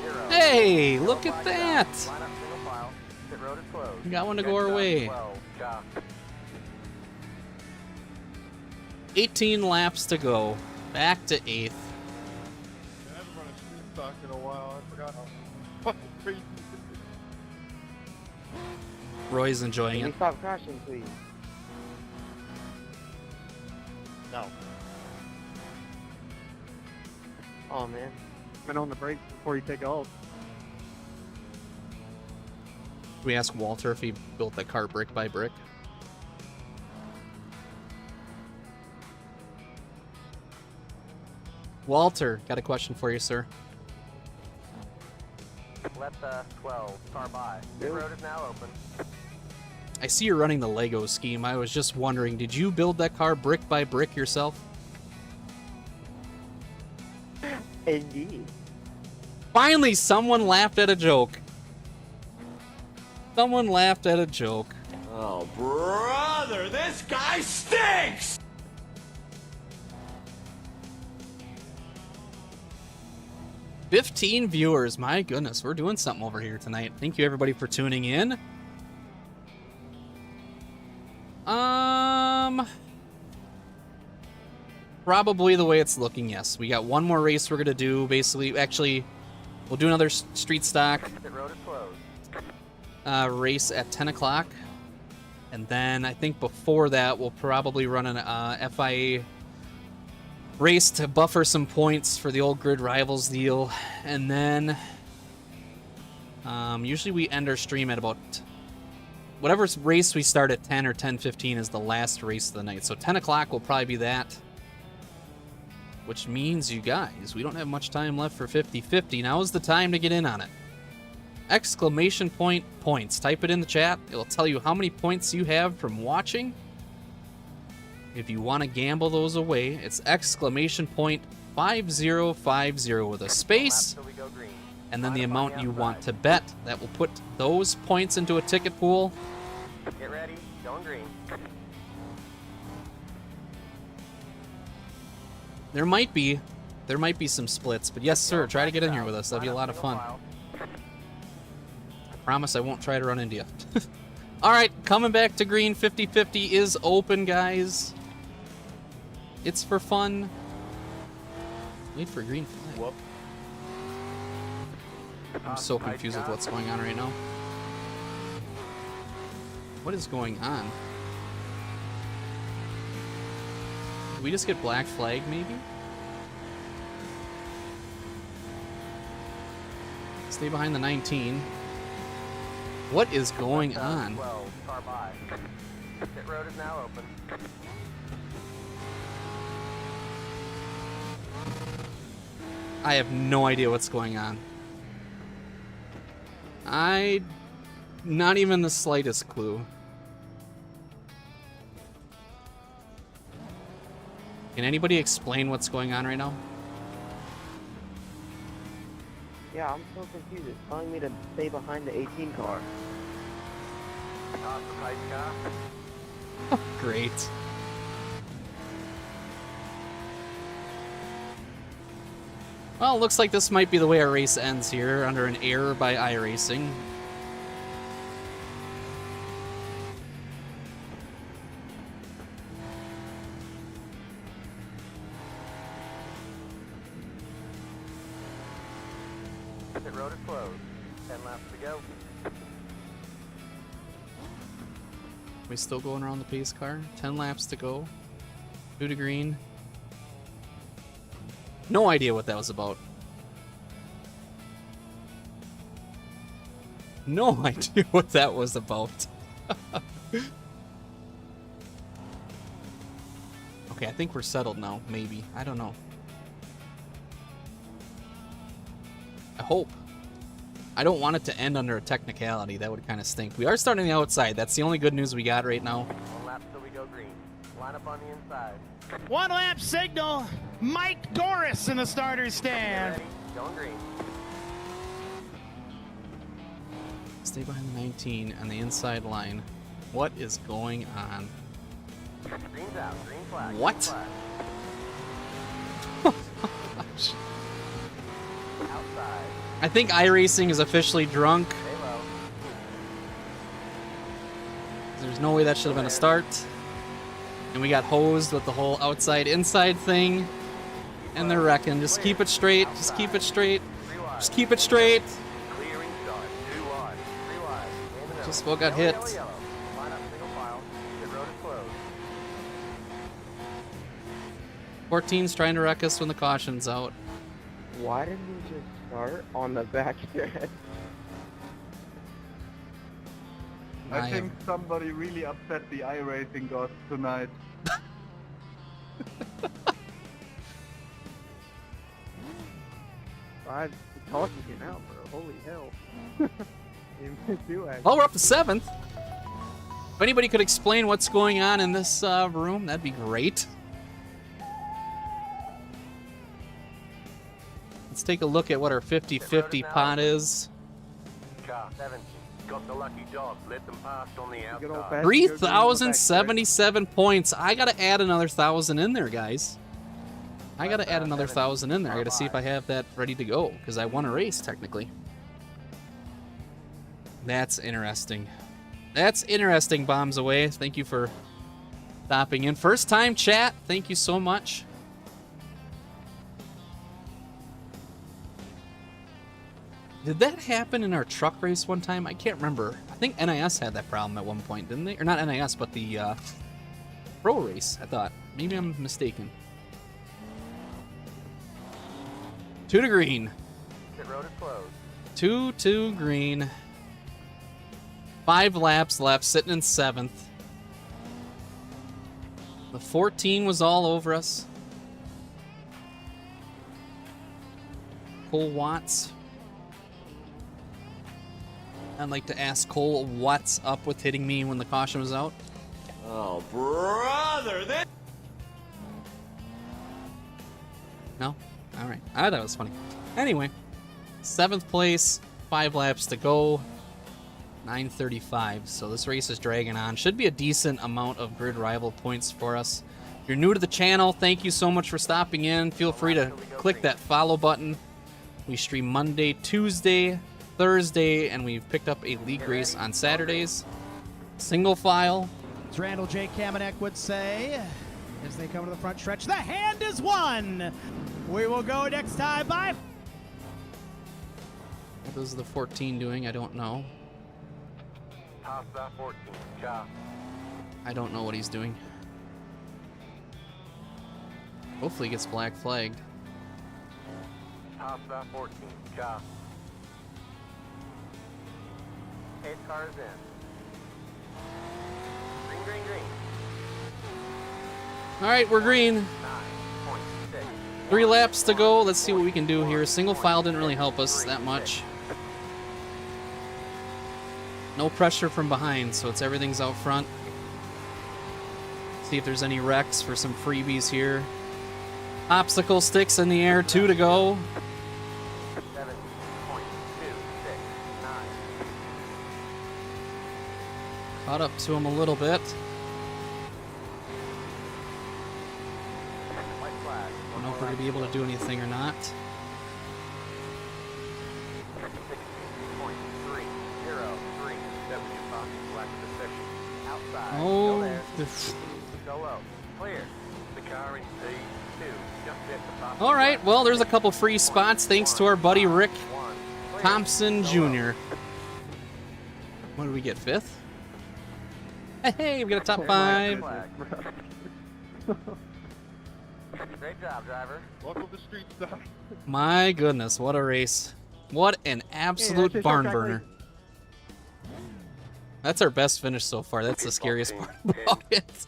C: 60.80.
A: Hey, look at
C: Flag
A: that!
C: stop. Line up single file. Pit road is closed.
A: We got one to go
C: Check
A: our
C: down
A: way.
C: 12. Stop.
A: 18 laps to go. Back to 8th.
F: I haven't run a street stock in a while. I forgot how fucking crazy it is.
A: Roy's enjoying
B: Can
A: it.
B: you stop crashing, please?
F: No.
B: Oh, man. Been on the brakes before you take off.
A: We asked Walter if he built the car brick by brick. Walter, got a question for you, sir.
C: Let the 12 car by. Pit road is now open.
A: I see you're running the Lego scheme. I was just wondering, did you build that car brick by brick yourself?
B: Indeed.
A: Finally, someone laughed at a joke. Someone laughed at a joke.
E: Oh, brother, this guy stinks!
A: 15 viewers. My goodness, we're doing something over here tonight. Thank you, everybody, for tuning in. Probably the way it's looking, yes. We got one more race we're going to do. Basically, actually, we'll do another street stock
C: Pit road is closed.
A: race at 10 o'clock. And then I think before that, we'll probably run an FIA race to buffer some points for the old Grid Rivals deal. And then Usually we end our stream at about whatever race we start at 10 or 10:15 is the last race of the night. So 10 o'clock will probably be that. Which means, you guys, we don't have much time left for 50-50. Now is the time to get in on it. Exclamation point points. Type it in the chat. It'll tell you how many points you have from watching. If you want to gamble those away, it's exclamation point 5050 with a space.
C: Till we go green.
A: And then the
C: Line up on
A: amount
C: the
A: you want
C: outside.
A: to bet. That will put those points into a ticket pool.
C: Get ready. Going green.
A: There might be some splits, but yes, sir, try to get in here with us. That'd be a lot of fun. I promise I won't try to run into you. All right, coming back to green. 50-50 is open, guys. It's for fun. Wait for green flag.
F: Whoop.
A: I'm so confused with what's going on right now. What is going on? Did we just get black flag, maybe? Stay behind the 19. What is going on?
C: 12, car by. Pit road is now open.
A: I have no idea what's going on. Not even the slightest clue. Can anybody explain what's going on right now?
B: Yeah, I'm so confused. It's telling me to stay behind the 18 car.
C: Off the pipe car.
A: Great. Well, looks like this might be the way our race ends here, under an error by iRacing.
C: Pit road is closed. 10 laps to go.
A: We still going around the pace car? 10 laps to go. 2 to green. No idea what that was about. No idea what that was about. Okay, I think we're settled now, maybe. I don't know. I hope. I don't want it to end under a technicality. That would kind of stink. We are starting the outside. That's the only good news we got right now.
C: 1 lap till we go green. Line up on the inside.
D: 1 lap signal. Mike Doris in the starter's
C: Get
D: stand.
C: ready. Going green.
A: Stay behind the 19 on the inside line. What is going on?
C: Green's out. Green flag.
A: What?
C: Green flag. Outside.
A: I think iRacing is officially drunk.
C: Stay low.
A: There's no way that should have been a start. And we got hosed with the whole outside-inside thing. And they're wrecking. Just keep it straight. Just keep it straight.
C: 3 wide.
A: Just keep it straight.
C: Clearing start. 2 wide. 3 wide. In the middle.
A: Just about got
C: Yellow,
A: hit.
C: yellow, yellow. Line up single file. Pit road is closed.
A: 14's trying to wreck us when the caution's out.
B: Why didn't we just start on the back stretch?
F: I think somebody really upset the iRacing gods tonight.
B: I'm talking you now, bro. Holy hell. You do actually.
A: Well, we're up to 7th. If anybody could explain what's going on in this room, that'd be great. Let's take a look at what our 50-50 pot is.
C: Car 17. Got the lucky dog. Let them pass on the
B: Good old
C: outside.
B: fashioned.
A: 3,077 points. I gotta add another 1,000 in there, guys. I gotta add another 1,000 in there. I gotta see if I have that ready to go, because I won a race, technically. That's interesting. That's interesting, Bombs Away. Thank you for stopping in. First time chat. Thank you so much. Did that happen in our truck race one time? I can't remember. I think NIS had that problem at one point, didn't they? Or not NIS, but the pro race, I thought. Maybe I'm mistaken. 2 to green.
C: Pit road is closed.
A: 2-2 green. 5 laps left, sitting in 7th. The 14 was all over us. Cole Watts. I'd like to ask Cole what's up with hitting me when the caution was out.
H: Oh, brother!
A: No? Alright. I thought it was funny. Anyway, 7th place, 5 laps to go. 9:35. So this race is dragging on. Should be a decent amount of grid rival points for us. If you're new to the channel, thank you so much for stopping in. Feel free to click that follow button. We stream Monday, Tuesday, Thursday, and we've picked up a league race on Saturdays. Single file.
D: As Randall J. Kamenek would say, as they come to the front stretch, the hand is won. We will go next time by.
A: What is the 14 doing? I don't know.
C: Pass that 14, car.
A: I don't know what he's doing. Hopefully he gets black flagged.
C: Pass that 14, car. 8 cars in. Green, green, green.
A: All right, we're green.
C: 9.6.
A: 3 laps to go. Let's see what we can do here. Single file didn't really help us that much. No pressure from behind, so everything's out front. See if there's any wrecks for some freebies here. Obstacle sticks in the air, 2 to go.
C: 7.269.
A: Caught up to him a little bit.
C: White flag.
A: I don't know if we're going to be able to do anything or not.
C: 16.303. W Fox black position. Outside. Still
A: Oh,
C: there. Go low. Clear. The car in P2. Just hit the top.
A: all right. Well, there's a couple free spots thanks to our buddy Rick
C: One. Clear.
A: Thompson
C: Go low.
A: Jr. What did we get? 5th? Hey, we got a top 5.
C: Flag. Great job, driver.
F: Welcome to Street Stock.
A: My goodness, what a race. What an absolute
B: that's
A: barn
B: exactly-
A: burner. That's our best finish so far. That's the scariest part about it.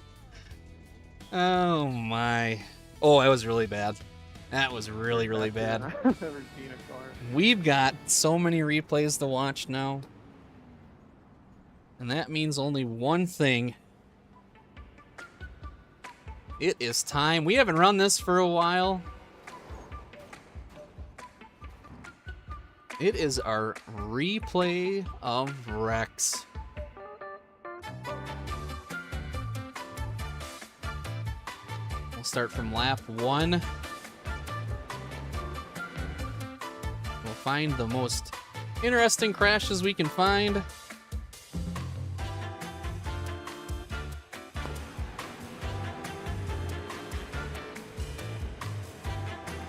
A: Oh my. Oh, that was really bad. That was really, really bad.
B: I've never seen a car.
A: We've got so many replays to watch now. And that means only one thing. It is time. We haven't run this for a while. It is our replay of Rex. We'll start from lap 1. We'll find the most interesting crashes we can find.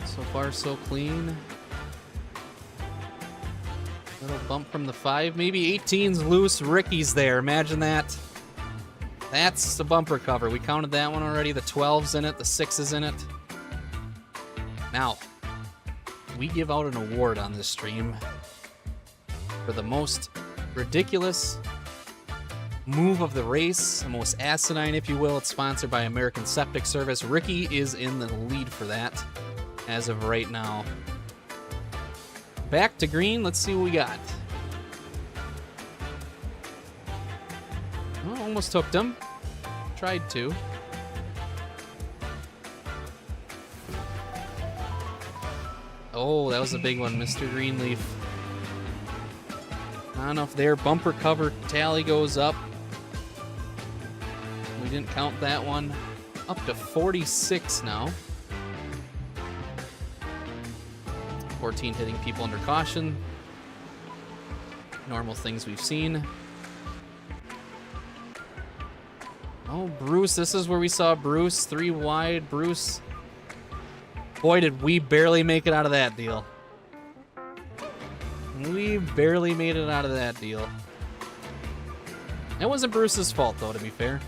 A: So far, so clean. Little bump from the 5. Maybe 18's loose. Ricky's there. Imagine that. That's the bumper cover. We counted that one already. The 12's in it. The 6 is in it. Now, we give out an award on this stream for the most ridiculous move of the race, the most asinine, if you will. It's sponsored by American Septic Service. Ricky is in the lead for that as of right now. Back to green. Let's see what we got. Oh, almost hooked him. Tried to. Oh, that was a big one, Mr. Greenleaf. I don't know if their bumper cover tally goes up. We didn't count that one. Up to 46 now. 14 hitting people under caution. Normal things we've seen. Oh, Bruce. This is where we saw Bruce. 3 wide. Bruce. Boy, did we barely make it out of that deal. We barely made it out of that deal. That wasn't Bruce's fault, though, to be fair.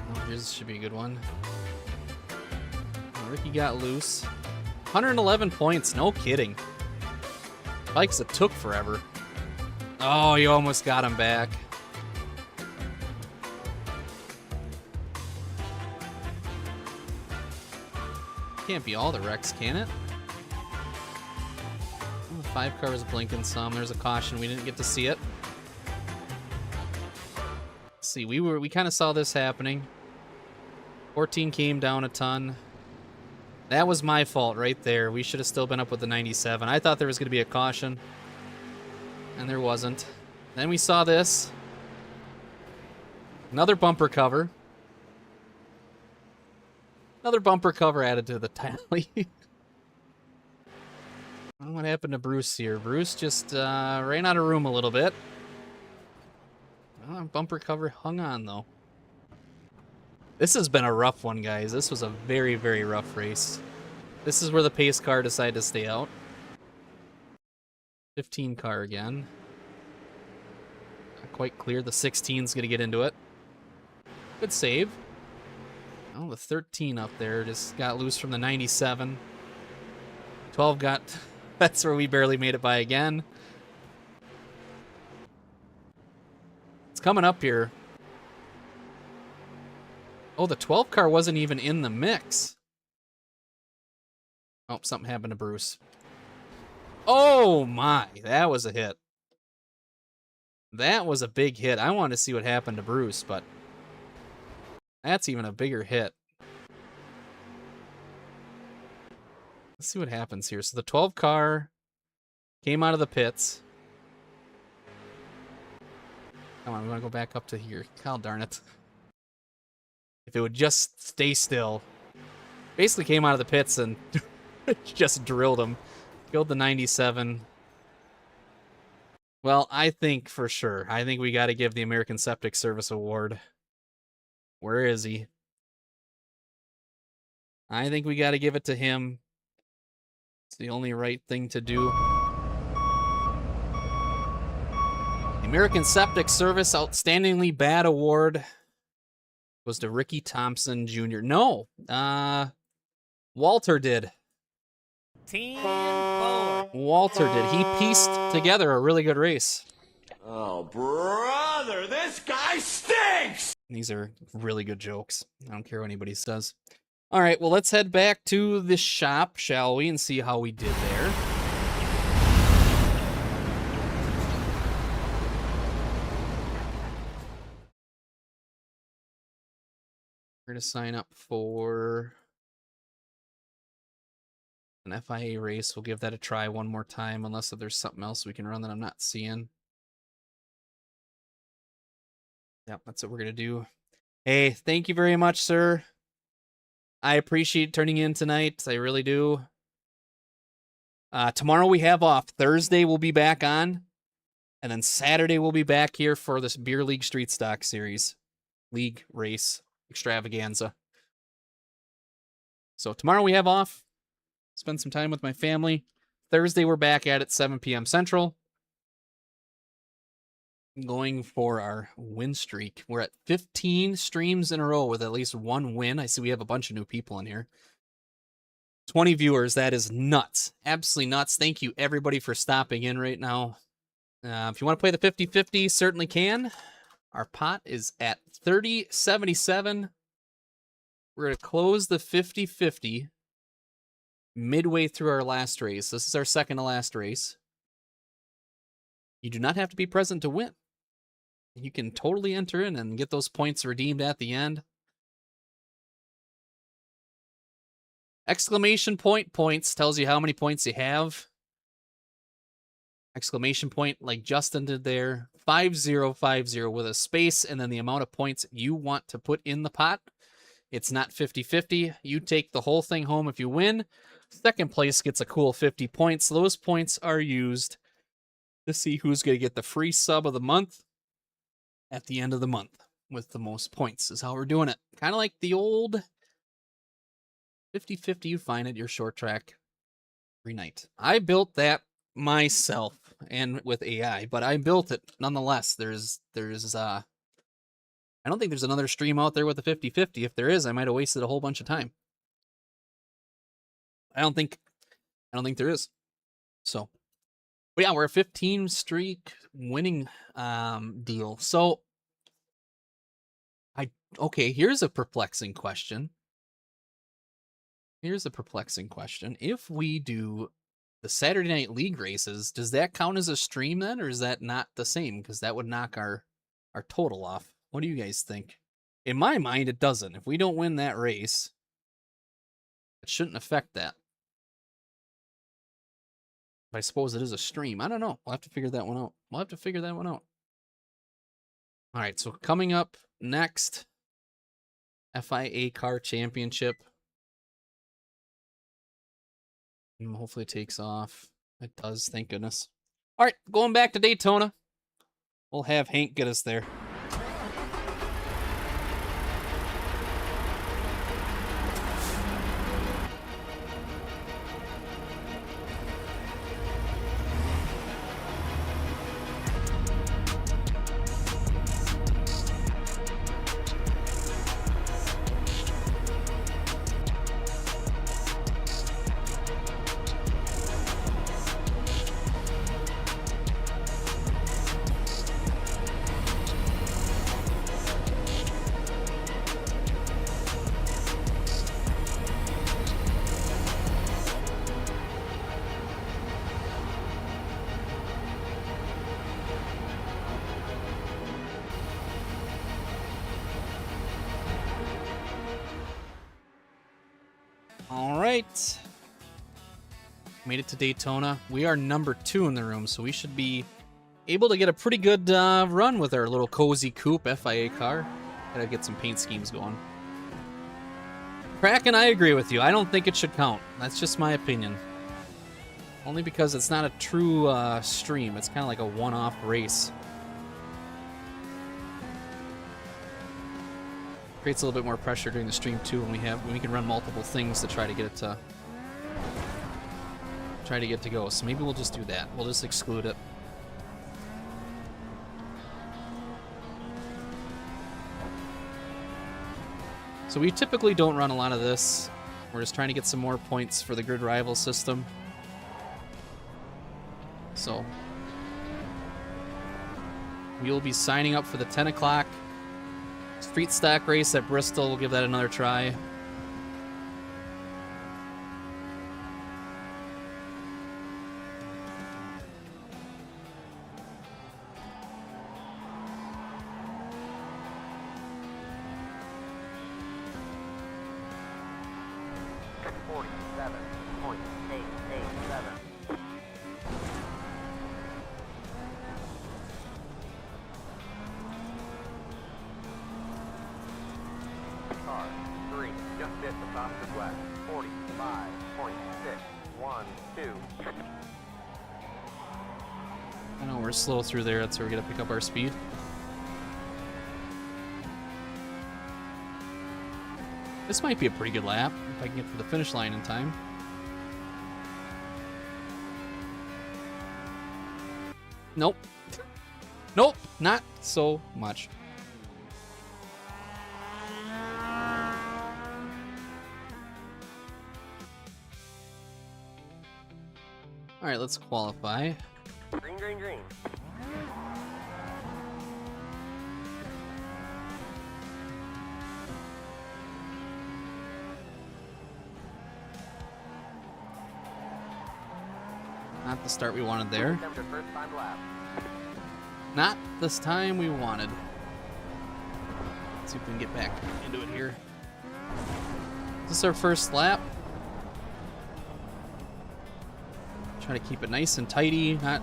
A: Oh, this should be a good one. Ricky got loose. 111 points, no kidding. Bikes that took forever. Oh, you almost got him back. Can't be all the wrecks, can it? Oh, the 5 car was blinking some. There's a caution. We didn't get to see it. Let's see, we kind of saw this happening. 14 came down a ton. That was my fault right there. We should have still been up with the 97. I thought there was going to be a caution, and there wasn't. Then we saw this. Another bumper cover. Another bumper cover added to the tally. What happened to Bruce here? Bruce just ran out of room a little bit. Bumper cover hung on, though. This has been a rough one, guys. This was a very, very rough race. This is where the pace car decided to stay out. 15 car again. Not quite clear. The 16's going to get into it. Good save. Oh, the 13 up there just got loose from the 97. 12 got... That's where we barely made it by again. It's coming up here. Oh, the 12 car wasn't even in the mix. Oh, something happened to Bruce. Oh my, that was a hit. That was a big hit. I wanted to see what happened to Bruce, but that's even a bigger hit. Let's see what happens here. So the 12 car came out of the pits. Come on, we want to go back up to here. God darn it. If it would just stay still. Basically came out of the pits and just drilled him. Killed the 97. Well, I think for sure. I think we got to give the American Septic Service Award. Where is he? I think we got to give it to him. It's the only right thing to do. The American Septic Service Outstandingly Bad Award goes to Ricky Thompson Jr. No, Walter did.
E: 10-4.
A: Walter did. He pieced together a really good race.
H: Oh, brother, this guy stinks!
A: These are really good jokes. I don't care what anybody says. All right, well, let's head back to the shop, shall we, and see how we did there. We're going to sign up for an FIA race. We'll give that a try one more time, unless there's something else we can run that I'm not seeing. Yep, that's what we're going to do. Hey, thank you very much, sir. I appreciate turning in tonight. I really do. Tomorrow we have off. Thursday we'll be back on. And then Saturday we'll be back here for this Beer League Street Stock Series. League Race Extravaganza. So tomorrow we have off. Spend some time with my family. Thursday we're back at 7 p.m. Central. Going for our win streak. We're at 15 streams in a row with at least one win. I see we have a bunch of new people in here. 20 viewers. That is nuts. Absolutely nuts. Thank you, everybody, for stopping in right now. If you want to play the 50-50, certainly can. Our pot is at 30.77. We're going to close the 50-50 midway through our last race. This is our second to last race. You do not have to be present to win. You can totally enter in and get those points redeemed at the end. Exclamation point points tells you how many points you have. Exclamation point like Justin did there. 5050 with a space and then the amount of points you want to put in the pot. It's not 50-50. You take the whole thing home if you win. Second place gets a cool 50 points. Those points are used to see who's going to get the free sub of the month at the end of the month with the most points is how we're doing it. Kind of like the old 50-50 you find at your short track every night. I built that myself and with AI, but I built it nonetheless. There's I don't think there's another stream out there with a 50-50. If there is, I might have wasted a whole bunch of time. I don't think there is. So, but yeah, we're a 15 streak winning deal. So, okay, here's a perplexing question. If we do the Saturday Night League races, does that count as a stream then, or is that not the same? Because that would knock our total off. What do you guys think? In my mind, it doesn't. If we don't win that race, it shouldn't affect that. But I suppose it is a stream. I don't know. We'll have to figure that one out. All right, so coming up next, FIA Car Championship. Hopefully it takes off. It does, thank goodness. All right, going back to Daytona. We'll have Hank get us there. All right. Made it to Daytona. We are number 2 in the room, so we should be able to get a pretty good run with our little cozy coupe FIA car. Gotta get some paint schemes going. Kraken, I agree with you. I don't think it should count. That's just my opinion. Only because it's not a true stream. It's kind of like a one-off race. Creates a little bit more pressure during the stream too when we can run multiple things to try to get it to go. So maybe we'll just do that. We'll just exclude it. So we typically don't run a lot of this. We're just trying to get some more points for the grid rival system. So we will be signing up for the 10 o'clock street stock race at Bristol. We'll give that another try. I know we're slow through there. That's where we gotta pick up our speed. This might be a pretty good lap if I can get to the finish line in time. Nope. Nope, not so much. All right, let's qualify.
C: Green, green, green.
A: Not the start we wanted there.
C: First time lap.
A: Not this time we wanted. Let's see if we can get back into it here. This is our first lap. Try to keep it nice and tidy, not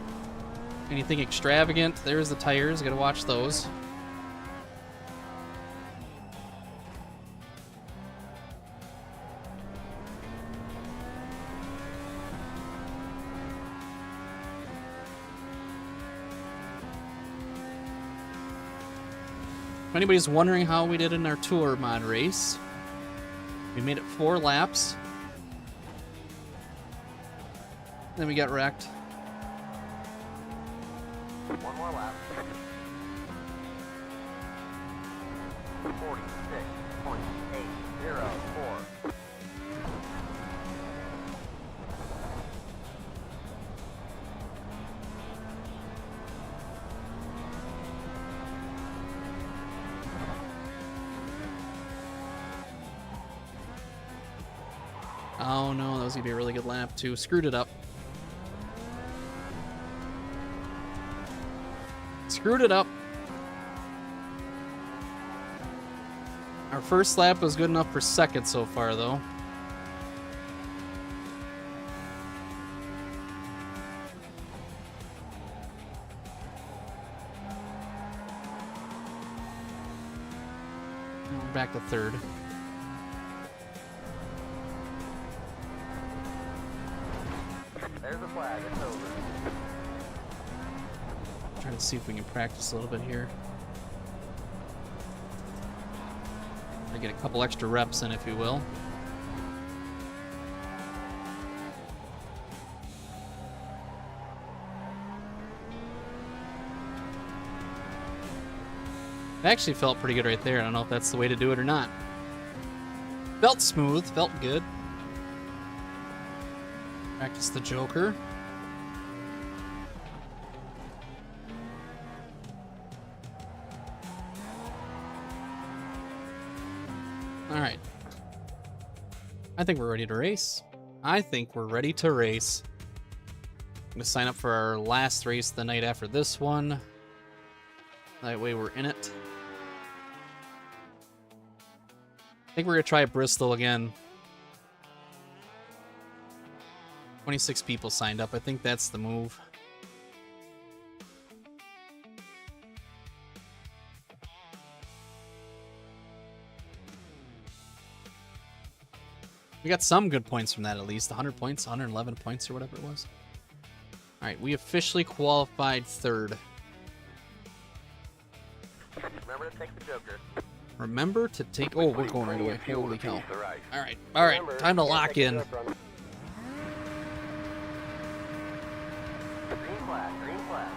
A: anything extravagant. There's the tires, gotta watch those. If anybody's wondering how we did in our tour mod race, we made it 4 laps. Then we got wrecked.
C: One more lap. 46.804.
A: Oh no, that was gonna be a really good lap too. Screwed it up. Screwed it up. Our first lap was good enough for second so far, though. We're back to third.
B: There's the flag. It's over.
A: Trying to see if we can practice a little bit here. I get a couple extra reps in, if you will. It actually felt pretty good right there. I don't know if that's the way to do it or not. Felt smooth, felt good. Practice the Joker. All right. I think we're ready to race. I'm gonna sign up for our last race the night after this one. That way we're in it. I think we're gonna try Bristol again. 26 people signed up. I think that's the move. We got some good points from that at least. 100 points, 111 points or whatever it was. Alright, we officially qualified third.
C: Remember to take the Joker.
A: Remember to take... Oh, we're going right away. Holy cow.
C: The right.
A: Alright, time to lock in.
C: Green flag, green flag.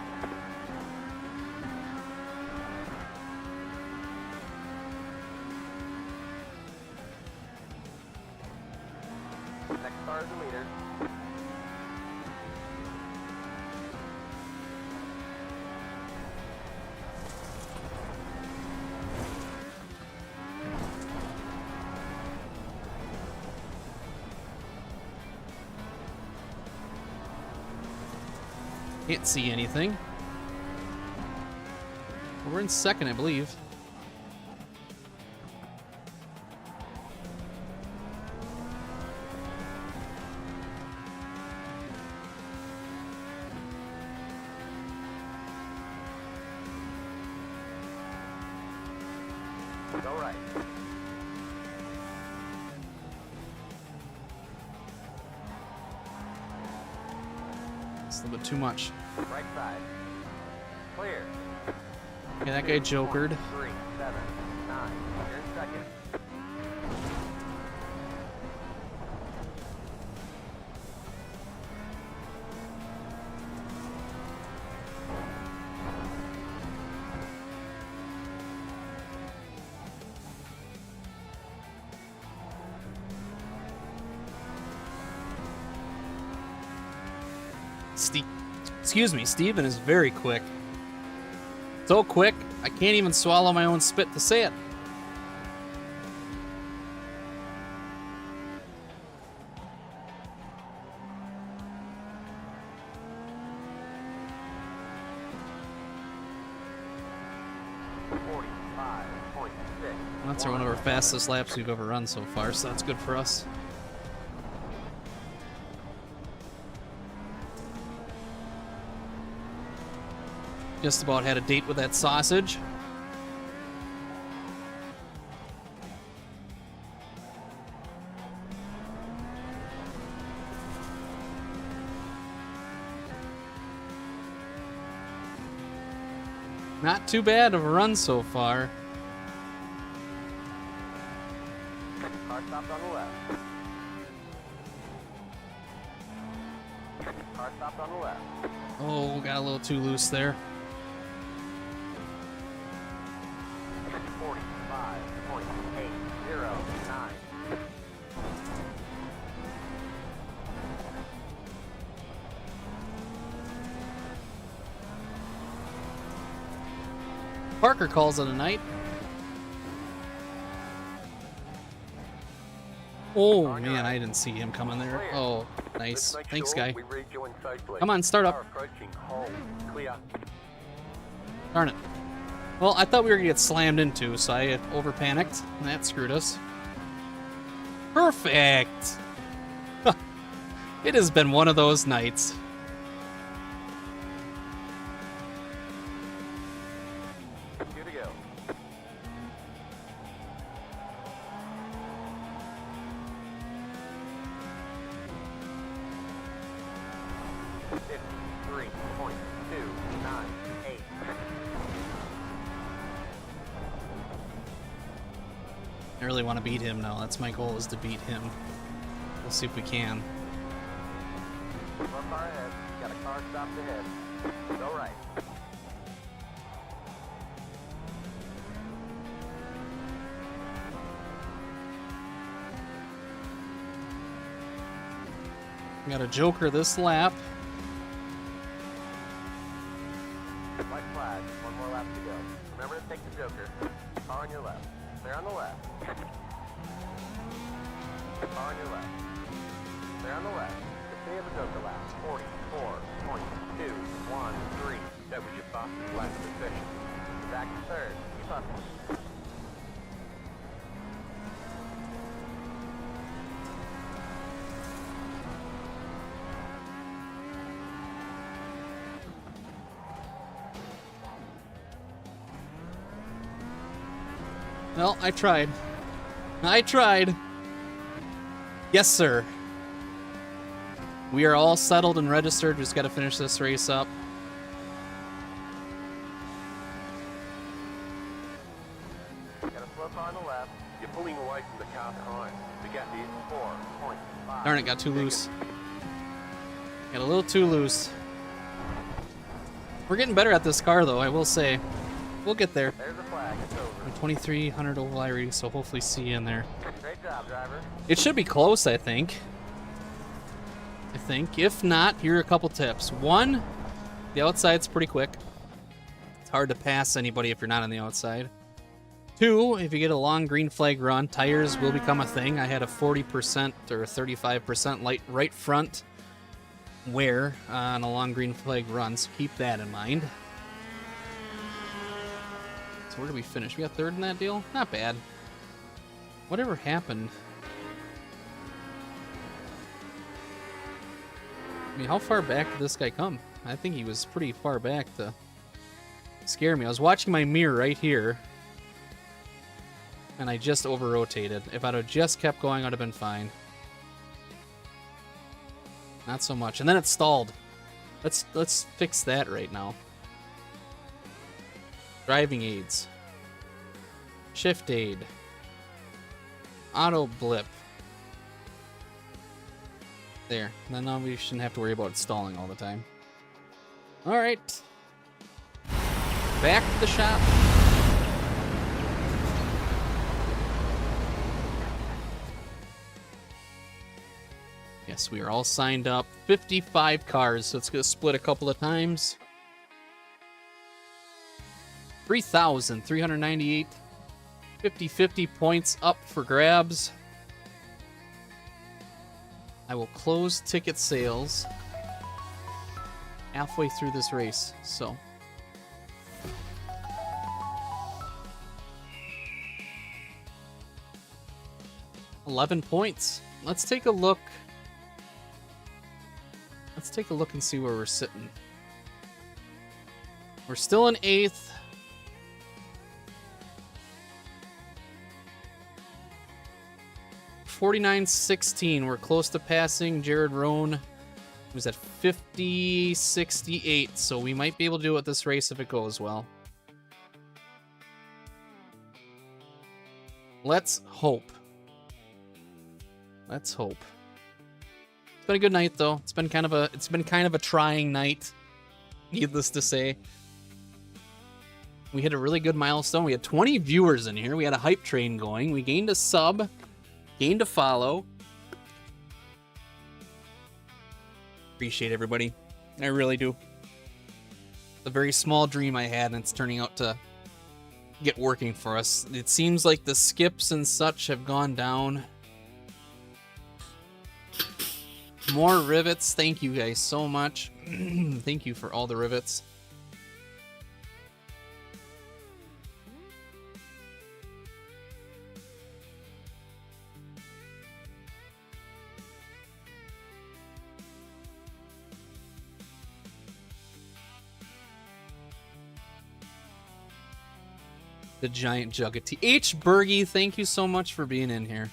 C: Next car is the leader.
A: Can't see anything. We're in second, I believe.
C: Go right.
A: It's a little bit too much.
C: Right side. Clear.
A: Okay, that guy jokered.
C: 3, 7, 9. You're in second.
A: Steven is very quick. So quick, I can't even swallow my own spit to say it. That's one of our fastest laps we've ever run so far, so that's good for us. Just about had a date with that sausage. Not too bad of a run so far.
C: Car stopped on the left. Car stopped on the left.
A: Oh, got a little too loose there.
C: 45.809.
A: Parker calls it a night. Oh
C: On your
A: man,
C: right.
A: I didn't see him coming there.
C: Clear.
A: Oh,
C: Let's
A: nice.
C: make
A: Thanks,
C: sure
A: guy.
C: we rejoin safely.
A: Come on, start
C: Car
A: up.
C: approaching. Hold. Clear.
A: Darn it. Well, I thought we were gonna get slammed into, so I over panicked, and that screwed us. Perfect! It has been one of those nights.
C: Good to go. Three point two nine eight.
A: I really want to beat him now. That's my goal, is to beat him. We'll see if we can.
C: One car ahead. Got a car stopped ahead. Go right.
A: We got a joker this lap.
C: White flag. One more lap to go. Remember to take the joker. Car on your left. They're on the left. Car on your left. They're on the left. The day of the joker lap. 44.213. That was your fastest lap of the session. Back to third. Keep up.
A: Well, I tried. I tried. Yes, sir. We are all settled and registered. Just got to finish this race up.
C: Got a slow car on the left. You're pulling away from the car behind. The gap is 4.5.
A: Darn it, got too loose. Got a little too loose. We're getting better at this car, though, I will say. We'll get there.
C: There's a flag. It's over.
A: I'm 2,300 oval Irie, so hopefully see you in there.
C: Great job, driver.
A: It should be close, I think. If not, here are a couple tips. One, the outside's pretty quick. It's hard to pass anybody if you're not on the outside. Two, if you get a long green flag run, tires will become a thing. I had a 40% or 35% light right front wear on a long green flag run, so keep that in mind. So where did we finish? We got third in that deal? Not bad. Whatever happened? I mean, how far back did this guy come? I think he was pretty far back to scare me. I was watching my mirror right here, and I just over-rotated. If I'd have just kept going, I'd have been fine. Not so much. And then it stalled. Let's fix that right now. Driving aids. Shift aid. Auto blip. There. Then now we shouldn't have to worry about stalling all the time. Alright. Back to the shop. Yes, we are all signed up. 55 cars, so it's going to split a couple of times. 3,398. 50-50 points up for grabs. I will close ticket sales halfway through this race, so. $11 points. Let's take a look. Let's take a look and see where we're sitting. We're still in 8th. $49.16. We're close to passing Jared Roan, who's at 50.68. So we might be able to do it this race if it goes well. Let's hope. Let's hope. It's been a good night though. It's been kind of a trying night, needless to say. We hit a really good milestone. We had 20 viewers in here. We had a hype train going. We gained a sub, gained a follow. Appreciate everybody. I really do. It's a very small dream I had, and it's turning out to get working for us. It seems like the skips and such have gone down. More rivets. Thank you guys so much. Thank you for all the rivets. The giant jug of tea. H. Bergie, thank you so much for being in here.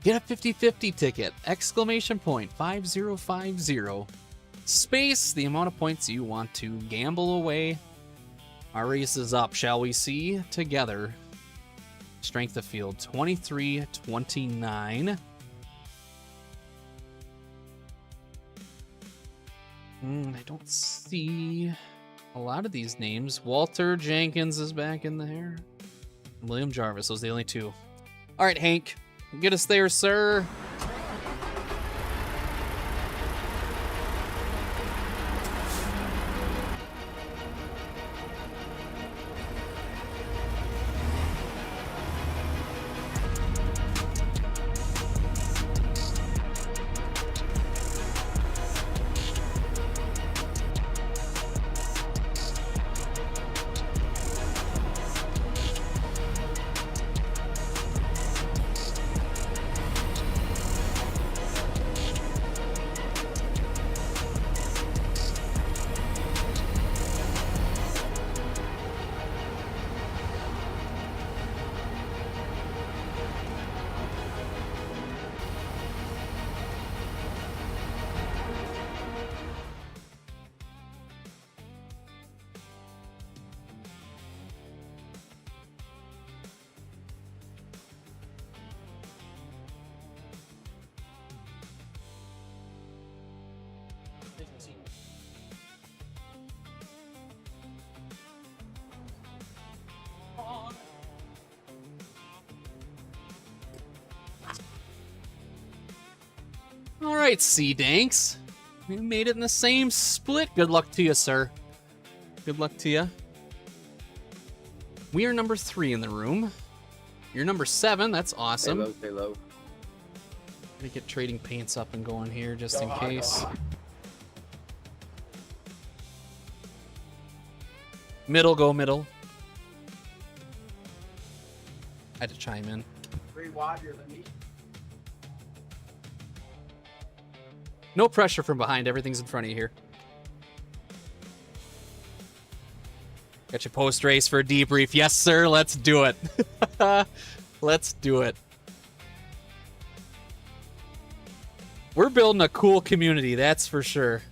A: Get a 50-50 ticket! Exclamation point 5050. Space, the amount of points you want to gamble away. Our race is up, shall we see? Together. Strength of field 23-29. I don't see a lot of these names. Walter Jenkins is back in there. William Jarvis, those are the only two. All right, Hank, get us there, sir. All right, C-Danks. You made it in the same split. Good luck to you, sir. Good luck to you. We are number 3 in the room. You're number 7. That's awesome.
I: Stay low, stay low.
A: Gonna get trading paints up and going here just in case. Middle, go middle. I had to chime in.
I: 3 wider than me.
A: No pressure from behind. Everything's in front of you here. Got your post race for a debrief. Yes, sir. Let's do it. Let's do it. We're building a cool community, that's for sure.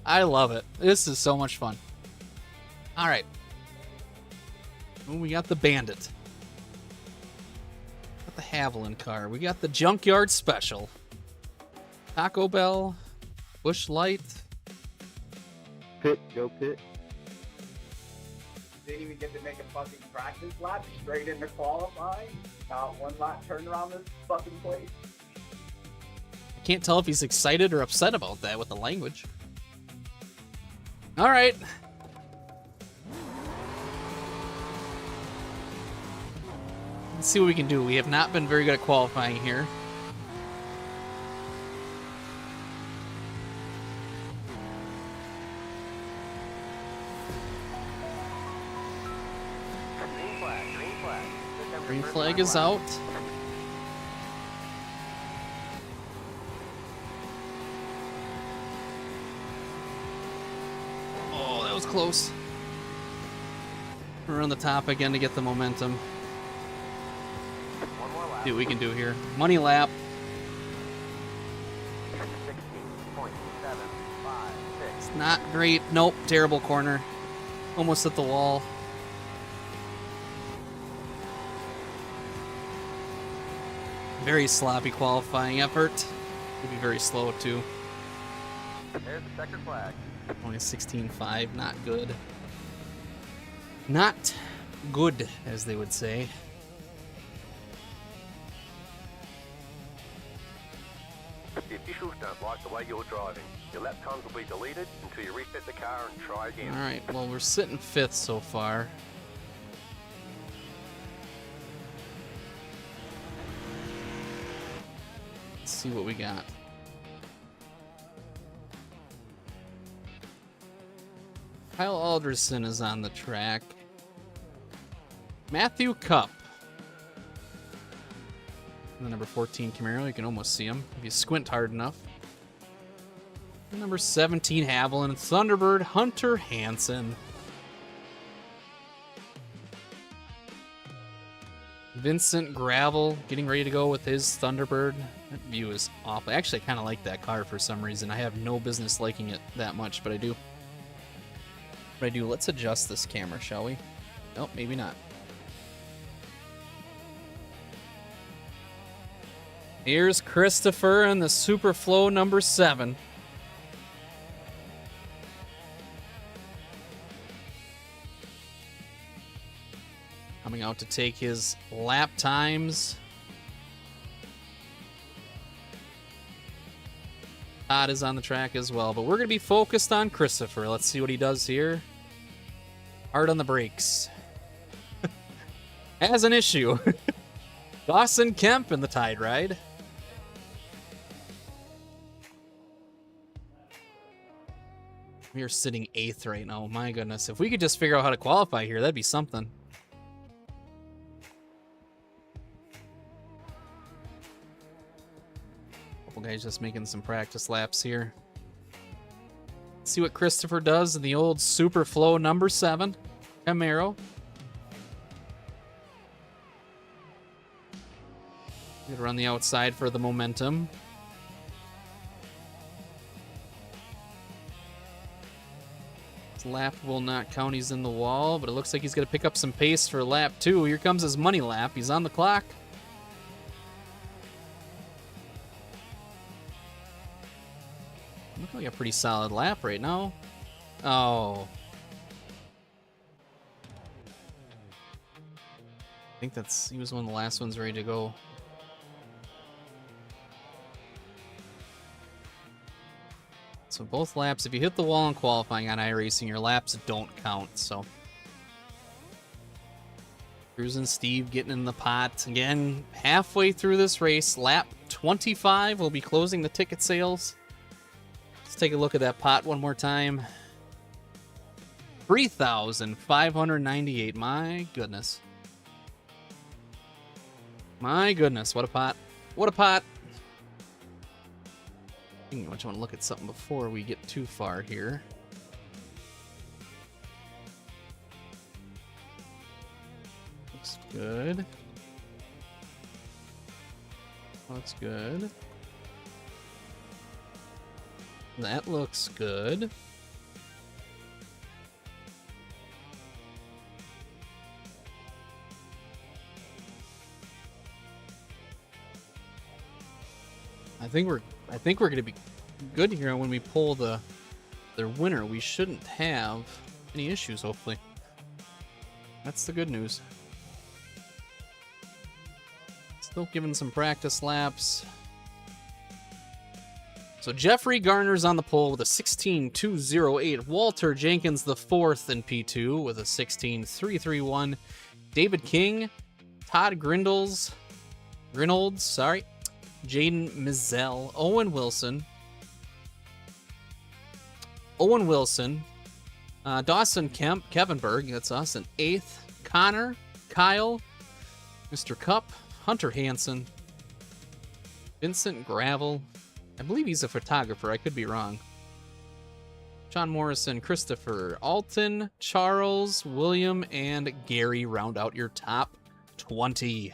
A: I love it. This is so much fun. All right. Ooh, we got the Bandit. Got the Haviland car. We got the Junkyard Special. Taco Bell. Bush Light.
I: Pit, go pit.
J: Didn't even get to make a fucking practice lap, straight into qualifying. Not one lap turned around this fucking place.
A: I can't tell if he's excited or upset about that with the language. All right. Let's see what we can do. We have not been very good at qualifying here. Green flag is out. Oh, that was close. We're on the top again to get the momentum. See what we can do here. Money lap.
C: 16.756.
A: It's not great. Nope, terrible corner. Almost at the wall. Very sloppy qualifying effort. Could be very slow too.
C: There's the second flag.
A: Only 16.5, not good. Not good, as they would say.
C: The officials don't like the way you're driving. Your lap times will be deleted until you reset the car and try again.
A: Alright, well, we're sitting 5th so far. Let's see what we got. Kyle Alderson is on the track. Matthew Cup. The number 14 Camaro, you can almost see him if you squint hard enough. Number 17 Haviland, Thunderbird, Hunter Hansen. Vincent Gravel getting ready to go with his Thunderbird. That view is awful. Actually, I kind of like that car for some reason. I have no business liking it that much, but I do. Let's adjust this camera, shall we? Nope, maybe not. Here's Christopher and the Superflow number 7. Coming out to take his lap times. Todd is on the track as well, but we're going to be focused on Christopher. Let's see what he does here. Hard on the brakes. Has an issue. Dawson Kemp in the Tide Ride. We are sitting 8th right now. My goodness. If we could just figure out how to qualify here, that'd be something. Couple guys just making some practice laps here. Let's see what Christopher does in the old Superflow number 7 Camaro. Gonna run the outside for the momentum. His lap will not count. He's in the wall, but it looks like he's going to pick up some pace for lap 2. Here comes his money lap. He's on the clock. Looks like a pretty solid lap right now. Oh. I think he was one of the last ones ready to go. So both laps, if you hit the wall in qualifying on iRacing, your laps don't count, so. Cruz and Steve getting in the pot. Again, halfway through this race, lap 25, we'll be closing the ticket sales. Let's take a look at that pot one more time. 3,598, my goodness. My goodness, what a pot. What a pot. I think I want to look at something before we get too far here. Looks good. Looks good. That looks good. I think we're going to be good here when we pull their winner. We shouldn't have any issues, hopefully. That's the good news. Still giving some practice laps. So Jeffrey Garner's on the pole with a 16.208. Walter Jenkins the 4th in P2 with a 16.331. David King, Todd Grindles, sorry. Jaden Mizell, Owen Wilson, Dawson Kemp, Kevin Berg, that's us, in 8th, Connor, Kyle, Mr. Cup, Hunter Hansen, Vincent Gravel, I believe he's a photographer, I could be wrong, John Morrison, Christopher, Alton, Charles, William, and Gary round out your top 20.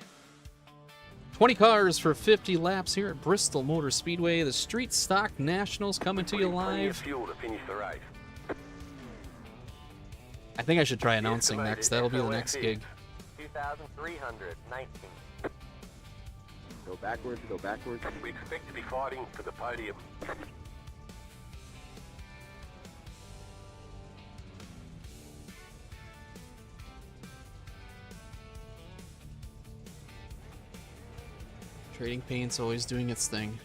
A: 20 cars for 50 laps here at Bristol Motor Speedway. The Street Stock Nationals coming to you live.
C: Fuel to finish the race.
A: I think I should try announcing next. That'll be the next gig.
C: 2,319.
I: Go backwards, go backwards.
C: We expect to be fighting for the podium.
A: Trading Paint's always doing its thing.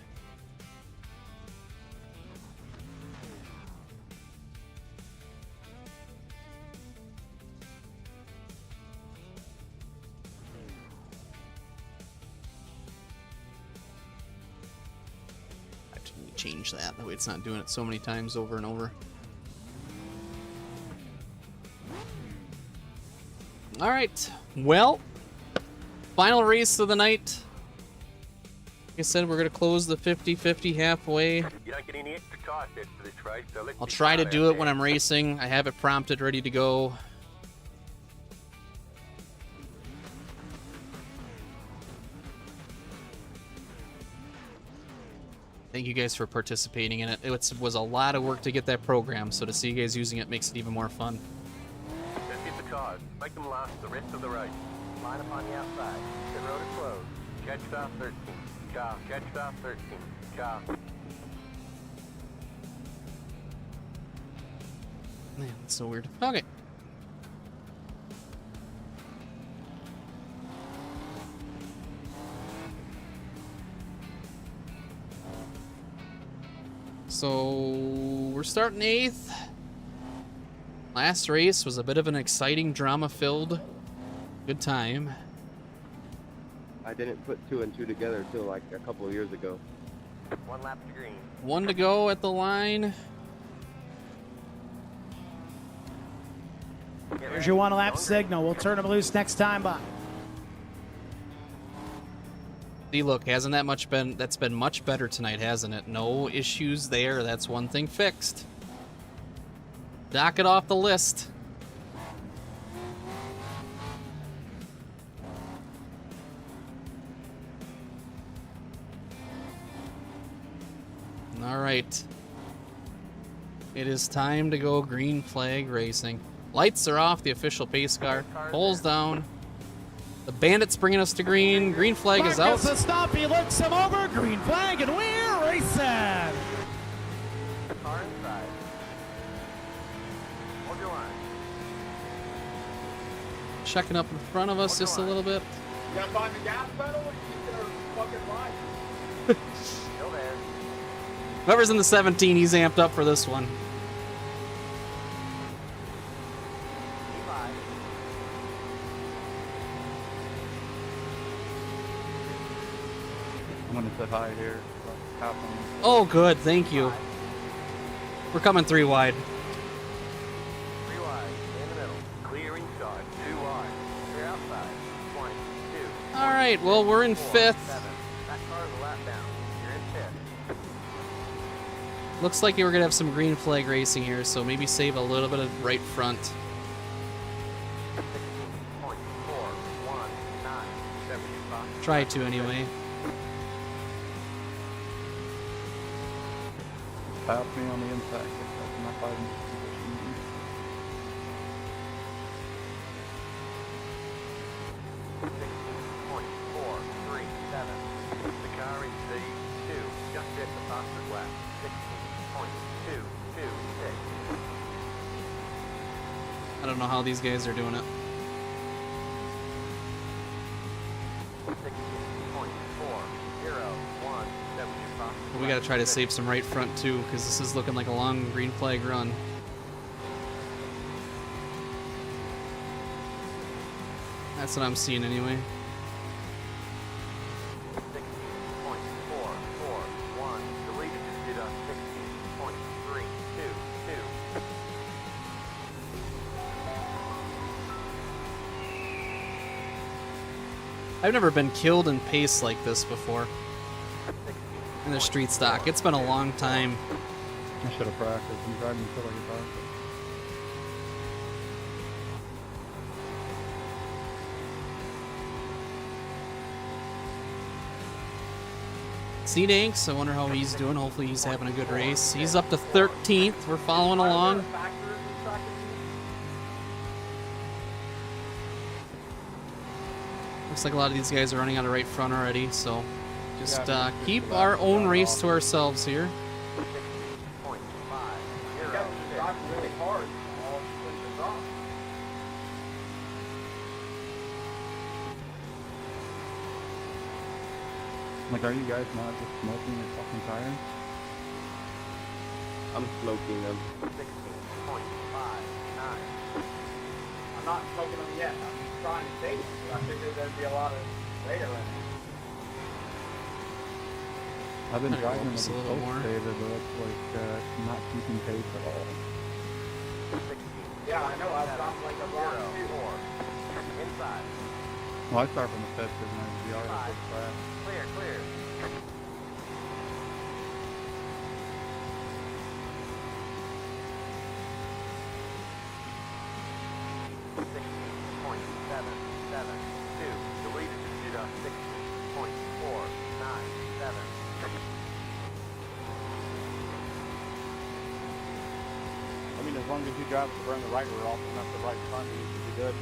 A: I have to change that way it's not doing it so many times over and over. All right. Well, final race of the night. Like I said, we're going to close the 50-50 halfway.
C: You don't get any extra tire sets for this race, so let's
A: I'll
C: be
A: try to
C: smart
A: do
C: out
A: it when
C: there.
A: I'm racing. I have it prompted, ready to go. Thank you guys for participating in it. It was a lot of work to get that program, so to see you guys using it makes it even more fun.
C: Just hit the tires. Make them last the rest of the race. Line up on the outside. The road is closed. Catch stop 13. Car. Catch stop 13. Car.
A: Man, that's so weird. Okay. So we're starting 8th. Last race was a bit of an exciting, drama-filled, good time.
I: I didn't put 2 and 2 together until like a couple of years ago.
C: 1 lap to green.
A: 1 to go at the line.
D: Here's your 1 lap signal. We'll turn them loose next time, Bob.
A: See, look, hasn't that much been? That's been much better tonight, hasn't it? No issues there. That's one thing fixed. Dock it off the list. All right. It is time to go green flag racing. Lights are off, the official pace car. Poles down. The Bandit's bringing us to green. Green flag is out.
D: Marcus a stop. He looks him over. Green flag, and we're racing.
C: Car inside. Hold your line.
A: Checking up in front of us just a little bit.
J: You gotta find the gas pedal and keep their fucking line.
C: Still there.
A: Whoever's in the 17, he's amped up for this one.
C: Eli.
F: I'm gonna say hi here.
A: Oh, good. Thank you. We're coming 3 wide.
C: 3 wide. In the middle. Clear inside. 2 wide. Clear outside. 20. 2.
A: All right. Well, we're in 5th.
C: 7. That car is a lap down. You're in 5th.
A: Looks like we're going to have some green flag racing here, so maybe save a little bit of right front.
C: 16.419.
A: Try to anyway.
F: Tap me on the inside. That's not fighting position.
C: The car in C2, just hit the fastest lap. 16.226.
A: I don't know how these guys are doing it.
C: 16.401.
A: We got to try to save some right front too, because this is looking like a long green flag run. That's what I'm seeing anyway.
C: 16.441. The leader just did on 16.322.
A: I've never been killed in pace like this before. In the street stock. It's been a long time.
F: I should have practiced. I'm driving until I get practice.
A: See Danks, I wonder how he's doing. Hopefully he's having a good race. He's up to 13th. We're following along. Looks like a lot of these guys are running out of right front already, so just keep our own race to ourselves here.
C: 16.5.
J: Driving really hard. All switches off.
F: Like, are you guys not just smoking your fucking tires?
I: I'm smoking them.
C: 16.59.
J: I'm not smoking them yet. I'm trying to take them, but I figured there'd be a lot of later in it.
F: I've been
A: Kinda
F: driving
A: hopes
F: with
A: a little more.
F: David, but it's like not keeping pace at all.
J: Yeah, I know. I sound like a rock too.
C: inside.
F: Well, I start from the 5th because my VR is so fast.
C: Clear, clear. 16.772. Deleted to 16.497.
B: I mean, as long as you drive to burn the right rear off and not the right front, you should be good.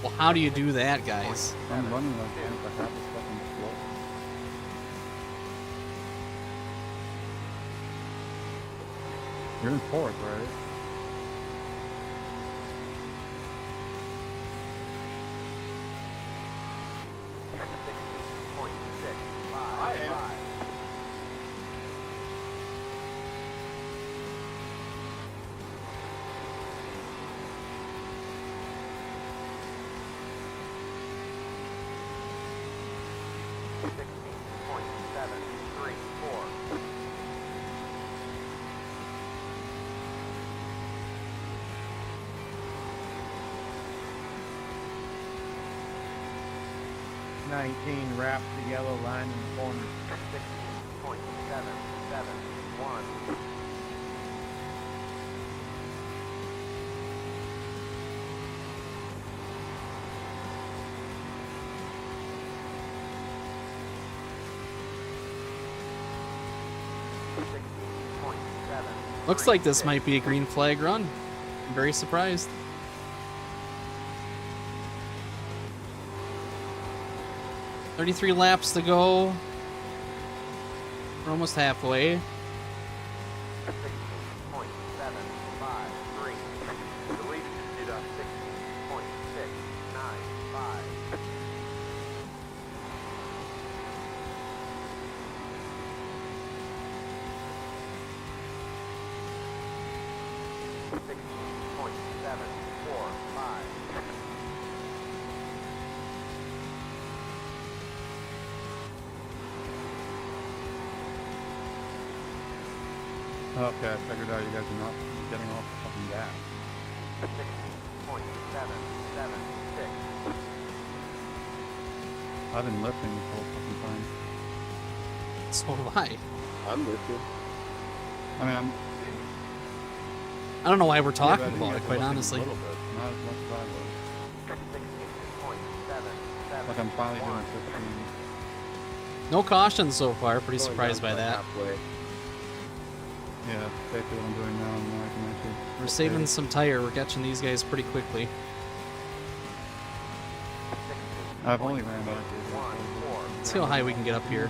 A: Well, how do you do that, guys?
F: I'm running like that if I have this fucking slow. You're in 4th, right?
B: Wraps the yellow line in the corner.
C: 16.771.
A: Looks like this might be a green flag run. I'm very surprised. $33 laps to go. We're almost halfway.
C: 16.753. Deleted to 16.695.
F: Okay, I figured out you guys are not getting off the fucking gas.
C: 16.776.
F: I've been lifting this whole fucking time.
A: So have I.
I: I'm lifting.
F: I mean,
A: I don't know why we're
F: yeah,
A: talking
F: but you
A: about
F: guys
A: it,
F: are
A: quite
F: lifting
A: honestly.
F: A little bit, not as much as I was.
C: 16.771.
F: Like I'm finally doing 15.
A: No caution so far. Pretty
I: Going
A: surprised
I: down
A: by
I: to
A: that.
I: halfway.
F: Yeah, basically what I'm doing now, and now I can actually.
A: We're saving some tire. We're catching these guys pretty quickly.
F: I've only ran about
A: Let's see how high we can get up here.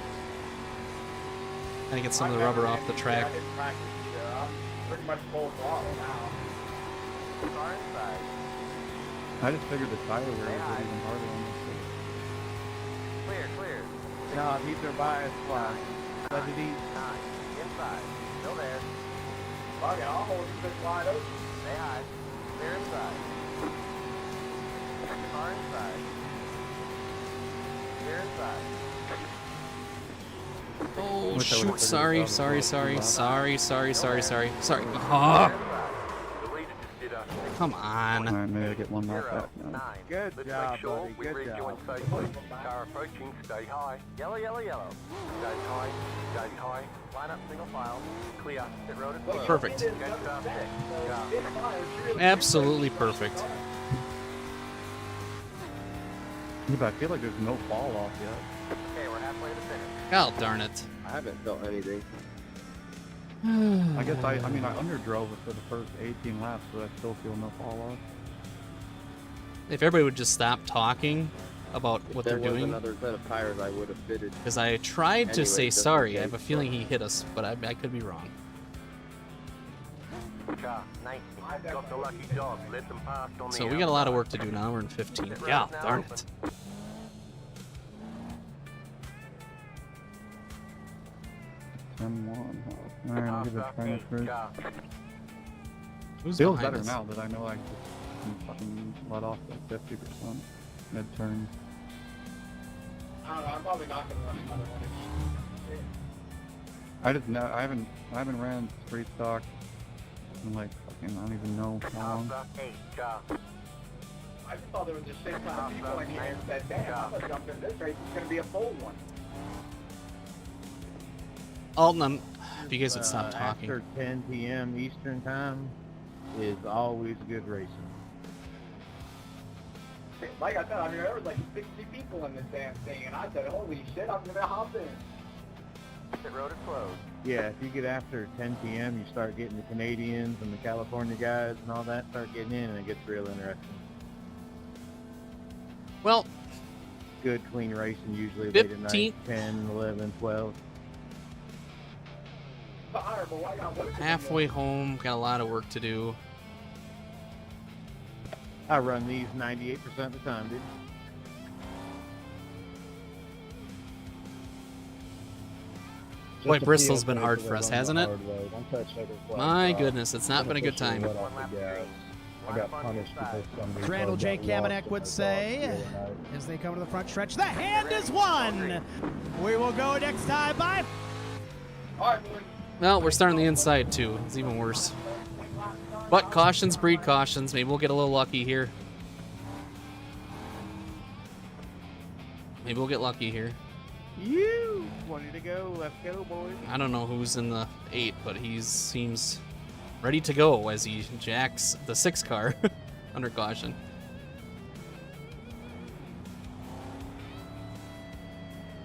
A: Gotta get some of the rubber off the track.
J: I didn't practice either. I'm pretty much full throttle now.
C: Car inside.
F: I just figured the tire wear would get even harder on this thing.
C: Clear, clear.
B: No, these are bias flags. Let it eat.
C: 9. Inside. Still there.
J: Fuck it, I'll hold you this wide open.
C: Stay high. Clear inside. Car inside. Clear inside.
A: Oh
F: Wish I would've
A: shoot!
F: figured
A: Sorry,
F: this out
A: sorry,
F: before
A: sorry,
F: I came
A: sorry, sorry, sorry, sorry.
C: Clear
A: Ah,
C: inside. Deleted to 16.
A: come on.
F: Alright, maybe I get one lap
C: 0,
F: back now.
C: 9.
B: Good
C: Let's
B: job,
C: make sure
B: buddy,
C: we
B: good
C: read you
B: job.
C: in safely. Car approaching, stay high. Yellow, yellow, yellow. Stay high, stay high. Line up single file. Clear. Pit road is closed.
A: Perfect.
C: Gate stop 6. Go.
A: Absolutely perfect.
F: Yeah, but I feel like there's no fall off yet.
C: Okay, we're halfway to the finish.
A: God darn it.
I: I haven't felt anything.
F: I guess I mean, I underdrove it for the first 18 laps, but I still feel no fall off.
A: If everybody would just stop talking about
I: If
A: what
I: there
A: they're
I: was
A: doing,
I: another set of tires, I would have fitted.
A: because I tried to
I: Anyway,
A: say
I: just in
A: sorry. I
I: case.
A: have a feeling he hit us, but I could be wrong.
C: Car 19. Got the lucky dog. Let them pass on the
A: So we got a lot of work to do now. We're in 15. God darn it.
F: 10-1. Alright, I'll give it a try next race.
A: Who's
F: Feels
A: behind
F: better
A: us?
F: now that I know I just can fucking let off like 50% mid-turn.
J: I don't know, I'm probably not gonna run another one.
F: I haven't ran street stock in like fucking I don't even know how long.
C: Alpha 8. Car.
J: I I just thought there was just 600 people in here and said, damn, I'm gonna jump in this race. It's gonna be a full one.
A: Alton, if you guys would stop talking.
B: After 10 p.m. Eastern time is always good racing.
J: Like I said, I mean, there was like 60 people in this damn thing, and I said, holy shit, I'm gonna hop in.
C: Pit road is closed.
B: Yeah, if you get after 10 p.m., you start getting the Canadians and the California guys and all that start getting in, and it gets real interesting.
A: Well,
B: Good, clean racing usually late at
A: 15.
B: night, 10, 11, 12.
J: Honorable, I got work to do.
A: halfway home, got a lot of work to do.
B: I run these 98% of the time, dude.
A: Boy, Bristol's been hard for us, hasn't it? My goodness, it's not been a good time.
C: I got punished because
D: As Randall J. Kamenek would say, as they come to the front stretch, the hand is won. We will go next time. Bye.
A: Well, we're starting the inside too. It's even worse. But cautions breed cautions. Maybe we'll get a little lucky here. Maybe we'll get lucky here.
B: You 20 to go. Let's go, boys.
A: I don't know who's in the 8, but he seems ready to go as he jacks the 6 car under caution.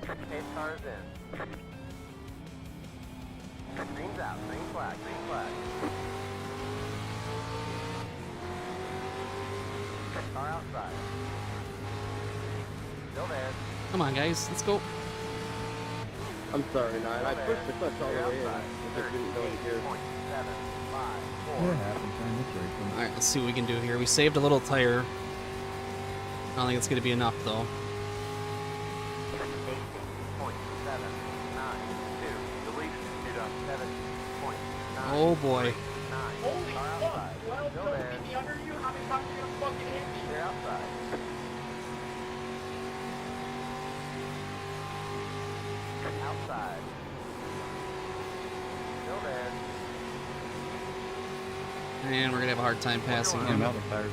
C: Eight cars in. Green's out. Green flag. Green flag. Car outside. Still there.
A: Come on, guys, let's go.
I: I'm sorry, Nine. I pushed the clutch all the way in. I just didn't go into gear.
C: 38.754.
A: All right, let's see what we can do here. We saved a little tire. I don't think it's going to be enough, though.
C: 18.792. Deleted. 7.9.
A: Oh, boy.
J: Holy fuck! Well,
C: Still
J: so
C: there.
J: be under you. How many times are you gonna fucking hit me?
C: They're outside. Outside. Still there.
A: And we're going to have a hard time passing him.
C: Still there.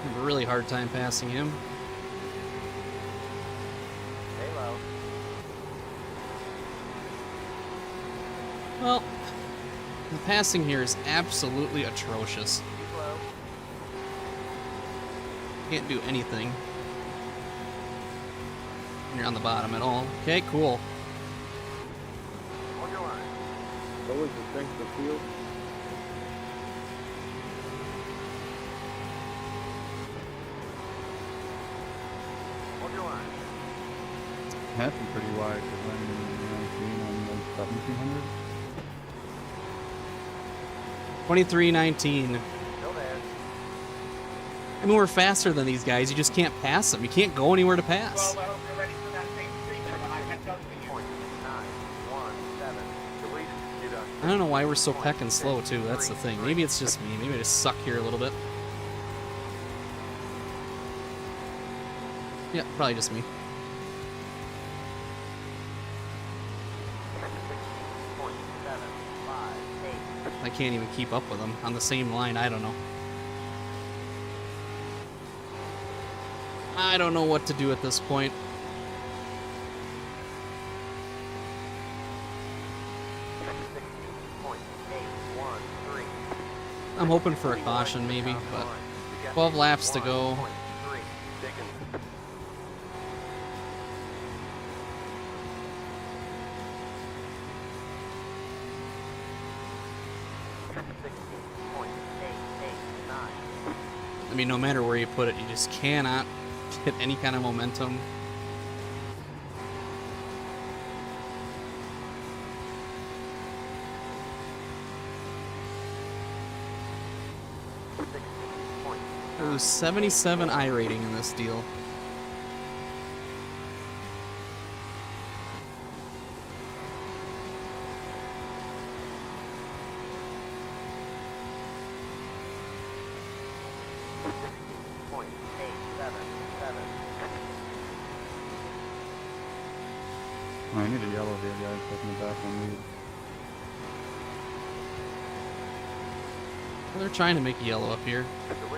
A: Have a really hard time passing him.
C: Stay low.
A: Well, the passing here is absolutely atrocious.
C: Keep low.
A: Can't do anything. You're on the bottom at all. Okay, cool.
C: Hold your line.
I: What was the strength of the field?
C: Hold your line.
B: That's pretty wide because I'm 19 on the 1700.
A: 23:19.
C: Still there.
A: I mean, we're faster than these guys. You just can't pass them. You can't go anywhere to pass.
J: Well, I hope you're ready for that same treatment when I catch up to you.
C: 0.917. Deleted. Deduct.
A: I don't know why we're so pecking slow, too. That's the thing. Maybe it's just me. Maybe I just suck here a little bit. Yeah, probably just me.
C: 16.758.
A: I can't even keep up with them on the same line. I don't know. I don't know what to do at this point. I'm hoping for a caution maybe, but 12 laps to go. I mean, no matter where you put it, you just cannot get any kind of momentum. There's 77 I rating in this deal.
B: I need a yellow here, guys. Taking me back on
A: They're trying to make a yellow up here.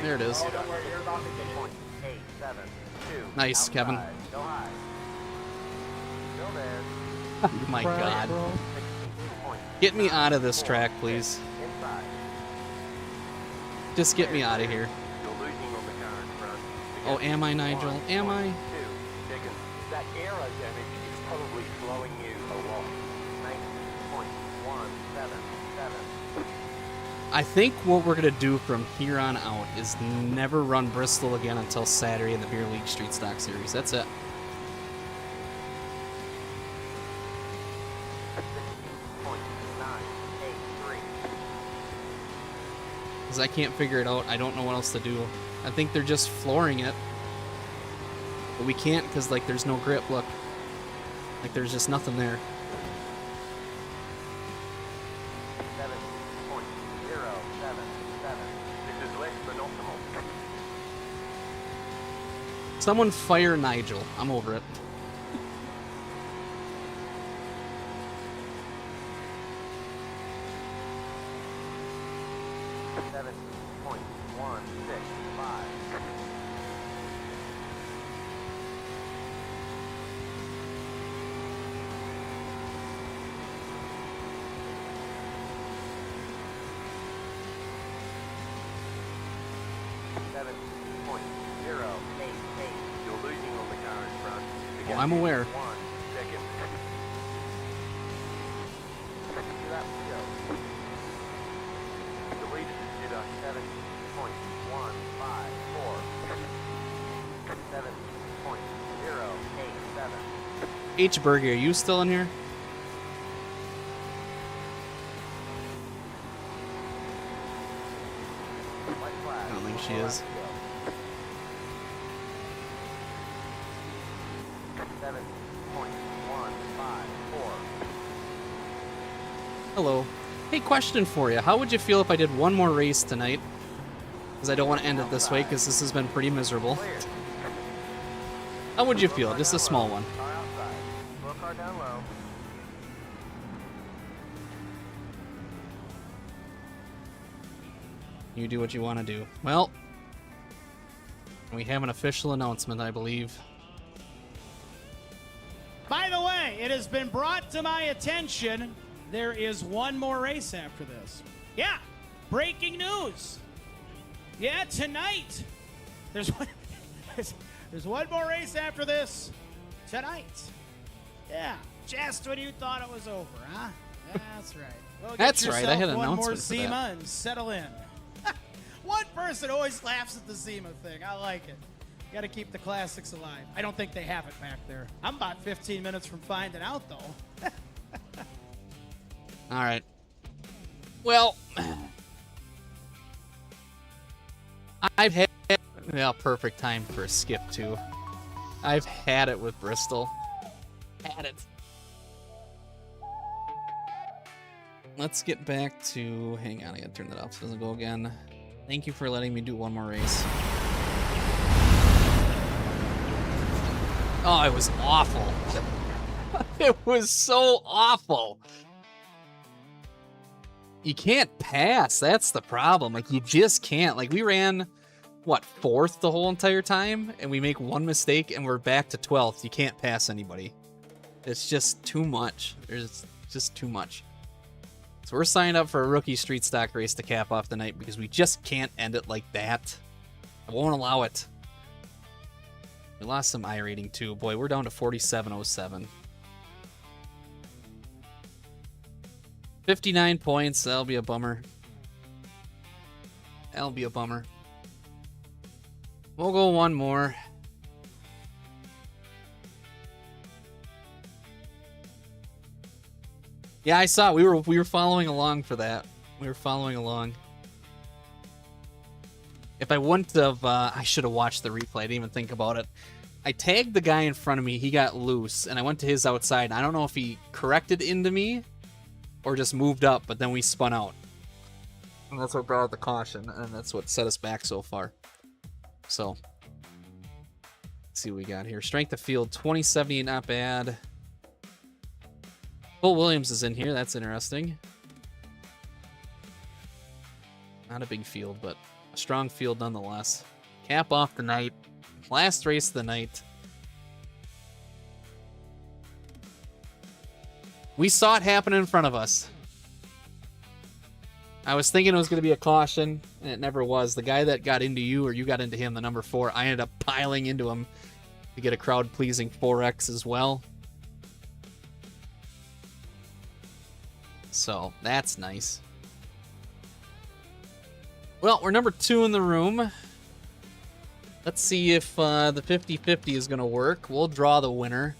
A: There it is.
J: Oh, don't worry, you're about to get it.
C: 8, 7, 2.
A: Nice, Kevin.
C: Outside. Go high. Still there.
A: Oh my god.
C: 16 points.
A: Get me out of this track, please.
C: Inside.
A: Just get me out of here.
C: You're losing on the car in front.
A: Oh, am I, Nigel? Am I?
C: 2 seconds. That aero damage is probably slowing you a lot. 19.177.
A: I think what we're going to do from here on out is never run Bristol again until Saturday in the Beer League Street Stock Series. That's it. Because I can't figure it out. I don't know what else to do. I think they're just flooring it. But we can't because, like, there's no grip. Look. Like, there's just nothing there.
C: 7.077. This is less than optimal.
A: Someone fire Nigel. I'm over it.
C: You're losing on the car in front.
A: Oh, I'm aware.
C: 1 second. Lap to go. The lead is at 7.154. 7.087.
A: H. Berger, are you still in here? I don't think she is.
C: 7.154.
A: Hello. Hey, question for you. How would you feel if I did one more race tonight? Because I don't want to end it this way, because this has been pretty miserable. How would you feel? Just a small one.
C: Car outside. Slow car down low.
A: You do what you want to do. Well, we have an official announcement, I believe.
D: By the way, it has been brought to my attention there is one more race after this. Yeah, breaking news. Yeah, tonight. There's one, there's one more race after this tonight. Yeah, just when you thought it was over, huh? That's right. Well, get
A: That's right, I had an
D: yourself one more
A: announcement for that.
D: SEMA and settle in. One person always laughs at the SEMA thing. I like it. Got to keep the classics alive. I don't think they have it back there. I'm about 15 minutes from finding out, though.
A: All right. Well, I've had perfect time for a skip too. I've had it with Bristol. Had it. Let's get back to. Hang on, I gotta turn that off so it doesn't go again. Thank you for letting me do one more race. Oh, it was awful. It was so awful. You can't pass. That's the problem. Like, you just can't. Like, we ran, what, 4th the whole entire time? And we make one mistake and we're back to 12th. You can't pass anybody. It's just too much. There's just too much. So we're signed up for a rookie street stock race to cap off the night because we just can't end it like that. I won't allow it. We lost some I rating too. Boy, we're down to 4707. 59 points. That'll be a bummer. That'll be a bummer. We'll go one more. Yeah, I saw it. We were following along for that. We were following along. If I wouldn't have, I should have watched the replay. I didn't even think about it. I tagged the guy in front of me. He got loose, and I went to his outside. I don't know if he corrected into me or just moved up, but then we spun out. And that's what brought out the caution, and that's what set us back so far. So, let's see what we got here. Strength of field, 2070, not bad. Bull Williams is in here. That's interesting. Not a big field, but a strong field nonetheless. Cap off the night. Last race of the night. We saw it happen in front of us. I was thinking it was going to be a caution, and it never was. The guy that got into you, or you got into him, the number 4, I ended up piling into him to get a crowd-pleasing 4X as well. So, that's nice. Well, we're number 2 in the room. Let's see if the 50-50 is going to work. We'll draw the winner.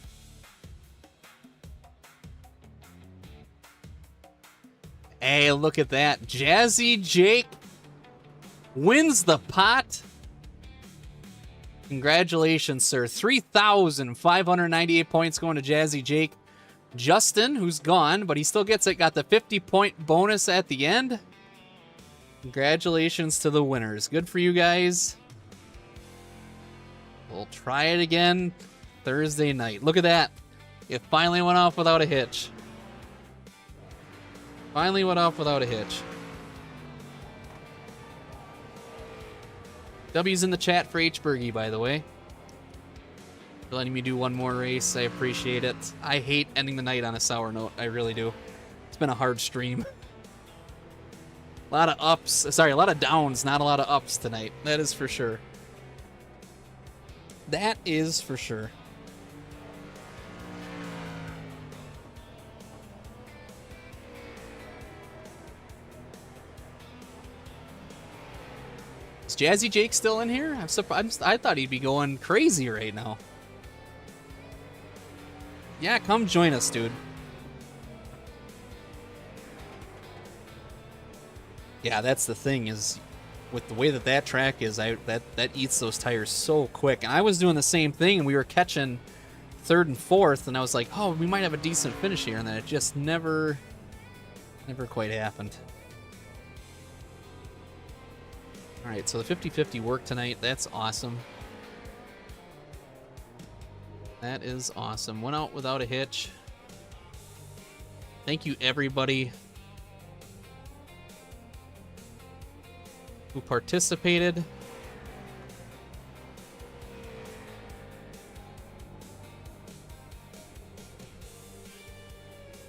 A: Hey, look at that. Jazzy Jake wins the pot. Congratulations, sir. 3,598 points going to Jazzy Jake. Justin, who's gone, but he still gets it, got the 50-point bonus at the end. Congratulations to the winners. Good for you guys. We'll try it again Thursday night. Look at that. It finally went off without a hitch. Finally went off without a hitch. W's in the chat for H. Bergie, by the way. For letting me do one more race. I appreciate it. I hate ending the night on a sour note. I really do. It's been a hard stream. A lot of ups. Sorry, a lot of downs, not a lot of ups tonight. That is for sure. That is for sure. Is Jazzy Jake still in here? I'm surprised. I thought he'd be going crazy right now. Yeah, come join us, dude. Yeah, that's the thing is, with the way that track is, that eats those tires so quick. And I was doing the same thing, and we were catching 3rd and 4th, and I was like, oh, we might have a decent finish here, and then it just never quite happened. All right, so the 50-50 worked tonight. That's awesome. That is awesome. Went out without a hitch. Thank you, everybody who participated.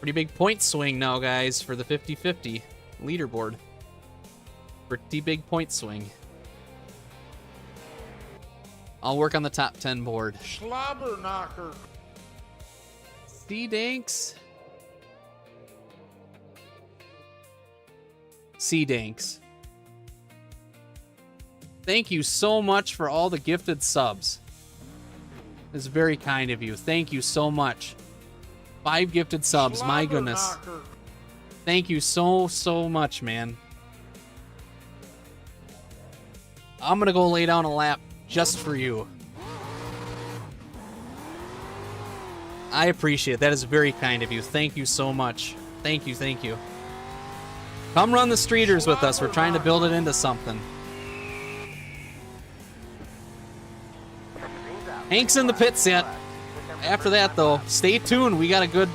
A: Pretty big point swing now, guys, for the 50-50 leaderboard. Pretty big point swing. I'll work on the top 10 board.
F: Slobber knocker.
A: C-Danks. C-Danks. Thank you so much for all the gifted subs. It's very kind of you. Thank you so much. 5 gifted subs. My goodness. Thank you so much, man. I'm gonna go lay down a lap just for you. I appreciate it. That is very kind of you. Thank you so much. Thank you, thank you. Come run the streeters with us. We're trying to build it into something. Hank's in the pits yet. After that, though, stay tuned. We got a good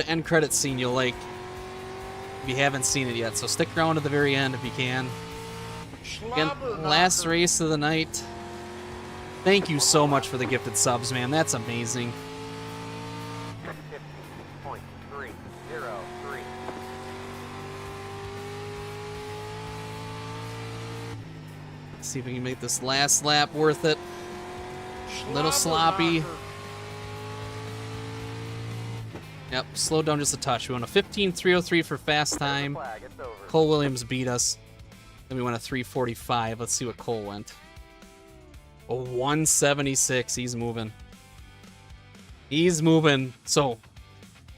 A: end credit scene you'll like if you haven't seen it yet. So stick around to the very end if you can. Again, last race of the night. Thank you so much for the gifted subs, man. That's amazing.
C: 50.303.
A: Let's see if we can make this last lap worth it. A little sloppy. Yep, slowed down just a touch. We went a 15.303 for fast time. Cole Williams beat us. Then we went a 3:45. Let's see what Cole went. A 1:76. He's moving. He's moving. So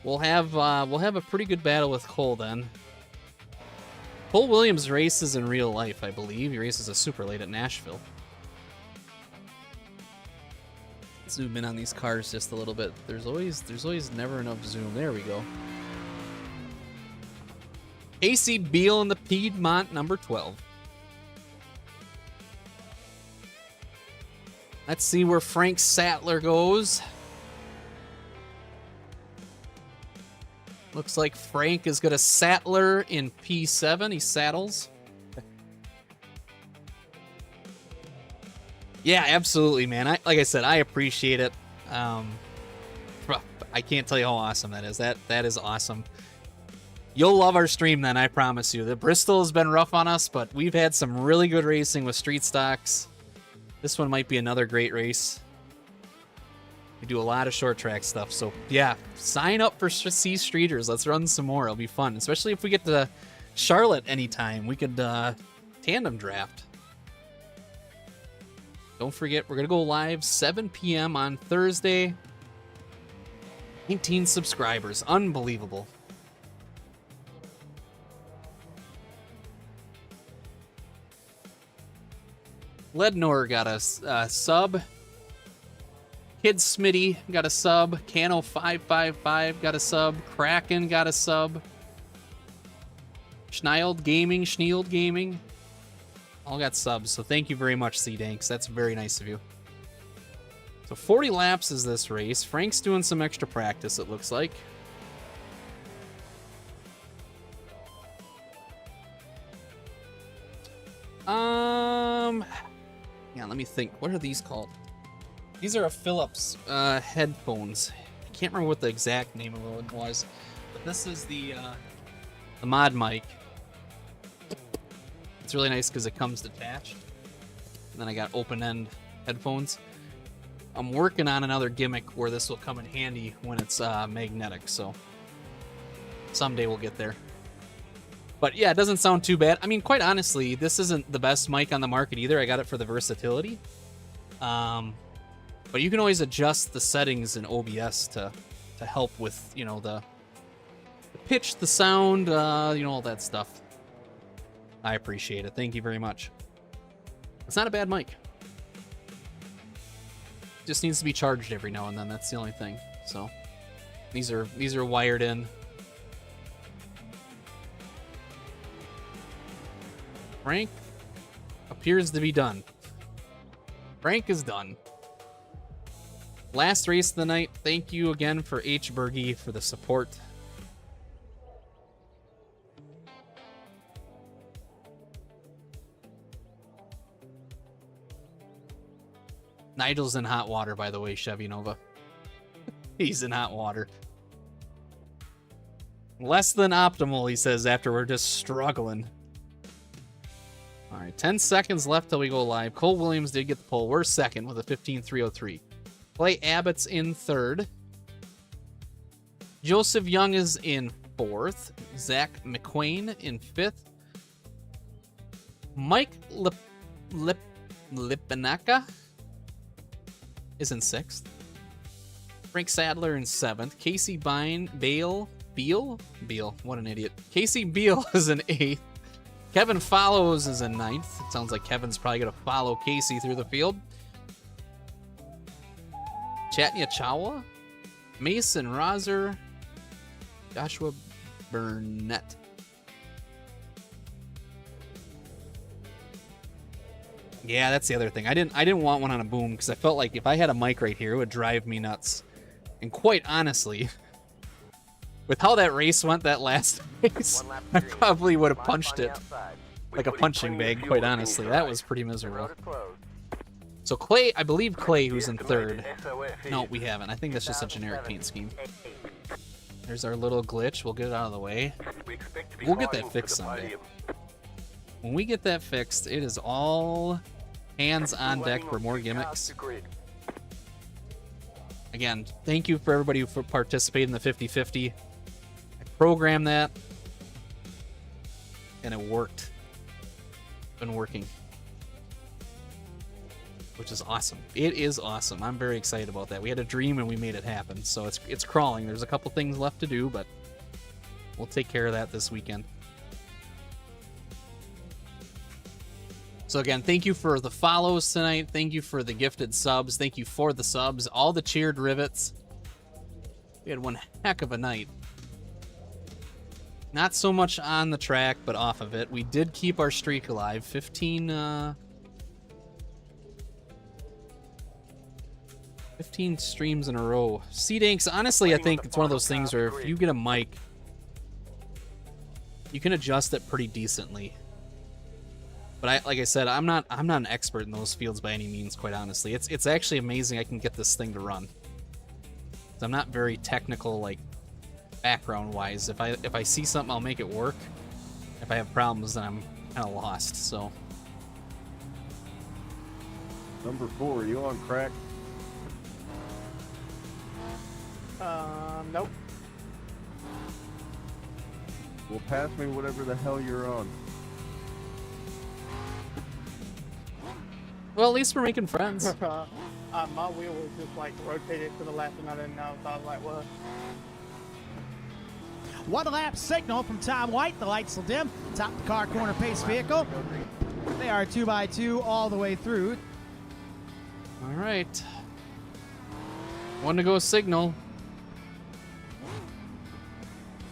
A: we'll have a pretty good battle with Cole then. Cole Williams races in real life, I believe. He races a super late at Nashville. Zoom in on these cars just a little bit. There's always never enough zoom. There we go. Casey Beal in the Piedmont, number 12. Let's see where Frank Sattler goes. Looks like Frank is going to Sattler in P7. He saddles. Yeah, absolutely, man. Like I said, I appreciate it. I can't tell you how awesome that is. That is awesome. You'll love our stream then, I promise you. The Bristol has been rough on us, but we've had some really good racing with street stocks. This one might be another great race. We do a lot of short track stuff, so yeah, sign up for C Streeters. Let's run some more. It'll be fun, especially if we get to Charlotte anytime. We could tandem draft. Don't forget, we're going to go live 7 p.m. on Thursday. 19 subscribers. Unbelievable. Lednor got a sub. Kid Smitty got a sub. Cano555 got a sub. Kraken got a sub. Schnield Gaming. All got subs, so thank you very much, C-Danks. That's very nice of you. So 40 laps is this race. Frank's doing some extra practice, it looks like. Yeah, let me think. What are these called? These are a Philips headphones. I can't remember what the exact name of it was, but this is the mod mic. It's really nice because it comes detached. And then I got open-end headphones. I'm working on another gimmick where this will come in handy when it's magnetic, so someday we'll get there. But yeah, it doesn't sound too bad. I mean, quite honestly, this isn't the best mic on the market either. I got it for the versatility. But you can always adjust the settings in OBS to help with, you know, the pitch, the sound, you know, all that stuff. I appreciate it. Thank you very much. It's not a bad mic. Just needs to be charged every now and then. That's the only thing. So these are wired in. Frank appears to be done. Frank is done. Last race of the night. Thank you again for H. Bergie for the support. Nigel's in hot water, by the way, Chevy Nova. He's in hot water. Less than optimal, he says, after we're just struggling. All right, 10 seconds left till we go live. Cole Williams did get the pole. We're second with a 15.303. Clay Abbott's in third. Joseph Young is in fourth. Zach McQuain in fifth. Mike Lipinaka is in sixth. Frank Sadler in seventh. Casey Beal, what an idiot. Casey Beal is in eighth. Kevin Follows is in ninth. It sounds like Kevin's probably going to follow Casey through the field. Chatnya Chawa, Mason Roser, Joshua Burnett. Yeah, that's the other thing. I didn't want one on a boom because I felt like if I had a mic right here, it would drive me nuts. And quite honestly, with how that race went, that last race, I probably would have punched it like a punching bag, quite honestly. That was pretty miserable. So Clay, I believe Clay, who's in third. No, we haven't. I think that's just a generic paint scheme. There's our little glitch. We'll get it out of the way. We'll get that fixed someday. When we get that fixed, it is all hands on deck for more gimmicks. Again, thank you for everybody for participating in the 50-50. I programmed that, and it worked. It's been working, which is awesome. It is awesome. I'm very excited about that. We had a dream and we made it happen. So it's crawling. There's a couple things left to do, but we'll take care of that this weekend. So again, thank you for the follows tonight. Thank you for the gifted subs. Thank you for the subs. All the cheered rivets. We had one heck of a night. Not so much on the track, but off of it. We did keep our streak alive. 15 streams in a row. C-Danks, honestly, I think it's one of those things where if you get a mic you can adjust it pretty decently. But like I said, I'm not an expert in those fields by any means, quite honestly. It's actually amazing I can get this thing to run. I'm not very technical, like background wise. If I see something, I'll make it work. If I have problems, then I'm kind of lost. So
B: Number 4, are you on crack?
I: Nope.
B: Well, pass me whatever the hell you're on.
A: well, at least we're making friends.
I: My wheel was just like rotated to the left and I didn't know, so I was like, what?
D: One lap signal from Tom White. The lights will dim. Top of the car, corner pace vehicle. They are 2x2 all the way through.
A: All right. One to go signal.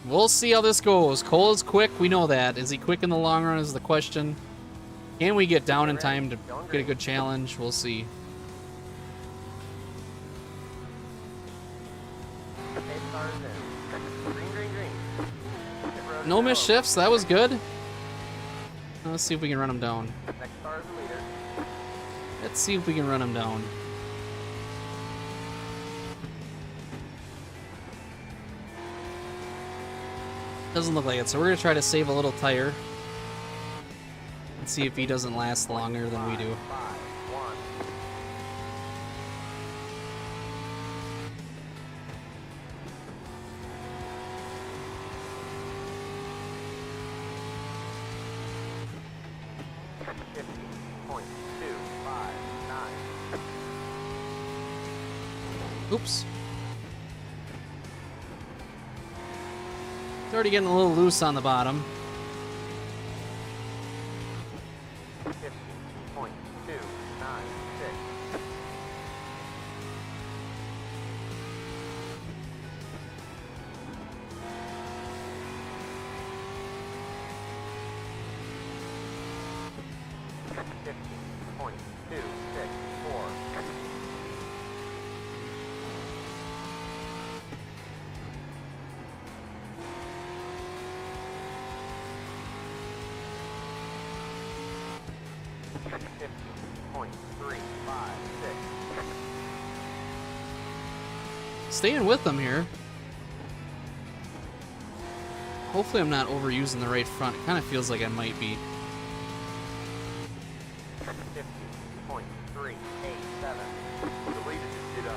A: We'll see how this goes. Cole is quick. We know that. Is he quick in the long run is the question. Can we get down in time to get a good challenge? We'll see. No missed shifts. That was good. Let's see if we can run him down.
C: Next car is the leader.
A: Let's see if we can run him down. Doesn't look like it, so we're gonna try to save a little tire and see if he doesn't last longer than we do.
C: 5-1.
A: Oops. It's already getting a little loose on the bottom.
C: 50.296.
A: Staying with them here. Hopefully I'm not overusing the right front. It kind of feels like I might be.
C: 50.387. The leader just did a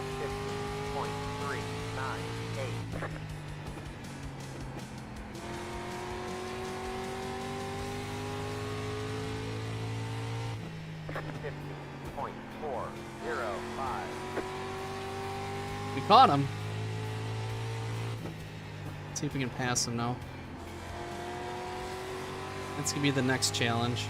C: 50.398.
A: We caught him. Let's see if we can pass him now. That's gonna be the next challenge.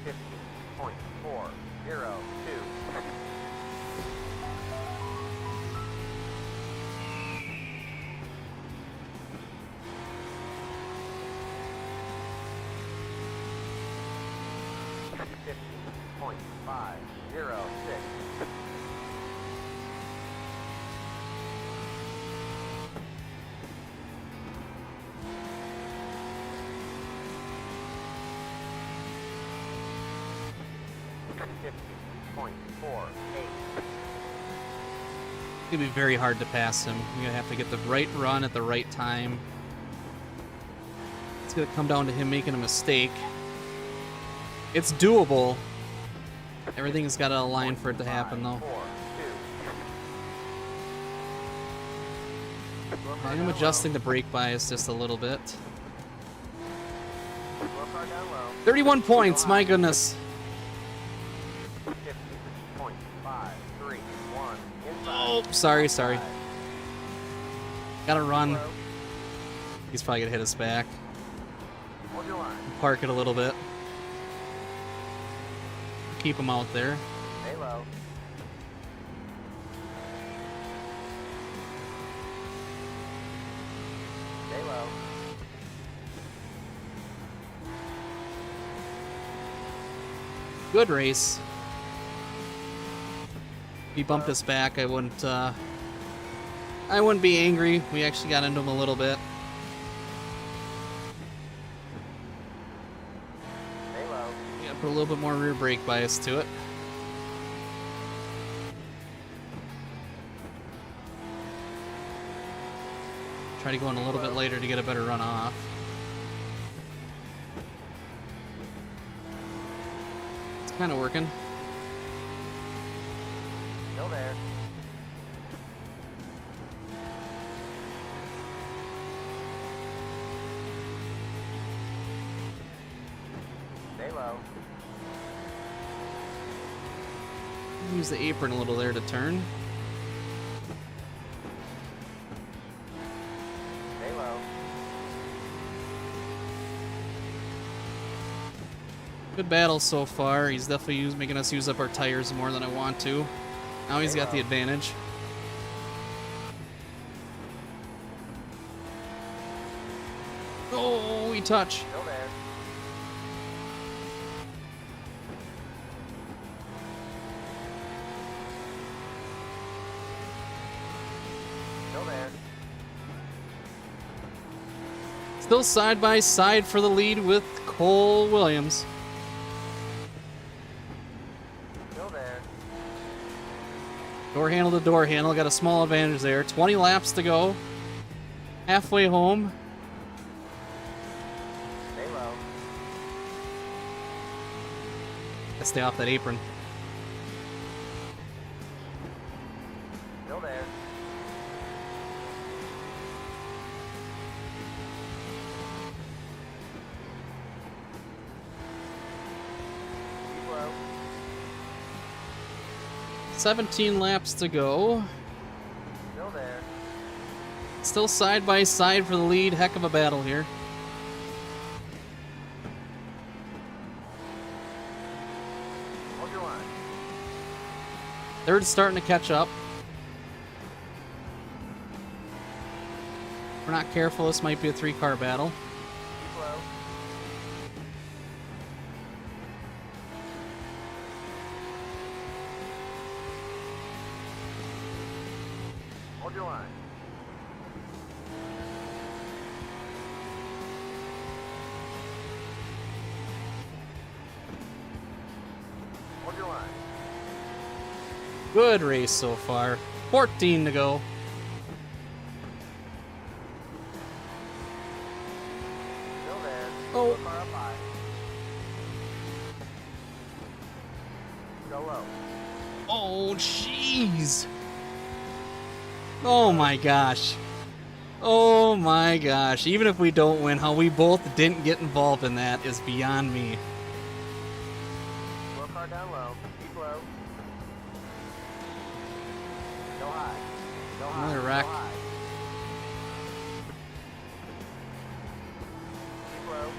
C: 50.402.
A: It's gonna be very hard to pass him. You're gonna have to get the right run at the right time. It's gonna come down to him making a mistake. It's doable. Everything's gotta align for it to happen, though. I am adjusting the brake bias just a little bit. 31 points, my goodness. Oh, sorry. Gotta run. He's probably gonna hit us back. Park it a little bit. Keep him out there.
C: Stay low. Stay low.
A: Good race. If he bumped us back, I wouldn't be angry. We actually got into him a little bit. Put a little bit more rear brake bias to it. Try to go in a little bit later to get a better run off. It's kind of working.
C: Still there. Stay low.
A: Use the apron a little there to turn.
C: Stay low.
A: Good battle so far. He's definitely making us use up our tires more than I want to. Now he's got the advantage. Oh, we touch.
C: Still there. Still there.
A: Still side by side for the lead with Cole Williams.
C: Still there.
A: Door handle to door handle. Got a small advantage there. 20 laps to go. Halfway home.
C: Stay low.
A: Gotta stay off that apron.
C: Still there. Keep low.
A: 17 laps to go.
C: Still there.
A: Still side by side for the lead. Heck of a battle here.
C: Hold your line.
A: Third's starting to catch up. If we're not careful, this might be a 3-car battle.
C: Keep low. Hold your line. Hold your line.
A: Good race so far. 14 to go.
C: Still there.
A: Oh.
C: Far up high. Go low.
A: Oh, jeez. Oh my gosh. Oh my gosh. Even if we don't win, how we both didn't get involved in that is beyond me.
C: Slow car down low. Keep low. Go high. Go high.
A: Another
C: Go
A: wreck.
C: high. Keep low.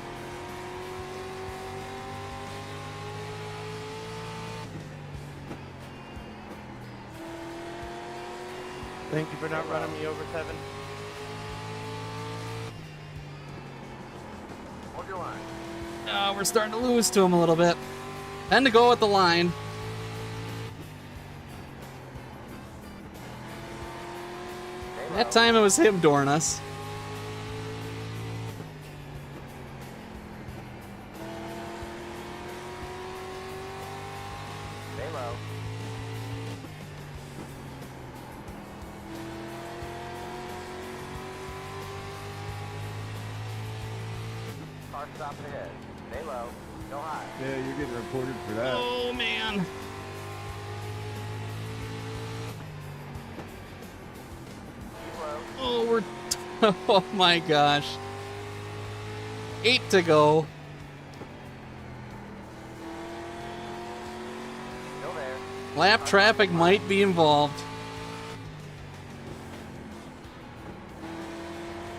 I: Thank you for not running me over, Seven.
C: Hold your line.
A: We're starting to lose to him a little bit. 10 to go at the line.
C: Stay low.
A: That time it was him dooring us.
C: Stay low. Car stop ahead. Stay low. Go high.
B: Yeah, you're getting reported for that.
A: Oh man.
C: Keep low.
A: Oh, we're. Oh my gosh. 8 to go.
C: Still there.
A: Lap traffic might be involved.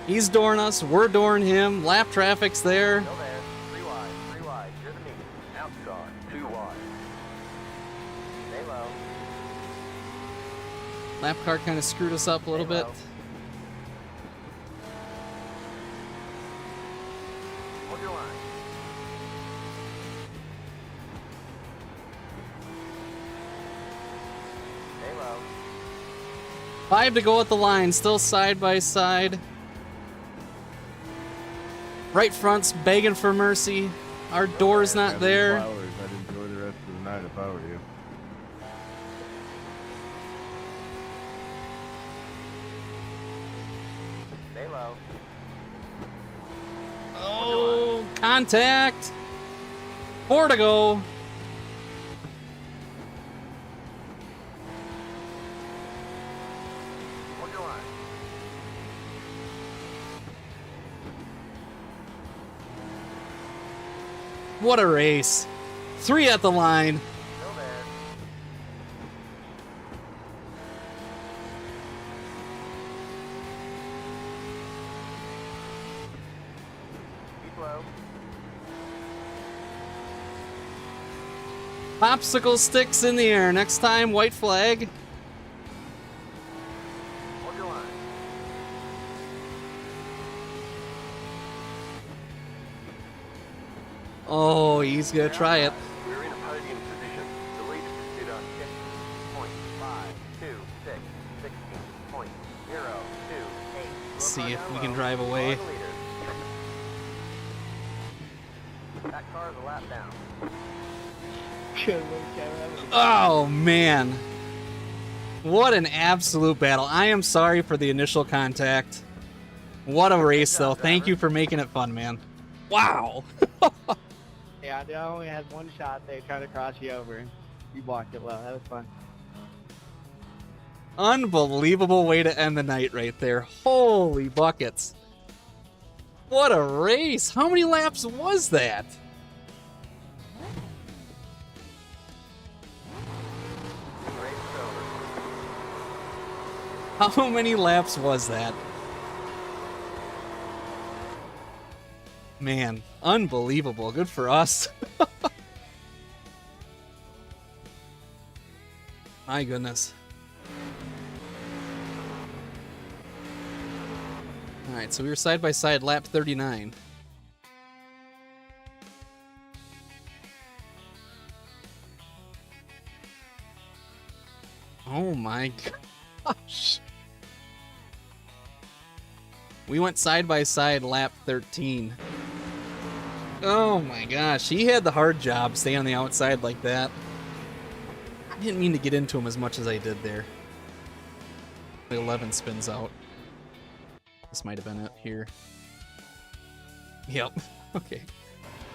A: He's dooring us. We're dooring him. Lap traffic's there.
C: Still there. 3 wide. 3 wide. You're the medium. Outside. 2 wide. Stay low.
A: Lap car kind of screwed us up a little
C: Stay
A: bit.
C: low. Hold your line. Stay low.
A: 5 to go at the line. Still side by side. Right front's begging for mercy. Our door's not there.
B: Flowers, it if I were you.
C: Stay low.
A: Oh, contact. 4 to go.
C: Hold your line.
A: What a race. 3 at the line.
C: Still there. Keep low.
A: Popsicle sticks in the air. Next time, white flag.
C: Hold your line.
A: Oh, he's gonna try it.
C: We're in a podium position. The lead is pursued on 15.526.16.028.
A: Let's see if we can drive away.
C: That car is a lap down.
A: Oh, man. What an absolute battle. I am sorry for the initial contact. What a race, though. Thank you for making it fun, man. Wow.
I: Yeah, I only had one shot. They tried to cross you over. You blocked it well. That was fun.
A: Unbelievable way to end the night right there. Holy buckets. What a race. How many laps was that?
C: Race is over.
A: How many laps was that? Man, unbelievable. Good for us. My goodness. Alright, so we were side by side, lap 39. Oh my gosh. We went side by side, lap 13. Oh my gosh, he had the hard job staying on the outside like that. I didn't mean to get into him as much as I did there. The 11 spins out. This might have been it here. Yep. Okay.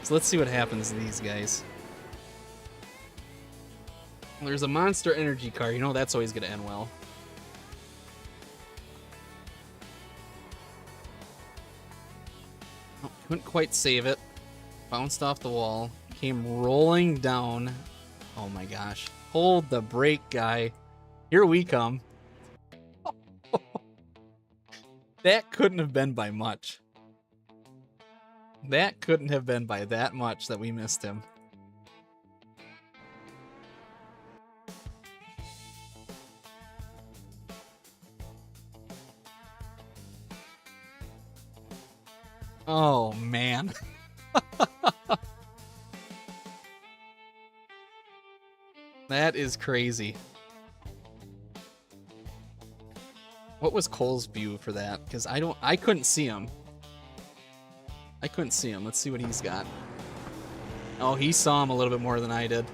A: So let's see what happens to these guys. There's a Monster Energy car. You know that's always going to end well. Oh, couldn't quite save it. Bounced off the wall. Came rolling down. Oh my gosh. Hold the brake, guy. Here we come. That couldn't have been by much. That couldn't have been by that much that we missed him. Oh, man. That is crazy. What was Cole's view for that? Because I couldn't see him. I couldn't see him. Let's see what he's got. Oh, he saw him a little bit more than I did.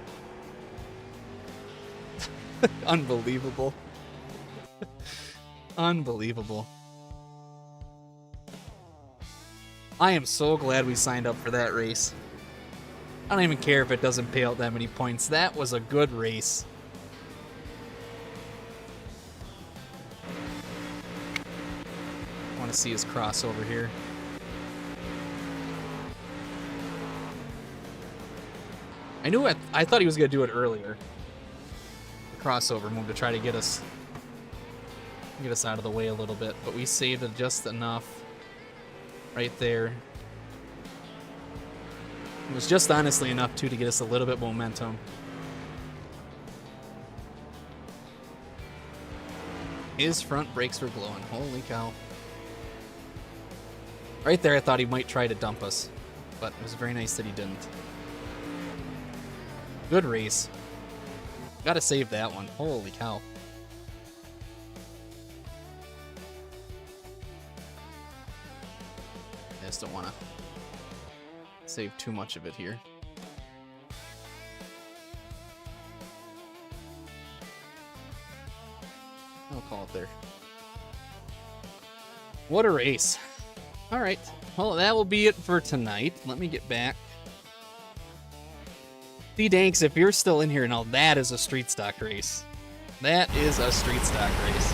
A: Unbelievable. Unbelievable. I am so glad we signed up for that race. I don't even care if it doesn't pay out that many points. That was a good race. I want to see his crossover here. I thought he was going to do it earlier. The crossover move to try to get us out of the way a little bit, but we saved it just enough right there. It was just honestly enough too to get us a little bit momentum. His front brakes were glowing. Holy cow. Right there I thought he might try to dump us, but it was very nice that he didn't. Good race. Gotta save that one. Holy cow. I just don't want to save too much of it here. I'll call it there. What a race. All right. Well, that will be it for tonight. Let me get back. See, Danks, if you're still in here now, that is a street stock race. That is a street stock race.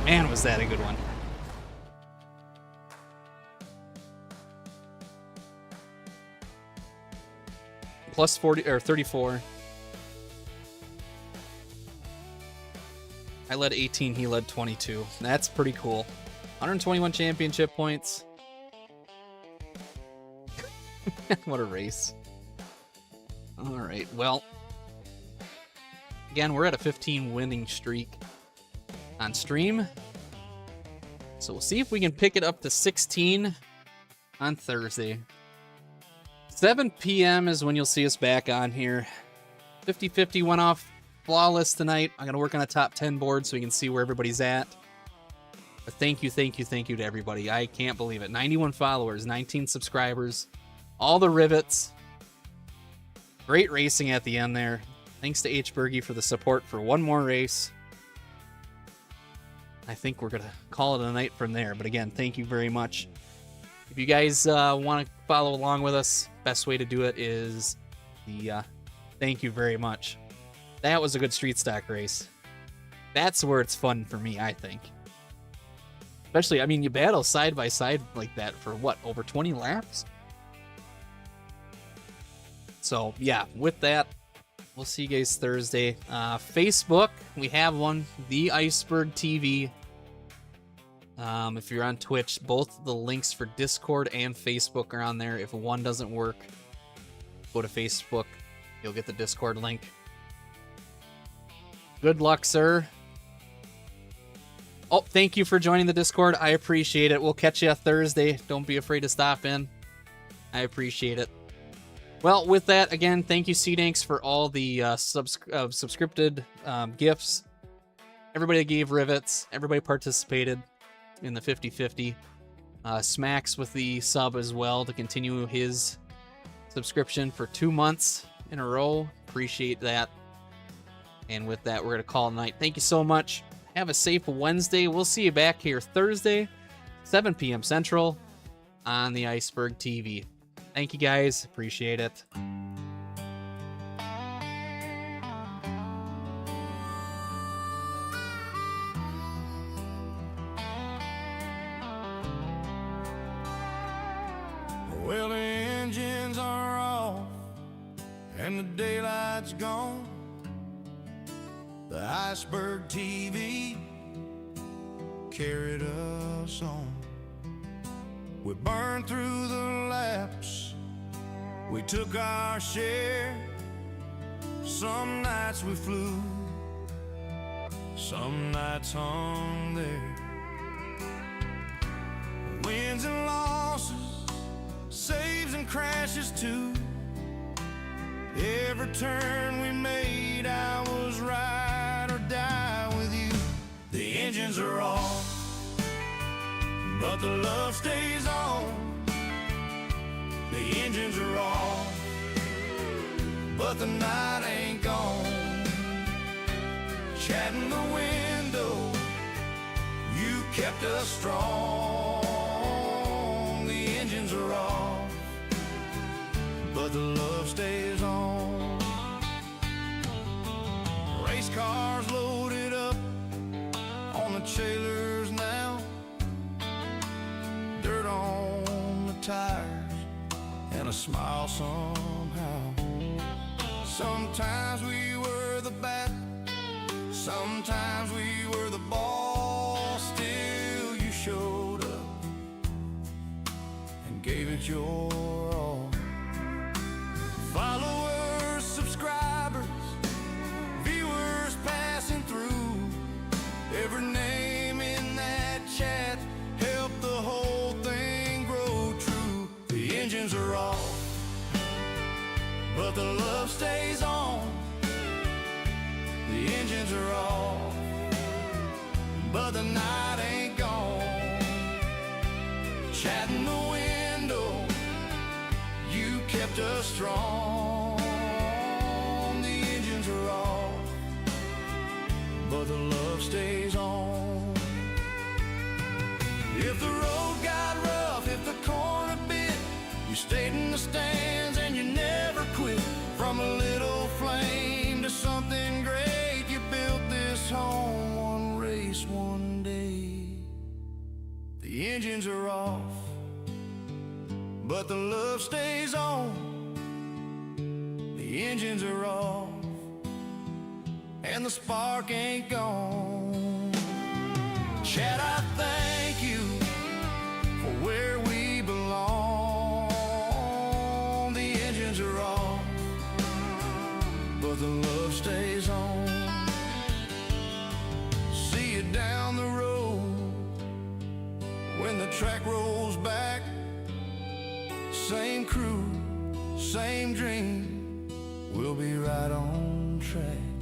A: Man, was that a good one. Plus 40 or 34. I led 18, he led 22. That's pretty cool. 121 championship points. What a race. All right, well, again, we're at a 15 winning streak on stream. So we'll see if we can pick it up to 16 on Thursday. 7 p.m. is when you'll see us back on here. 50-50 went off flawless tonight. I'm going to work on a top 10 board so we can see where everybody's at. But thank you to everybody. I can't believe it. 91 followers, 19 subscribers, all the rivets. Great racing at the end there. Thanks to H. Bergie for the support for one more race. I think we're going to call it a night from there. But again, thank you very much. If you guys want to follow along with us, best way to do it is the thank you very much. That was a good street stock race. That's where it's fun for me, I think. Especially, I mean, you battle side by side like that for what, over 20 laps? So, yeah, with that, we'll see you guys Thursday. Facebook, we have one, The Iceberg TV. If you're on Twitch, both the links for Discord and Facebook are on there. If one doesn't work, go to Facebook. You'll get the Discord link. Good luck, sir. Oh, thank you for joining the Discord. I appreciate it. We'll catch you Thursday. Don't be afraid to stop in. I appreciate it. Well, with that, again, thank you, C-Danks, for all the subscripted gifts. Everybody gave rivets. Everybody participated in the 50-50. Smacks with the sub as well to continue his subscription for 2 months in a row. Appreciate that. And with that, we're going to call it a night. Thank you so much. Have a safe Wednesday. We'll see you back here Thursday, 7 p.m. Central on the Iceberg TV. Thank you, guys. Appreciate it.
E: Well, the engines are off and the daylight's gone. The Iceberg TV carried us on. We burned through the laps, we took our share. Some nights we flew, some nights hung there. Wins and losses, saves and crashes too. Every turn we made, I was ride or die with you. The engines are off, but the love stays on. The engines are off, but the night ain't gone. Chatting the window, you kept us strong. The engines are off, but the love stays on. Race cars loaded up on the trailers now. Dirt on the tires and a smile somehow. Sometimes we were the bat, sometimes we were the ball. Still you showed up and gave it your all. Followers, subscribers, viewers passing through. Every name in that chat helped the whole thing grow true. The engines are off, but the love stays on. The engines are off, but the night ain't gone. Chatting the window, you kept us strong. The engines are off, but the love stays on. If the road got rough, if the corner bit, you stayed in the stands and you never quit. From a little flame to something great, you built this home, one race, one day. The engines are off, but the love stays on. The engines are off, and the spark ain't gone. Chad, I thank you for where we belong. The engines are off, but the love stays on. See you down the road when the track rolls back. Same crew, same dream, we'll be right on track.